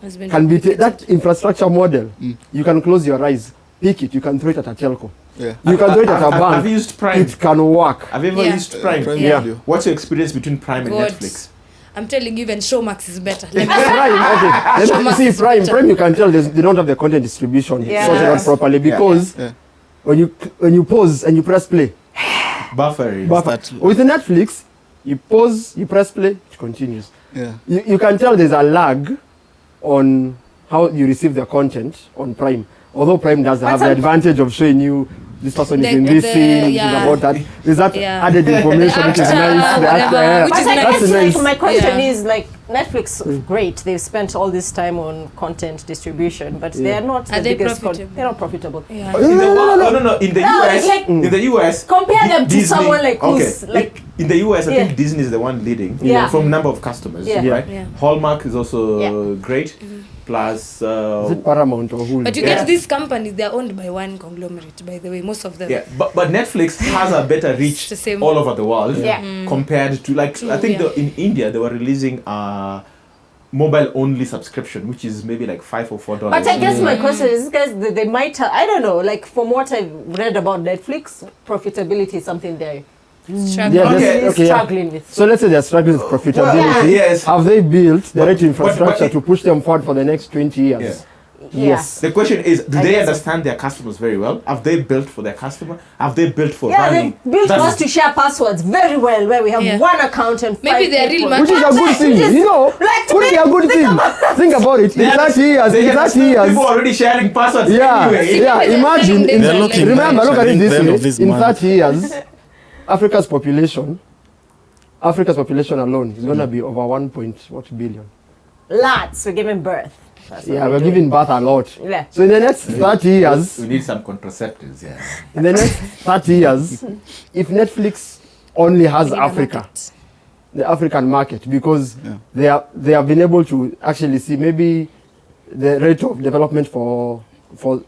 Speaker 1: Has been
Speaker 3: can be
Speaker 1: replicated.
Speaker 3: that infrastructure model. You can close your eyes, pick it, you can throw it at a telco.
Speaker 5: Yeah.
Speaker 3: You can throw it at a bank.
Speaker 2: Have you used Prime?
Speaker 3: It can work.
Speaker 2: Have you ever
Speaker 1: Yeah.
Speaker 2: used Prime?
Speaker 5: Prime
Speaker 1: Yeah.
Speaker 5: Video.
Speaker 2: What's your experience between Prime and
Speaker 1: God.
Speaker 2: Netflix?
Speaker 1: I'm telling you, even Showmax is better. Like,
Speaker 3: Prime, okay. Let me see Prime, you can tell they don't have the content distribution sorted out properly because when you pause and you press play,
Speaker 2: buffering.
Speaker 3: With Netflix, you pause, you press play, it continues.
Speaker 5: Yeah.
Speaker 3: You can tell there's a lag on how you receive the content on Prime. Although Prime does have the advantage of showing you this person is in this scene, about that. There's that added information which is nice.
Speaker 4: But I guess
Speaker 3: nice.
Speaker 4: my question is like Netflix, great. They've spent all this time on content distribution, but they are not the biggest. They're not profitable.
Speaker 2: No. In the US,
Speaker 4: like,
Speaker 2: in the US,
Speaker 4: compare them to
Speaker 2: Disney,
Speaker 4: someone like who's like.
Speaker 2: In the US, I think Disney is the one leading from number of customers, right?
Speaker 1: Yeah.
Speaker 2: Hallmark is also great. Plus,
Speaker 3: is it Paramount or Hulu?
Speaker 1: But you get these companies, they are owned by one conglomerate, by the way, most of them.
Speaker 2: Yeah, but Netflix has a better reach all over the world compared to I think in India they were releasing a mobile only subscription, which is maybe like $5 or $4.
Speaker 4: But I guess my question is, guys, they might have, I don't know, like from what I've read about Netflix, profitability is something they're struggling with.
Speaker 3: So let's say they're struggling with profitability. Have they built the right infrastructure to push them forward for the next 20 years? Yes.
Speaker 2: The question is, do they understand their customers very well? Have they built for their customer? Have they built for running?
Speaker 4: They built for us to share passwords very well, where we have one account and
Speaker 1: maybe they're real
Speaker 3: which is a good thing, you know. Would be a good thing. Think about it. In 30 years,
Speaker 2: people are already sharing passwords anyway.
Speaker 3: Imagine. Remember, look at it this way. In 30 years, Africa's population alone is going to be over 1 billion.
Speaker 4: Lots. We're giving birth.
Speaker 3: We're giving birth a lot.
Speaker 4: Yeah.
Speaker 3: So in the next 30 years...
Speaker 2: We need some contraceptives,
Speaker 3: In the next 30 years, if Netflix only has Africa, the African market, because they have been able to actually see maybe the rate of development for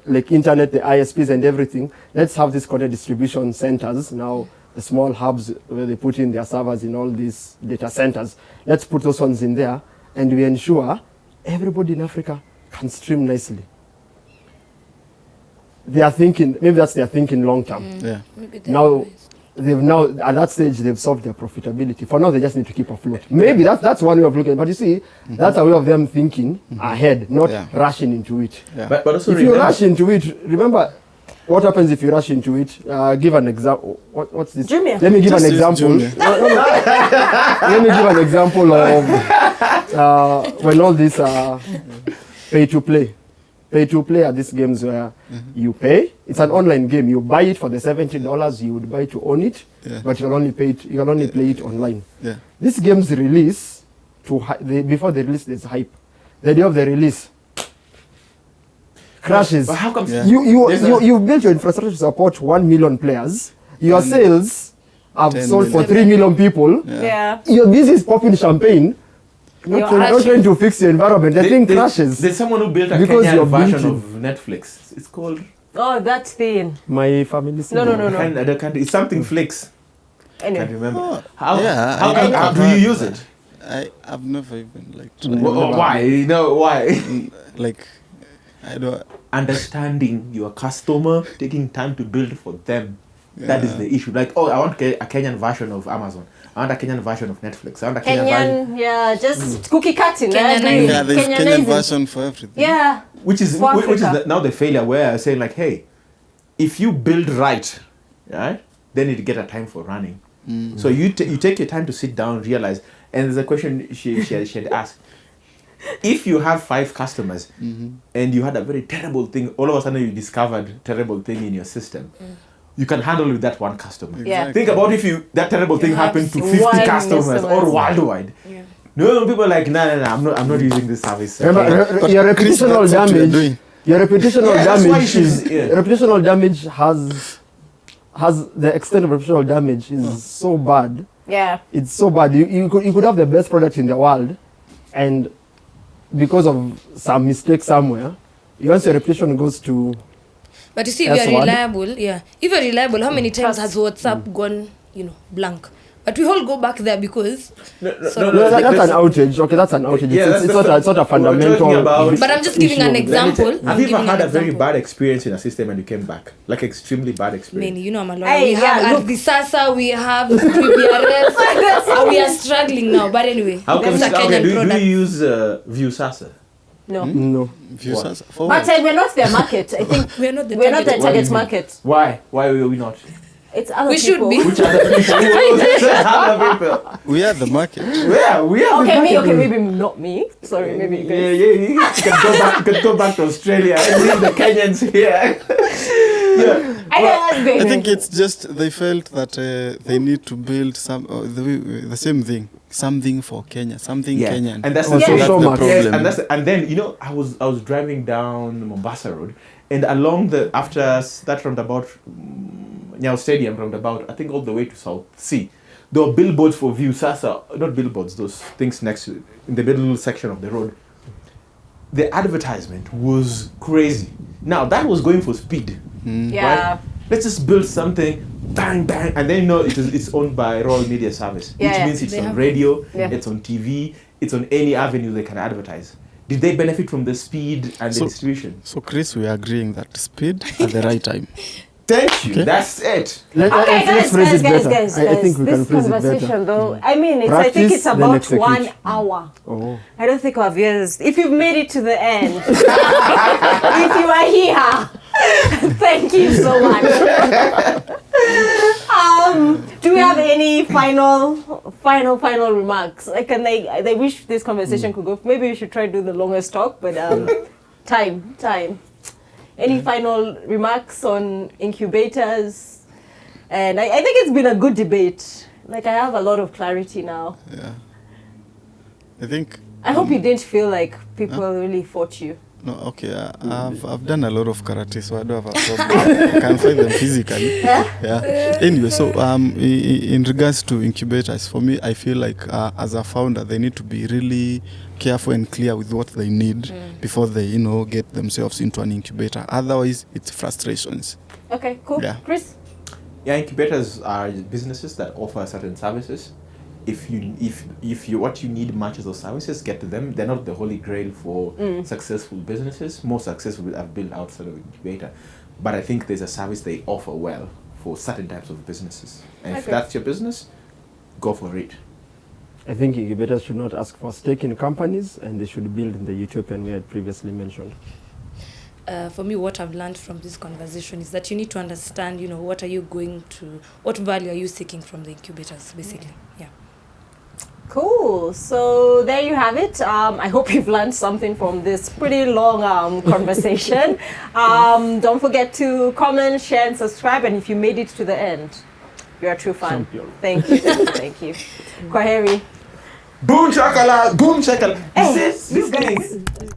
Speaker 3: like internet, the ISPs and everything. Let's have these content distribution centers now. The small hubs where they put in their servers in all these data centers. Let's put those ones in there and we ensure everybody in Africa can stream nicely. They are thinking, maybe that's their thinking long term. Now, at that stage, they've solved their profitability. For now, they just need to keep afloat. Maybe that's one way of looking at it. But you see, that's a way of them thinking ahead, not rushing into it.
Speaker 2: But also
Speaker 3: if you rush into it, remember, what happens if you rush into it? Give an example. What's this?
Speaker 4: Jumia.
Speaker 3: Let me give an example. Let me give an example of when all these pay to play are these games where you pay. It's an online game. You buy it for the $70 you would buy to own it, but you can only play it online. These games release before they release. There's hype. The day of the release, crashes.
Speaker 2: But how come
Speaker 3: you built your infrastructure to support 1 million players. Your sales have sold for 3 million people. Your business is popping champagne. Not trying to fix your environment. The thing crashes.
Speaker 2: There's someone who built a Kenyan version of Netflix. It's called...
Speaker 4: Oh, that thing.
Speaker 3: My family.
Speaker 2: No. It's something Flix.
Speaker 4: Anyway.
Speaker 2: I can't remember.
Speaker 5: How
Speaker 2: do you use it?
Speaker 5: I've never even
Speaker 2: Why? Why?
Speaker 5: I don't
Speaker 2: understanding your customer, taking time to build for them. That is the issue. I want a Kenyan version of Amazon. I want a Kenyan version of Netflix. I want a Kenyan version.
Speaker 4: Just cookie cutting.
Speaker 5: there's Kenyan version for everything.
Speaker 4: Yeah.
Speaker 2: Which is now the failure where I'm saying hey, if you build right, then you get a time for running. So you take your time to sit down, realize, and there's a question she had asked. If you have 5 customers and you had a very terrible thing, all of a sudden you discovered terrible thing in your system, you can handle with that one customer.
Speaker 4: Exactly.
Speaker 2: Think about if that terrible thing happened to 50 customers or worldwide. No, people are like, no, I'm not using this service.
Speaker 3: Remember, your reputational damage. Your reputational damage has the extent of reputational damage is so bad.
Speaker 4: Yeah.
Speaker 3: It's so bad. You could have the best product in the world, and because of some mistake somewhere, once your reputation goes to...
Speaker 1: But you see, if you're reliable, how many times has WhatsApp gone, blank? But we all go back there because.
Speaker 3: That's an outage. Okay, that's an outage.
Speaker 2: Yeah,
Speaker 3: it's not a fundamental.
Speaker 1: But I'm just giving an example.
Speaker 2: Have you ever had a very bad experience in a system and you came back? Like extremely bad experience?
Speaker 1: Many, I'm a lawyer. We have Ardisasa, we have PBRF. We are struggling now. But anyway,
Speaker 2: how come do you use ViewSasa?
Speaker 3: No.
Speaker 5: ViewSasa.
Speaker 4: But we're not their market. I think
Speaker 1: we're not the
Speaker 4: target market.
Speaker 2: Why are we not?
Speaker 4: It's other
Speaker 1: we
Speaker 4: people.
Speaker 1: Should be.
Speaker 2: Which other people? Other people.
Speaker 5: We are the market.
Speaker 2: Yeah, we are the market.
Speaker 4: Okay, maybe not me. Sorry, maybe you guys.
Speaker 2: You can go back to Australia and leave the Kenyans here.
Speaker 5: I think it's just they felt that they need to build the same thing, something for Kenya, something Kenyan.
Speaker 2: And that's
Speaker 5: the problem.
Speaker 2: Yes, and then I was driving down Mombasa Road, and along after that roundabout, Nyao Stadium roundabout, I think all the way to South Sea, there were billboards for ViewSasa, not billboards, those things next to it, in the middle section of the road. The advertisement was crazy. Now that was going for speed.
Speaker 4: Yeah.
Speaker 2: Right? Let's just build something, bang, bang, and then it's owned by Royal Media Service, which means it's on radio, it's on TV, it's on any avenue they can advertise. Did they benefit from the speed and the distribution?
Speaker 5: So Chris, we are agreeing that speed at the right time.
Speaker 2: Thank you. Okay. That's it.
Speaker 3: Let's phrase it better.
Speaker 4: Guys,
Speaker 3: I think we can phrase it better.
Speaker 4: This conversation, though, I mean,
Speaker 3: Practice,
Speaker 4: I think it's
Speaker 3: then
Speaker 4: about
Speaker 3: execute.
Speaker 4: 1 hour.
Speaker 3: Oh.
Speaker 4: I don't think our viewers, if you've made it to the end, if you are here, thank you so much. Do we have any final remarks? Like, they wish this conversation could go. Maybe we should try to do the longest talk, but time. Any final remarks on incubators? And I think it's been a good debate. Like, I have a lot of clarity now.
Speaker 5: Yeah. I think.
Speaker 4: I hope you didn't feel like people really fought you.
Speaker 5: No, okay. I've done a lot of karate, so I don't have a problem. I can fight them physically. Yeah. Anyway, so in regards to incubators, for me, I feel like as a founder, they need to be really careful and clear with what they need before they, get themselves into an incubator. Otherwise, it's frustrations.
Speaker 4: Okay, cool.
Speaker 5: Yeah.
Speaker 4: Chris?
Speaker 2: Yeah, incubators are businesses that offer certain services. If what you need matches those services, get to them. They're not the holy grail for successful businesses. Most successful have built outside of incubator, but I think there's a service they offer well for certain types of businesses. And if that's your business, go for it.
Speaker 3: I think incubators should not ask for stake in companies, and they should build in the utopian we had previously mentioned.
Speaker 1: For me, what I've learned from this conversation is that you need to understand, what value are you seeking from the incubators, basically. Yeah.
Speaker 4: Cool. So there you have it. I hope you've learned something from this pretty long conversation. Don't forget to comment, share, and subscribe. And if you made it to the end, you're a true fan.
Speaker 3: Champion.
Speaker 4: Thank you. Thank you. Kwaheri.
Speaker 2: Boom chakala, boom chakala.
Speaker 4: Hey,
Speaker 2: This
Speaker 4: you guys.
Speaker 2: thing.